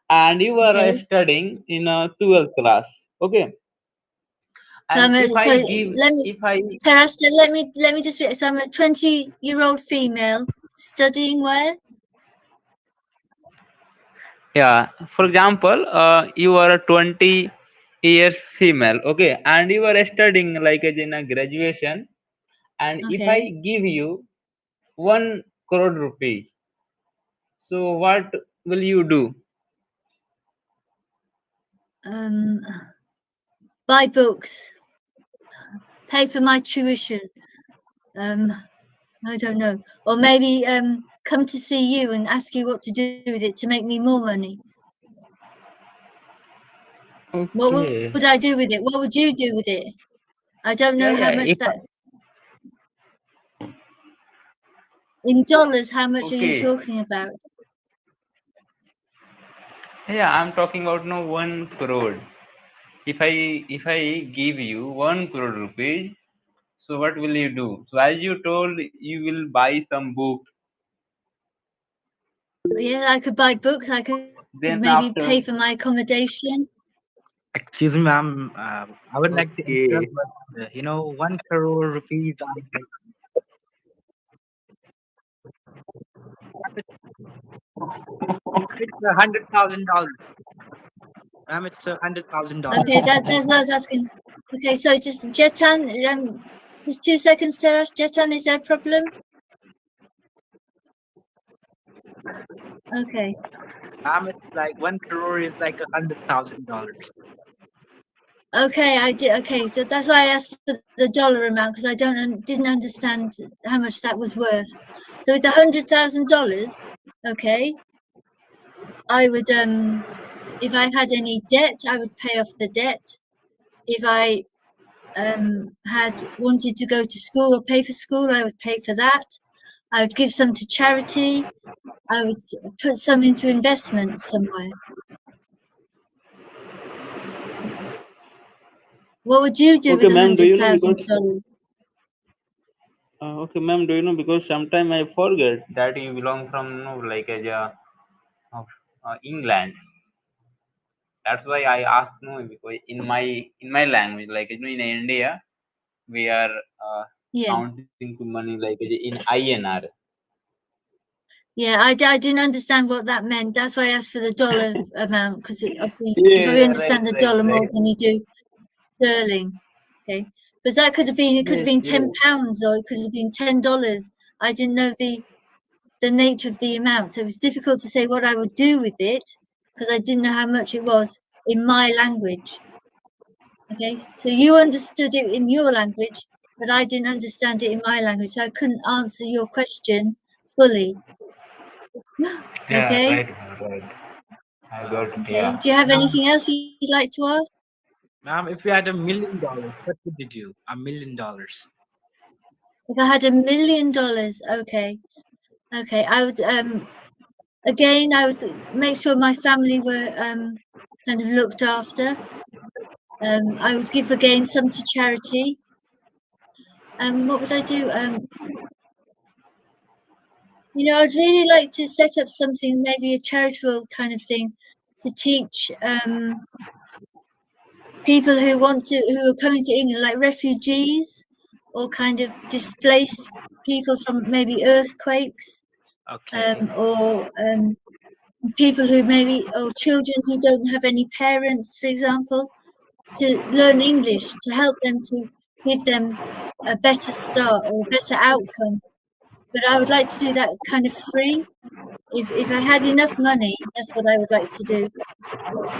Speaker 9: and you are
Speaker 8: Okay.
Speaker 9: studying in a 12th class, okay.
Speaker 8: So
Speaker 9: And if
Speaker 8: so
Speaker 9: I give,
Speaker 8: let me
Speaker 9: if I,
Speaker 8: Tarasta, let me just so I'm a 20-year-old female studying where?
Speaker 9: yeah, for example, you are a 20 years female, okay, and you are studying like as in a graduation, and if I
Speaker 8: Okay.
Speaker 9: give you 1 crore rupees, so what will you do?
Speaker 8: Um buy books, pay for my tuition. Um I don't know. Or maybe come to see you and ask you what to do with it to make me more money. What would I
Speaker 9: Okay.
Speaker 8: do with it? What would you do with it? I don't know
Speaker 9: Yeah,
Speaker 8: how
Speaker 9: yeah.
Speaker 8: much
Speaker 9: If
Speaker 8: that in dollars, how much are you
Speaker 9: okay,
Speaker 8: talking about?
Speaker 9: yeah, I'm talking about no 1 crore. If I give you 1 crore rupees, so what will you do? So as you told, you will buy some book.
Speaker 8: Yeah, I could buy books, I could maybe
Speaker 9: Then
Speaker 8: pay for my
Speaker 9: after,
Speaker 8: accommodation.
Speaker 7: Excuse me, ma'am. I would like to
Speaker 9: okay,
Speaker 7: interrupt, but 1 crore rupees are like it's $100,000. Ma'am, it's $100,000.
Speaker 8: Okay, that's what I was asking. Okay, so just Jetan, just 2 seconds, Sarah. Jetan, is there a problem? Okay.
Speaker 7: Ma'am, it's like 1 crore is like $100,000.
Speaker 8: Okay, I did. Okay, so that's why I asked for the dollar amount because I didn't understand how much that was worth. So with $100,000, okay, I would if I had any debt, I would pay off the debt. If I had wanted to go to school or pay for school, I would pay for that. I would give some to charity. I would put some into investments somewhere. What would you do
Speaker 9: okay,
Speaker 8: with a
Speaker 9: ma'am. Do
Speaker 8: hundred
Speaker 9: you know
Speaker 8: thousand
Speaker 9: because
Speaker 8: dollars?
Speaker 9: okay, ma'am. Do you know because sometime I forget that you belong from no like as a of England. That's why I asked, no, because in my language, like in India, we are
Speaker 8: Yeah.
Speaker 9: counting to money like in INR.
Speaker 8: Yeah, I didn't understand what that meant. That's why I asked for the dollar amount, because obviously you probably
Speaker 9: Yeah, right,
Speaker 8: understand the
Speaker 9: right,
Speaker 8: dollar more
Speaker 9: right.
Speaker 8: than you do sterling. Okay, because that could have been, it could have
Speaker 9: Yes,
Speaker 8: been
Speaker 9: yes.
Speaker 8: £10 or it could have been $10. I didn't know the nature of the amount, so it was difficult to say what I would do with it because I didn't know how much it was in my language. Okay, so you understood it in your language, but I didn't understand it in my language, so I couldn't answer your question fully.
Speaker 9: Yeah,
Speaker 8: Okay.
Speaker 9: right, right. I got,
Speaker 8: Okay.
Speaker 9: yeah.
Speaker 8: Do you have
Speaker 7: Ma'am,
Speaker 8: anything else you'd like to ask?
Speaker 7: ma'am, if you had $1 million, what would you do? $1 million.
Speaker 8: If I had $1 million, okay. Okay. I would again I would make sure my family were kind of looked after. I would give again some to charity. What would I do? I'd really like to set up something, maybe a charitable kind of thing, to teach people who are coming to England, like refugees or kind of displaced people from maybe earthquakes,
Speaker 7: Okay.
Speaker 8: or people who maybe, or children who don't have any parents, for example, to learn English, to help them, to give them a better start or a better outcome. But I would like to do that kind of free. If I had enough money, that's what I would like to do.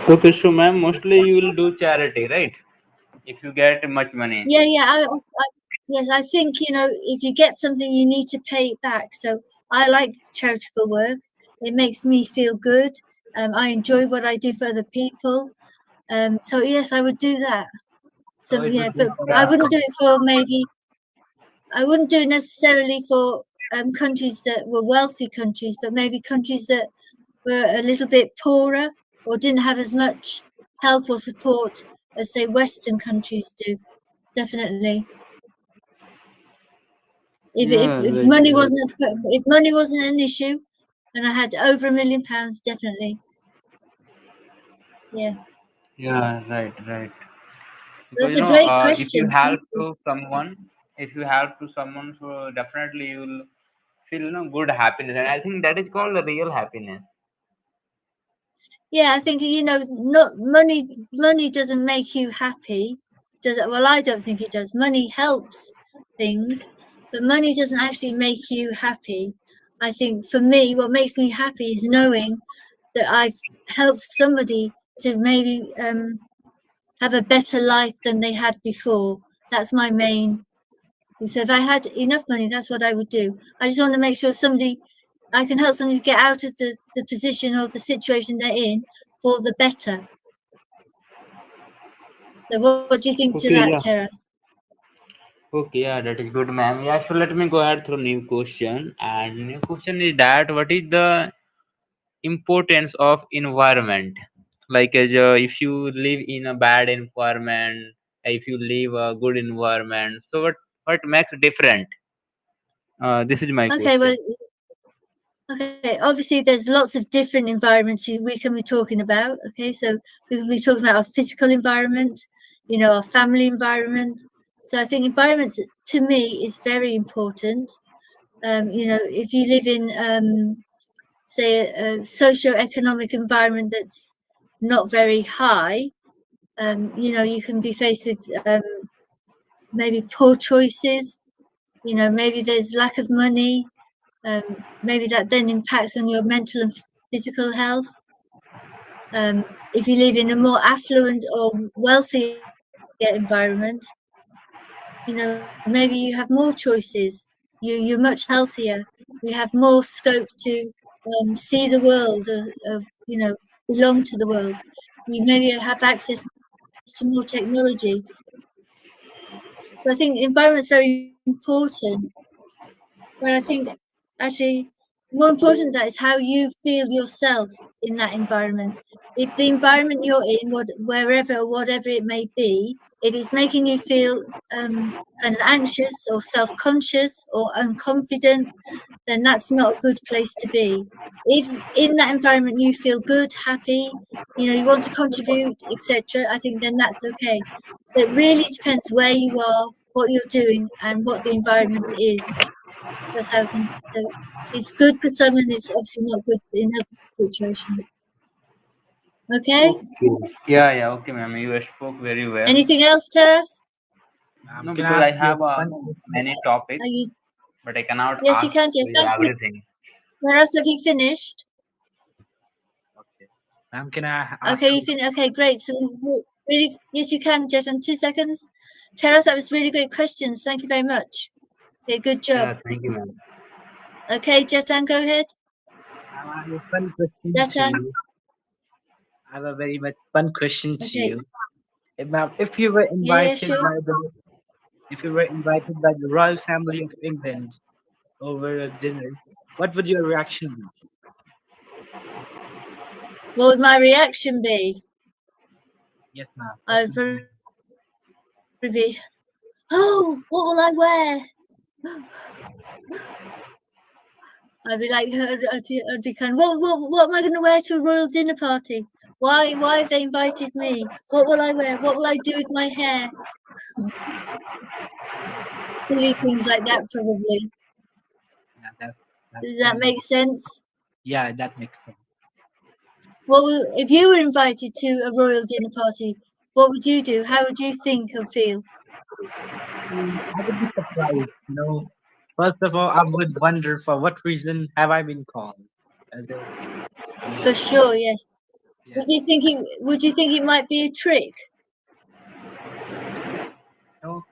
Speaker 9: Okay, so ma'am, mostly you will do charity, right? If you get much money.
Speaker 8: Yeah, yeah. Yes, I think if you get something, you need to pay it back. So I like charitable work. It makes me feel good. I enjoy what I do for other people. So yes, I would do that.
Speaker 7: So
Speaker 8: So
Speaker 7: it
Speaker 8: yeah,
Speaker 7: would be
Speaker 8: but
Speaker 7: for
Speaker 8: I
Speaker 7: a
Speaker 8: wouldn't do it for maybe. I wouldn't do it necessarily for countries that were wealthy countries, but maybe countries that were a little bit poorer or didn't have as much help or support as say Western countries do. Definitely. If if
Speaker 9: Yeah,
Speaker 8: if
Speaker 9: right,
Speaker 8: money
Speaker 9: right.
Speaker 8: wasn't if money wasn't an issue, and I had over £1 million, definitely. Yeah,
Speaker 9: Yeah, right, right. Because
Speaker 8: that's a great
Speaker 9: if you
Speaker 8: question.
Speaker 9: help
Speaker 8: Thank you.
Speaker 9: to someone, if you help to someone, so definitely you'll feel good happiness, and I think that is called real happiness.
Speaker 8: Yeah, I think not money doesn't make you happy, does it? Well, I don't think it does. Money helps things, but money doesn't actually make you happy. I think for me, what makes me happy is knowing that I've helped somebody to maybe have a better life than they had before. That's my main. So if I had enough money, that's what I would do. I just want to make sure I can help somebody get out of the position or the situation they're in for the better. So what do you think to
Speaker 9: Okay,
Speaker 8: that,
Speaker 9: yeah.
Speaker 8: Terrace?
Speaker 9: Okay, yeah, that is good, ma'am. Yeah, so let me go ahead through new question. And new question is that what is the importance of environment? Like as if you live in a bad environment, if you live a good environment, so what makes different? This is my
Speaker 8: Okay, well,
Speaker 9: question.
Speaker 8: okay. Obviously, there's lots of different environments we can be talking about. Okay, so we can be talking about our physical environment, our family environment. So I think environment to me is very important. If you live in say a socio-economic environment that's not very high, you can be faced with maybe poor choices. Maybe there's lack of money. Maybe that then impacts on your mental and physical health. If you live in a more affluent or wealthier environment, maybe you have more choices. You're much healthier. You have more scope to see the world, belong to the world. You maybe have access to more technology. So I think environment's very important. But I think actually more important than that is how you feel yourself. in that environment. If the environment you're in, wherever, whatever it may be, if it's making you feel kind of anxious or self-conscious or unconfident, then that's not a good place to be. If in that environment you feel good, happy, you want to contribute, etc., I think then that's okay. So it really depends where you are, what you're doing, and what the environment is. That's how I can. So it's good for some, and it's obviously not good in other situations. Okay.
Speaker 9: Okay. Yeah, yeah. Okay, ma'am. You spoke very well.
Speaker 8: Anything else, Teras?
Speaker 9: No,
Speaker 7: Can I
Speaker 9: because
Speaker 7: ask
Speaker 9: I
Speaker 7: you
Speaker 9: have
Speaker 7: one question?
Speaker 9: many topics,
Speaker 8: Are you?
Speaker 9: but I cannot
Speaker 8: Yes, you
Speaker 9: ask
Speaker 8: can. Yes, thank you.
Speaker 9: everything.
Speaker 8: Teras, have you finished?
Speaker 7: Okay. Can I ask
Speaker 8: Okay, you
Speaker 7: you?
Speaker 8: finished. Okay, great. So really, yes, you can. Just in 2 seconds. Teras, that was really great questions. Thank you very much. Okay, good job.
Speaker 9: Yeah, thank you, ma'am.
Speaker 8: Okay, Jatan, go ahead.
Speaker 7: I have a fun question to
Speaker 8: Jatan.
Speaker 7: you. I have a very much fun question to
Speaker 8: Okay.
Speaker 7: you. Ma'am, if you were
Speaker 8: Yeah, yeah,
Speaker 7: invited
Speaker 8: sure.
Speaker 7: by the royal family of England over a dinner, what would your reaction be?
Speaker 8: What would my reaction be?
Speaker 7: Yes, ma'am. What
Speaker 8: I'd
Speaker 7: would
Speaker 8: probably
Speaker 7: be?
Speaker 8: be, oh, what will I wear? I'd be like, I'd be kind of, what am I going to wear to a royal dinner party? Why have they invited me? What will I wear? What will I do with my hair? Silly things like that, probably.
Speaker 7: Yeah, that's
Speaker 8: Does that
Speaker 7: very.
Speaker 8: make sense?
Speaker 7: Yeah, that makes sense.
Speaker 8: If you were invited to a royal dinner party, what would you do? How would you think or feel?
Speaker 7: I would be surprised. First of all, I would wonder for what reason have I been called? As a,
Speaker 8: For sure, yes.
Speaker 7: yeah,
Speaker 8: Would you think it might be a trick?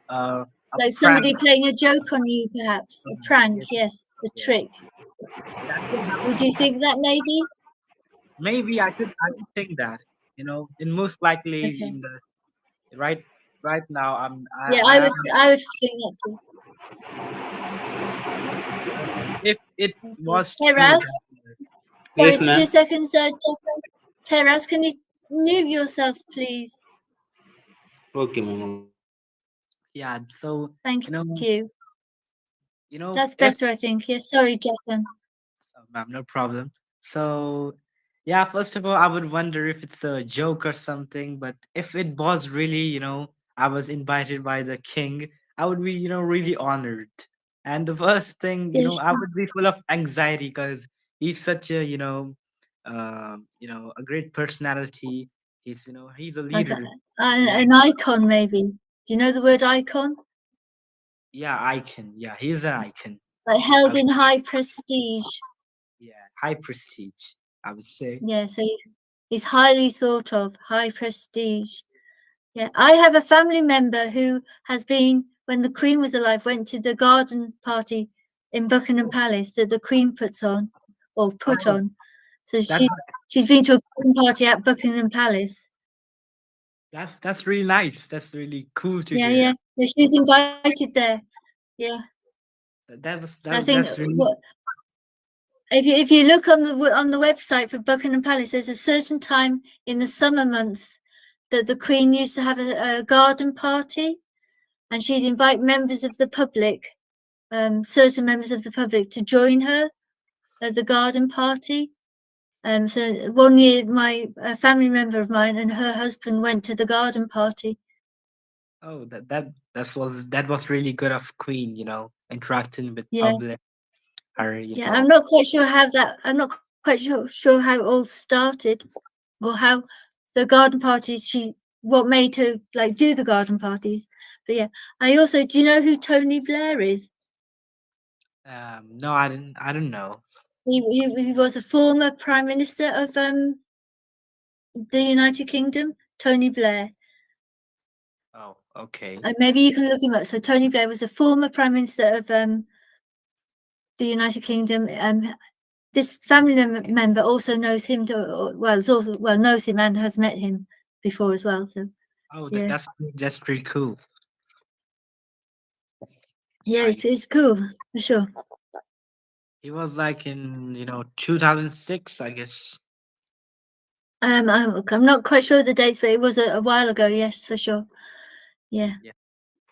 Speaker 7: a
Speaker 8: Like
Speaker 7: prank.
Speaker 8: somebody playing a joke on you, perhaps? A prank,
Speaker 7: Yes,
Speaker 8: yes. A
Speaker 7: yeah,
Speaker 8: trick.
Speaker 7: that could
Speaker 8: Would
Speaker 7: happen.
Speaker 8: you think that maybe?
Speaker 7: Maybe I could think that. And most likely
Speaker 8: Okay.
Speaker 7: in the right now,
Speaker 8: Yeah,
Speaker 7: I am.
Speaker 8: I would think that too.
Speaker 7: If it
Speaker 8: Okay.
Speaker 7: was true
Speaker 8: Teras,
Speaker 7: that.
Speaker 9: Yes,
Speaker 8: sorry,
Speaker 9: ma'am.
Speaker 8: 2 seconds, Jacqueline. Teras, can you mute yourself, please?
Speaker 9: Okay, ma'am. Okay.
Speaker 7: Yeah, so
Speaker 8: Thank
Speaker 7: you know
Speaker 8: you. That's
Speaker 7: if
Speaker 8: better, I think. Yes, sorry, Jacqueline.
Speaker 7: ma'am, no problem. So, yeah, first of all, I would wonder if it's a joke or something, but if it was really, I was invited by the king, I would be, really honored. And the first thing,
Speaker 8: Yes,
Speaker 7: I would be full of anxiety because he's such a, a great personality. He's a
Speaker 8: like
Speaker 7: leader. Yeah,
Speaker 8: an icon, maybe. Do you know the word icon?
Speaker 7: yeah, icon. Yeah, he's an icon.
Speaker 8: Like
Speaker 7: I
Speaker 8: held
Speaker 7: would,
Speaker 8: in high prestige.
Speaker 7: yeah, high prestige, I would say.
Speaker 8: Yeah, so he's highly thought of, high prestige. Yeah, I have a family member who has been, when the Queen was alive, went to the garden party in Buckingham Palace that the Queen puts on or put
Speaker 7: Oh,
Speaker 8: on. So
Speaker 7: that's
Speaker 8: she's been to a garden party at Buckingham Palace.
Speaker 7: that's really nice. That's really cool to
Speaker 8: Yeah,
Speaker 7: hear.
Speaker 8: yeah. Yeah, she was invited there. Yeah, I think
Speaker 7: That's really.
Speaker 8: if you look on the website for Buckingham Palace, there's a certain time in the summer months that the Queen used to have a garden party, and she'd invite members of the public, certain members of the public, to join her at the garden party. So one year, a family member of mine and her husband went to the garden party.
Speaker 7: Oh, that was really good of Queen. Interacting with
Speaker 8: Yeah,
Speaker 7: public. Her.
Speaker 8: yeah. I'm not quite sure how that. I'm not quite sure how it all started, or how the garden parties. What made her like do the garden parties. But yeah, I also, do you know who Tony Blair is?
Speaker 7: No, I didn't. I don't know.
Speaker 8: He was a former prime minister of the United Kingdom, Tony Blair.
Speaker 7: Oh, okay.
Speaker 8: Maybe you can look him up. So Tony Blair was a former prime minister of the United Kingdom. This family member also knows him. Knows him and has met him before as well. So
Speaker 7: Oh,
Speaker 8: yeah,
Speaker 7: that's pretty cool.
Speaker 8: yeah,
Speaker 7: I
Speaker 8: it's cool for sure.
Speaker 7: He was like in 2006, I guess.
Speaker 8: I'm not quite sure of the dates, but it was a while ago. Yes, for sure. Yeah,
Speaker 7: Yeah.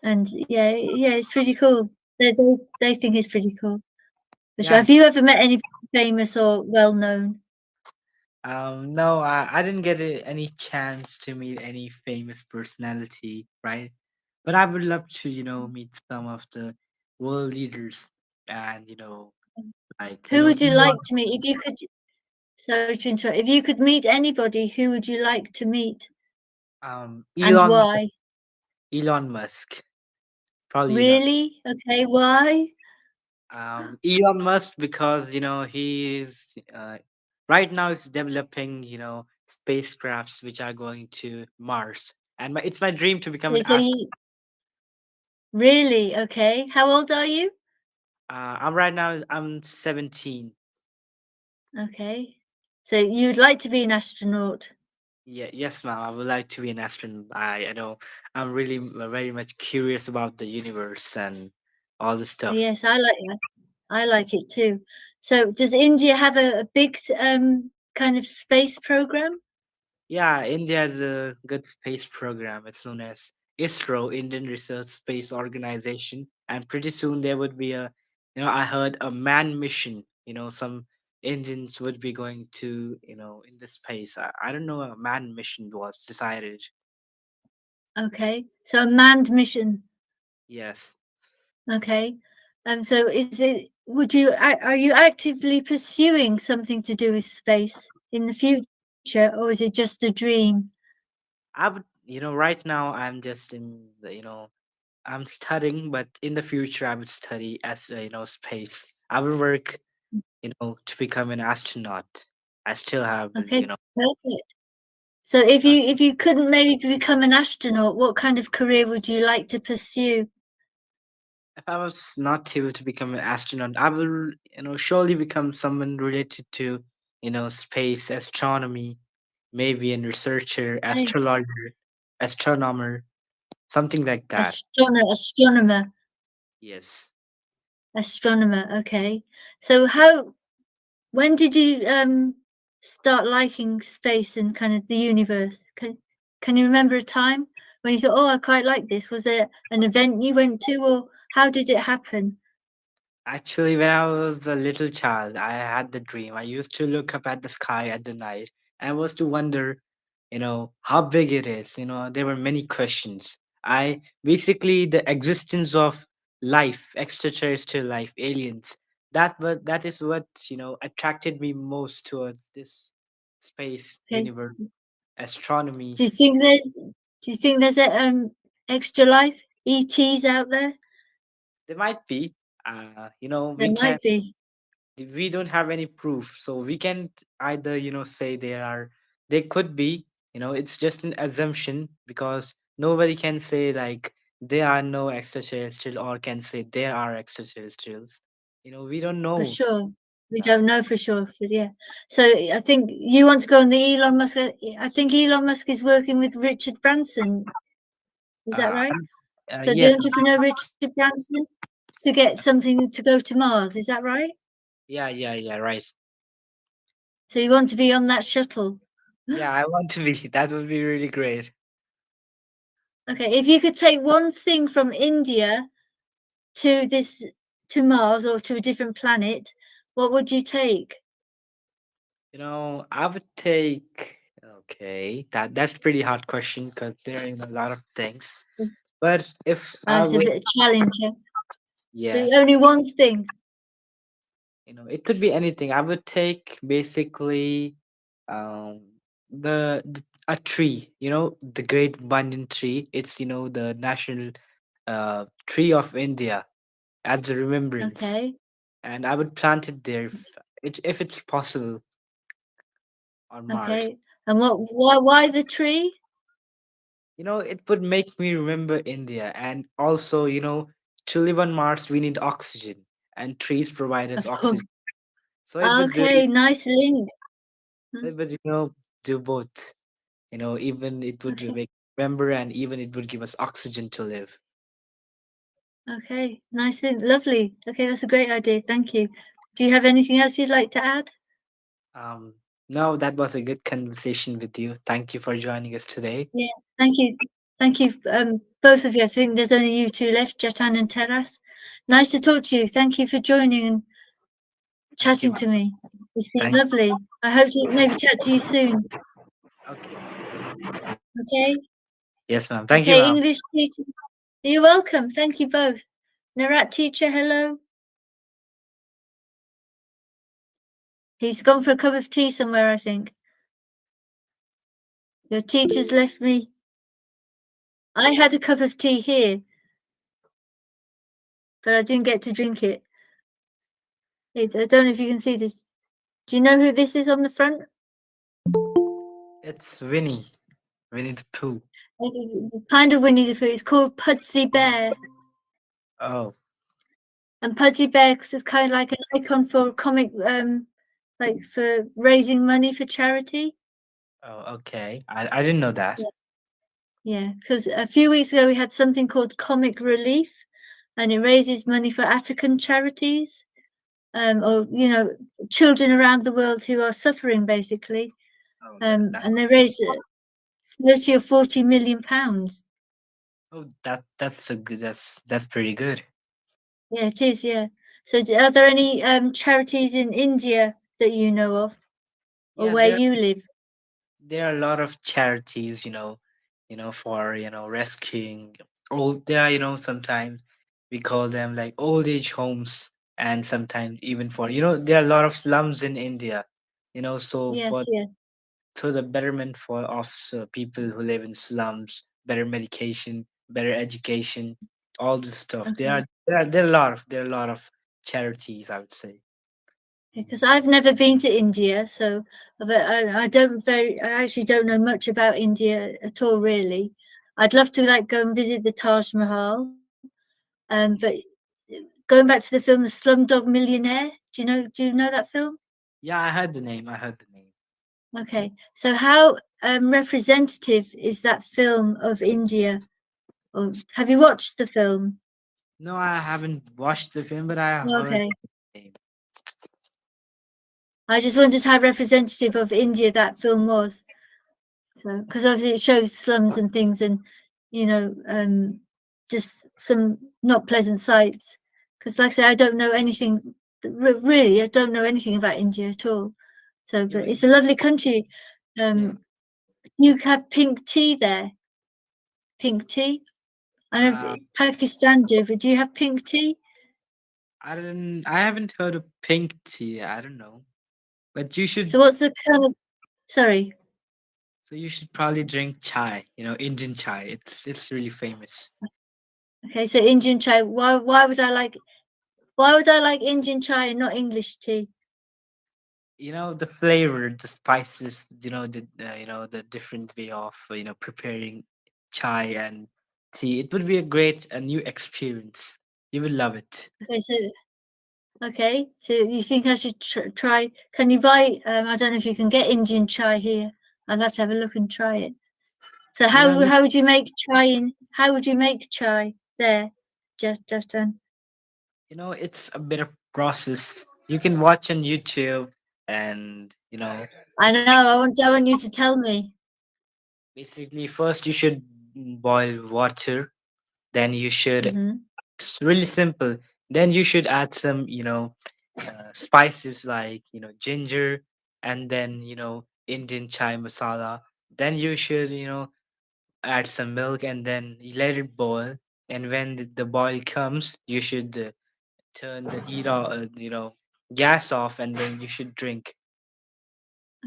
Speaker 8: and yeah, it's pretty cool. They think it's pretty cool. For sure.
Speaker 7: Yeah.
Speaker 8: Have you ever met any famous or well known?
Speaker 7: No, I didn't get any chance to meet any famous personality, right? But I would love to, meet some of the world leaders and, like,
Speaker 8: Who would you
Speaker 7: Elon,
Speaker 8: like to meet if you could? Sorry to interrupt. If you could meet anybody, who would you like to meet
Speaker 7: um,
Speaker 8: and
Speaker 7: Elon,
Speaker 8: why?
Speaker 7: Elon Musk, probably Elon.
Speaker 8: Really? Okay, why?
Speaker 7: Elon Musk because he is right now it's developing spacecrafts which are going to Mars, and it's my dream to become an
Speaker 8: Okay, so
Speaker 7: astronaut.
Speaker 8: you really okay? How old are you?
Speaker 7: I'm 17.
Speaker 8: Okay, so you'd like to be an astronaut?
Speaker 7: Yeah, yes, ma'am. I would like to be an astronaut. I know I'm really very much curious about the universe and all the stuff.
Speaker 8: Yes, I like that. I like it too. So, does India have a big kind of space program?
Speaker 7: Yeah, India has a good space program. It's known as ISRO, Indian Research Space Organization, and pretty soon there would be I heard a manned mission. Some engines would be going to, in the space. I don't know a manned mission was decided.
Speaker 8: Okay, so a manned mission.
Speaker 7: Yes.
Speaker 8: Okay, so is it? Are you actively pursuing something to do with space in the future, or is it just a dream?
Speaker 7: I would, right now I'm just in the, I'm studying, but in the future I would study as space. I will work, to become an astronaut. I still have,
Speaker 8: Okay, perfect. So if you couldn't maybe become an astronaut, what kind of career would you like to pursue?
Speaker 7: if I was not able to become an astronaut, I will, surely become someone related to, space, astronomy, maybe a researcher,
Speaker 8: Okay,
Speaker 7: astrologer, astronomer, something like that.
Speaker 8: astronomer,
Speaker 7: Yes.
Speaker 8: astronomer. Okay. So when did you start liking space and kind of the universe? Can you remember a time when you thought, oh, I quite like this? Was there an event you went to, or how did it happen?
Speaker 7: Actually, when I was a little child, I had the dream. I used to look up at the sky at the night and I was to wonder, how big it is. There were many questions. I basically the existence of life, extraterrestrial life, aliens. That is what attracted me most towards this space,
Speaker 8: Okay.
Speaker 7: universe, astronomy.
Speaker 8: Do you think there's a extra life, ETs out there?
Speaker 7: There might be,
Speaker 8: There
Speaker 7: we can
Speaker 8: might be,
Speaker 7: we don't have any proof, so we can't either say they could be, it's just an assumption because nobody can say like there are no extraterrestrial or can say there are extraterrestrials. We don't
Speaker 8: for
Speaker 7: know.
Speaker 8: sure. We
Speaker 7: uh,
Speaker 8: don't know for sure, but yeah. So I think you want to go on the Elon Musk. I think Elon Musk is working with Richard Branson. Is that
Speaker 7: uh,
Speaker 8: right? So the
Speaker 7: yes.
Speaker 8: entrepreneur Richard Branson to get something to go to Mars. Is that right?
Speaker 7: Yeah, yeah, yeah, right.
Speaker 8: So you want to be on that shuttle?
Speaker 7: Yeah, I want to be. That would be really great.
Speaker 8: Okay, if you could take one thing from India to this to Mars or to a different planet, what would you take?
Speaker 7: I would take, okay, that's pretty hard question considering a lot of things, but if I
Speaker 8: It's a
Speaker 7: wait.
Speaker 8: bit of a challenge. Yeah? So
Speaker 7: Yeah.
Speaker 8: only one thing.
Speaker 7: It could be anything. I would take basically um a tree, the great banyan tree. It's the national tree of India as a remembrance.
Speaker 8: Okay,
Speaker 7: And I would plant it there if it's possible on Mars.
Speaker 8: okay. And why the tree?
Speaker 7: It would make me remember India, and also, to live on Mars we need oxygen and trees provide us
Speaker 8: Of course.
Speaker 7: oxygen. So it would do
Speaker 8: Okay, nice link.
Speaker 7: so it would, do both. Even it would
Speaker 8: Okay,
Speaker 7: make remember and even it would give us oxygen to live.
Speaker 8: okay, nice link. Lovely. Okay, that's a great idea. Thank you. Do you have anything else you'd like to add?
Speaker 7: Um, No, that was a good conversation with you. Thank you for joining us today.
Speaker 8: Yeah, thank you. Thank you, both of you. I think there's only you two left, Jatan and Teras. Nice to talk to you. Thank you for joining and
Speaker 7: Thank you,
Speaker 8: chatting
Speaker 7: ma'am.
Speaker 8: to me. It's been
Speaker 7: Thank
Speaker 8: lovely. I hope to maybe chat to you soon.
Speaker 7: Okay.
Speaker 8: Okay?
Speaker 7: Yes, ma'am. Thank you,
Speaker 8: Okay,
Speaker 7: ma'am.
Speaker 8: English teacher. You're welcome. Thank you both. Nirat teacher, hello. He's gone for a cup of tea somewhere, I think. Your teacher's left me. I had a cup of tea here, but I didn't get to drink it. I don't know if you can see this. Do you know who this is on the front?
Speaker 7: It's Winnie. Winnie the Pooh.
Speaker 8: Kind of Winnie the Pooh. It's called Pudsey Bear.
Speaker 7: Oh,
Speaker 8: And Pudsey Bear is kind of like an icon for comic, like for raising money for charity.
Speaker 7: oh, okay. I didn't know that.
Speaker 8: Yeah, because a few weeks ago we had something called Comic Relief, and it raises money for African charities, or children around the world who are suffering, basically.
Speaker 7: Oh,
Speaker 8: And they raised 30 or 40 million pounds.
Speaker 7: that's a good. That's pretty good.
Speaker 8: Yeah, it is. Yeah. So, are there any charities in India that you know of, or
Speaker 7: Yeah,
Speaker 8: where you live?
Speaker 7: there are a lot of charities, for rescuing old. There are sometimes we call them like old age homes, and sometimes even for there are a lot of slums in India. So
Speaker 8: Yes.
Speaker 7: for
Speaker 8: Yeah.
Speaker 7: the betterment for of people who live in slums, better medication, better education, all this stuff.
Speaker 8: Okay.
Speaker 7: There are a lot of charities, I would say.
Speaker 8: Because I've never been to India, so I don't I actually don't know much about India at all, really. I'd love to like go and visit the Taj Mahal, but going back to the film, The Slumdog Millionaire. Do you know that film?
Speaker 7: Yeah, I heard the name. I heard the name.
Speaker 8: Okay, so how representative is that film of India? Or have you watched the film?
Speaker 7: No, I haven't watched the film, but I heard
Speaker 8: Okay,
Speaker 7: the name.
Speaker 8: I just wondered how representative of India that film was. So, because obviously it shows slums and things, and you know, just some not pleasant sights. Because, like I say, I don't know anything. Really, I don't know anything about India at all. So,
Speaker 7: You know,
Speaker 8: but it's a lovely country.
Speaker 7: yeah.
Speaker 8: You have pink tea there. Pink tea. I know
Speaker 7: Uh,
Speaker 8: Pakistan do, but do you have pink tea?
Speaker 7: I don't. I haven't heard of pink tea. I don't know, but you should.
Speaker 8: So, what's the kind of? Sorry.
Speaker 7: So you should probably drink chai. Indian chai. It's really famous.
Speaker 8: Okay, so Indian chai. Why would I like? Why would I like Indian chai and not English tea?
Speaker 7: The flavor, the spices. The different way of preparing chai and tea. It would be a new experience. You will love it.
Speaker 8: Okay, so you think I should try? Can you buy? I don't know if you can get Indian chai here. I'll have to have a look and try it. So
Speaker 7: You know,
Speaker 8: how would you make chai in? How would you make chai there? Just done.
Speaker 7: it's a bit of process. You can watch on YouTube, and
Speaker 8: I know. I want you to tell me.
Speaker 7: basically first you should boil water. Then you should
Speaker 8: Hmm.
Speaker 7: it's really simple. Then you should add some spices like ginger, and then Indian chai masala. Then you should add some milk, and then you let it boil. And when the boil comes, you should turn the heat off, gas off, and then you should drink.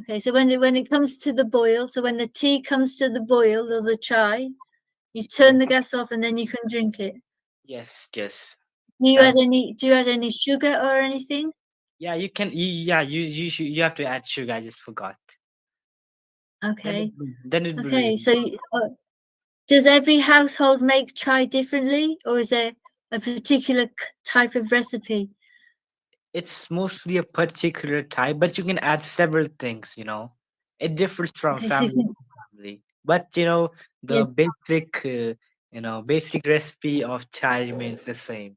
Speaker 8: Okay, so when it comes to the boil, so when the tea comes to the boil or the chai, you
Speaker 7: Yeah.
Speaker 8: turn the gas off and then you can drink it.
Speaker 7: Yes, yes.
Speaker 8: Do you
Speaker 7: That
Speaker 8: add any? Do you add any sugar or anything?
Speaker 7: Yeah, you can. Yeah, you have to add sugar. I just forgot.
Speaker 8: Okay.
Speaker 7: Then it will
Speaker 8: Okay.
Speaker 7: really.
Speaker 8: So does every household make chai differently, or is there a particular type of recipe?
Speaker 7: It's mostly a particular type, but you can add several things. It differs from
Speaker 8: Okay, so you
Speaker 7: family
Speaker 8: can,
Speaker 7: to family. But the
Speaker 8: yes,
Speaker 7: basic recipe of chai remains the same.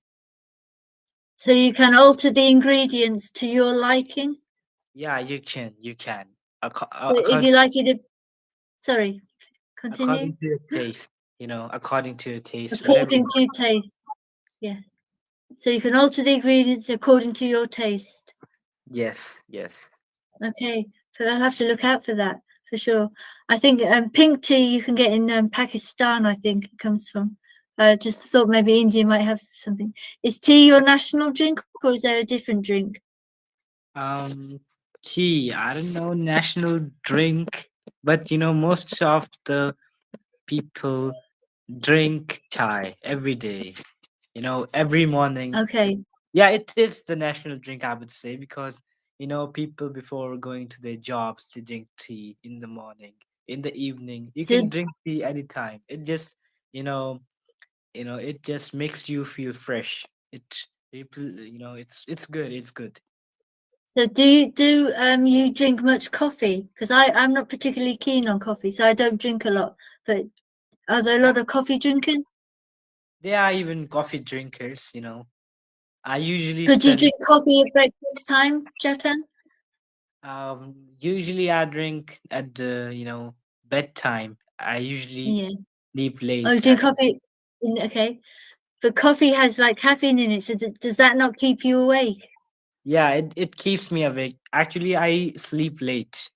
Speaker 8: so you can alter the ingredients to your liking.
Speaker 7: Yeah, you can. You can.
Speaker 8: If you
Speaker 7: according
Speaker 8: like it, sorry, continue.
Speaker 7: according to your taste, according to your taste, whatever.
Speaker 8: According to taste. Yeah. So you can alter the ingredients according to your taste.
Speaker 7: Yes, yes.
Speaker 8: Okay. So I'll have to look out for that for sure. I think pink tea you can get in Pakistan, I think it comes from. I just thought maybe India might have something. Is tea your national drink or is there a different drink?
Speaker 7: Um, Tea. I don't know national drink, but most of the people drink chai every day. Every morning.
Speaker 8: Okay.
Speaker 7: Yeah, it is the national drink, I would say, because people before going to their jobs, they drink tea in the morning, in the evening. You can
Speaker 8: So,
Speaker 7: drink tea anytime. It just, you know, it just makes you feel fresh. It's good. It's good.
Speaker 8: so do you drink much coffee? Because I'm not particularly keen on coffee, so I don't drink a lot. But are there a
Speaker 7: Yeah,
Speaker 8: lot of coffee drinkers?
Speaker 7: there are even coffee drinkers. I usually
Speaker 8: Could you
Speaker 7: spend.
Speaker 8: drink coffee at breakfast time, Jatan?
Speaker 7: Usually I drink at the bedtime. I usually
Speaker 8: Yeah.
Speaker 7: sleep
Speaker 8: Oh, you
Speaker 7: late.
Speaker 8: drink coffee. Okay. But coffee has like caffeine in it, so does that not keep you awake?
Speaker 7: Yeah, it keeps me awake. Actually, I sleep late.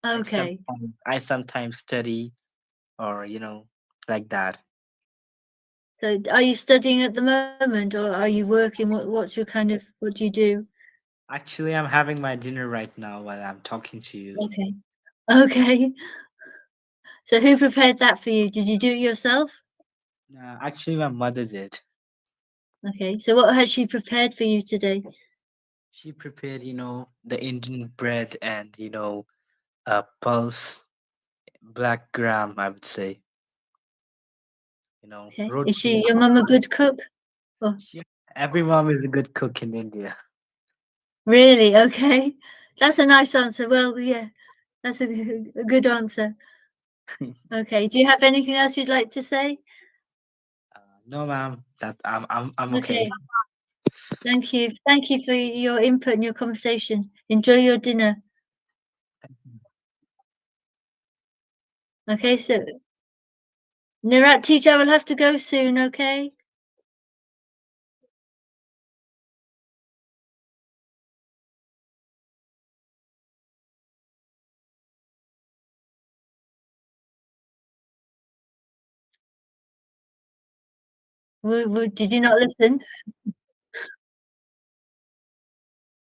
Speaker 8: Okay.
Speaker 7: I sometimes study or like that.
Speaker 8: So are you studying at the moment or are you working? What's your kind of what do you do?
Speaker 7: Actually, I'm having my dinner right now while I'm talking to you.
Speaker 8: Okay. Okay. So who prepared that for you? Did you do it yourself?
Speaker 7: Actually, my mother did.
Speaker 8: Okay. So what has she prepared for you today?
Speaker 7: She prepared, the Indian bread and pulse black gram. I would say,
Speaker 8: Okay. Is
Speaker 7: roti.
Speaker 8: she your mum a good cook? Oh,
Speaker 7: She, every mom is a good cook in India.
Speaker 8: really? Okay. That's a nice answer. Well, yeah, that's a good answer. Okay. Do you have anything else you'd like to say?
Speaker 7: No, ma'am. That I'm okay.
Speaker 8: Okay. Thank you. Thank you for your input and your conversation. Enjoy your dinner. Okay, so Nirat teacher, I will have to go soon, okay? Did you not listen?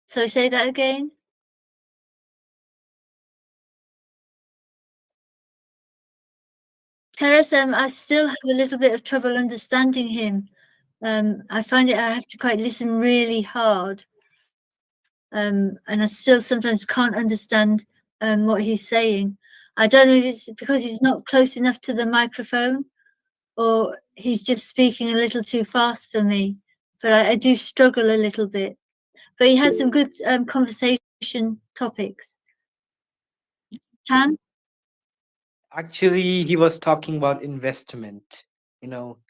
Speaker 8: So say that again. Terrace, I still have a little bit of trouble understanding him. I find it I have to quite listen really hard. And I still sometimes can't understand what he's saying. I don't know if it's because he's not close enough to the microphone or he's just speaking a little too fast for me. But I do struggle a little bit. But he has some good conversation topics. Tan?
Speaker 7: Actually, he was talking about investment.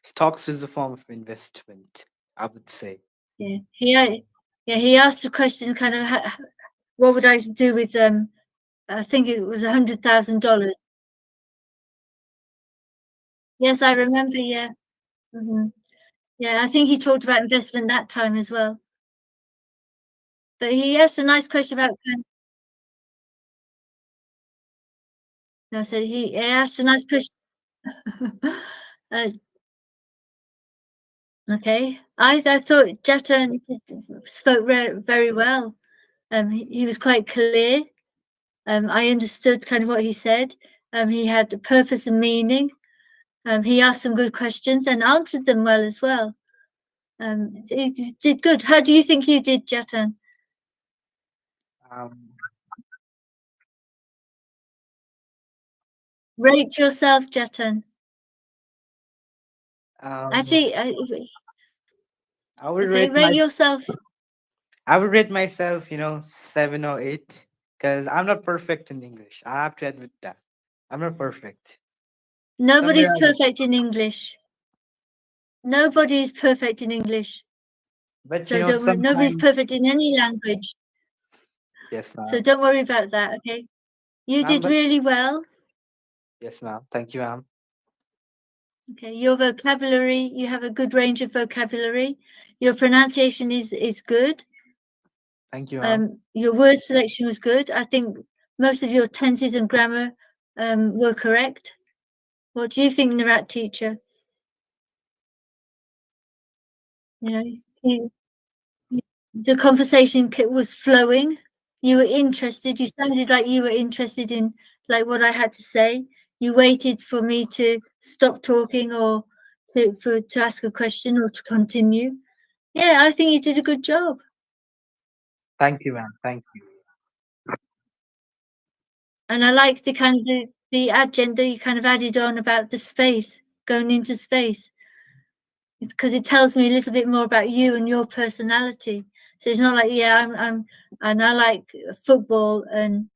Speaker 7: Stocks is a form of investment, I would say.
Speaker 8: Yeah. He asked the question kind of what would I do with I think it was $100,000. Yes, I remember, yeah. Hmm. Yeah, I think he talked about investment that time as well. But he asked a nice question about I said he asked a nice question. uh, okay. I thought Jatan spoke very well. He was quite clear. I understood kind of what he said. He had a purpose and meaning. He asked some good questions and answered them well as well. He did good. How do you think you did, Jatan?
Speaker 7: Um,
Speaker 8: Rate yourself, Jatan.
Speaker 7: um,
Speaker 8: Actually,
Speaker 7: I would
Speaker 8: okay,
Speaker 7: rate
Speaker 8: rate yourself.
Speaker 7: myself, 7 or 8, because I'm not perfect in English. I have to admit that I'm not perfect. Somewhere,
Speaker 8: Nobody's perfect in English. Nobody's
Speaker 7: but
Speaker 8: So don't worry. Nobody's
Speaker 7: sometimes,
Speaker 8: perfect in any language.
Speaker 7: Yes,
Speaker 8: So
Speaker 7: ma'am.
Speaker 8: don't worry about that, okay? You
Speaker 7: Ma'am,
Speaker 8: did
Speaker 7: but
Speaker 8: really well.
Speaker 7: yes, ma'am. Thank you, ma'am.
Speaker 8: Okay, your vocabulary, you have a good range of vocabulary. Your pronunciation is good.
Speaker 7: Thank you, ma'am.
Speaker 8: Your word selection was good. I think most of your tenses and grammar were correct. What do you think, Nirat teacher? You know, the conversation was flowing. You were interested. You sounded like you were interested in like what I had to say. You waited for me to stop talking or to ask a question or to continue. Yeah, I think you did a good job.
Speaker 7: Thank you, ma'am. Thank you.
Speaker 8: And I like the kind of the agenda you kind of added on about the space, going into space. Because it tells me a little bit more about you and your personality. So it's not like, yeah, I'm and I like football and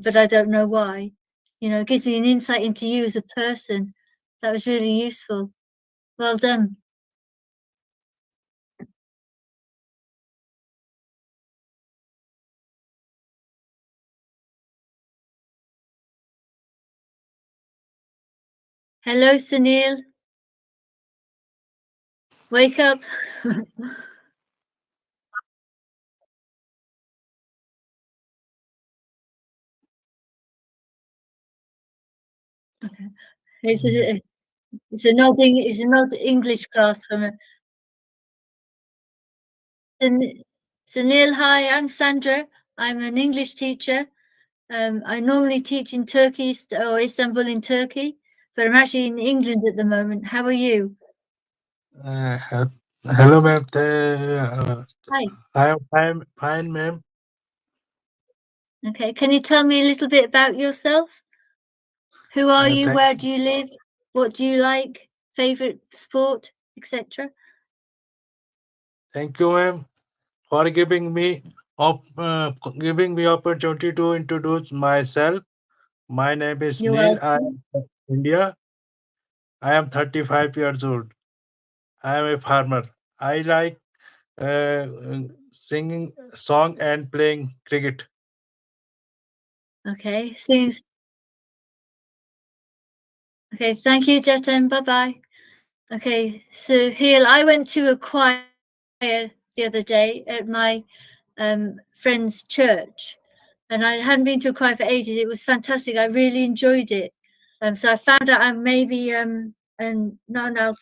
Speaker 8: but I don't know why. You know, it gives me an insight into you as a person. That was really useful. Well done. Hello, Sunil. Wake up. It's a, it's an old English class from Sunil. Hi, I'm Sandra. I'm an English teacher. I normally teach in Turkey or Istanbul in Turkey, but I'm actually in England at the moment. How are you?
Speaker 10: Hello, ma'am.
Speaker 8: Hi.
Speaker 10: I'm fine, ma'am.
Speaker 8: Okay. Can you tell me a little bit about yourself? Who are you?
Speaker 10: Thank,
Speaker 8: Where do you live? What do you like? Favorite sport, etc.
Speaker 10: thank you, ma'am, for giving me opportunity to introduce myself. My name is
Speaker 8: You're
Speaker 10: Neil. I
Speaker 8: welcome.
Speaker 10: am from India. I am 35 years old. I am a farmer. I like singing song and playing cricket.
Speaker 8: Okay. Seems okay. Thank you, Jetan. Bye bye. Okay. So here I went to a choir the other day at my friend's church, and I hadn't been to a choir for ages. It was fantastic. I really enjoyed it. So I found out I'm maybe and not an alto,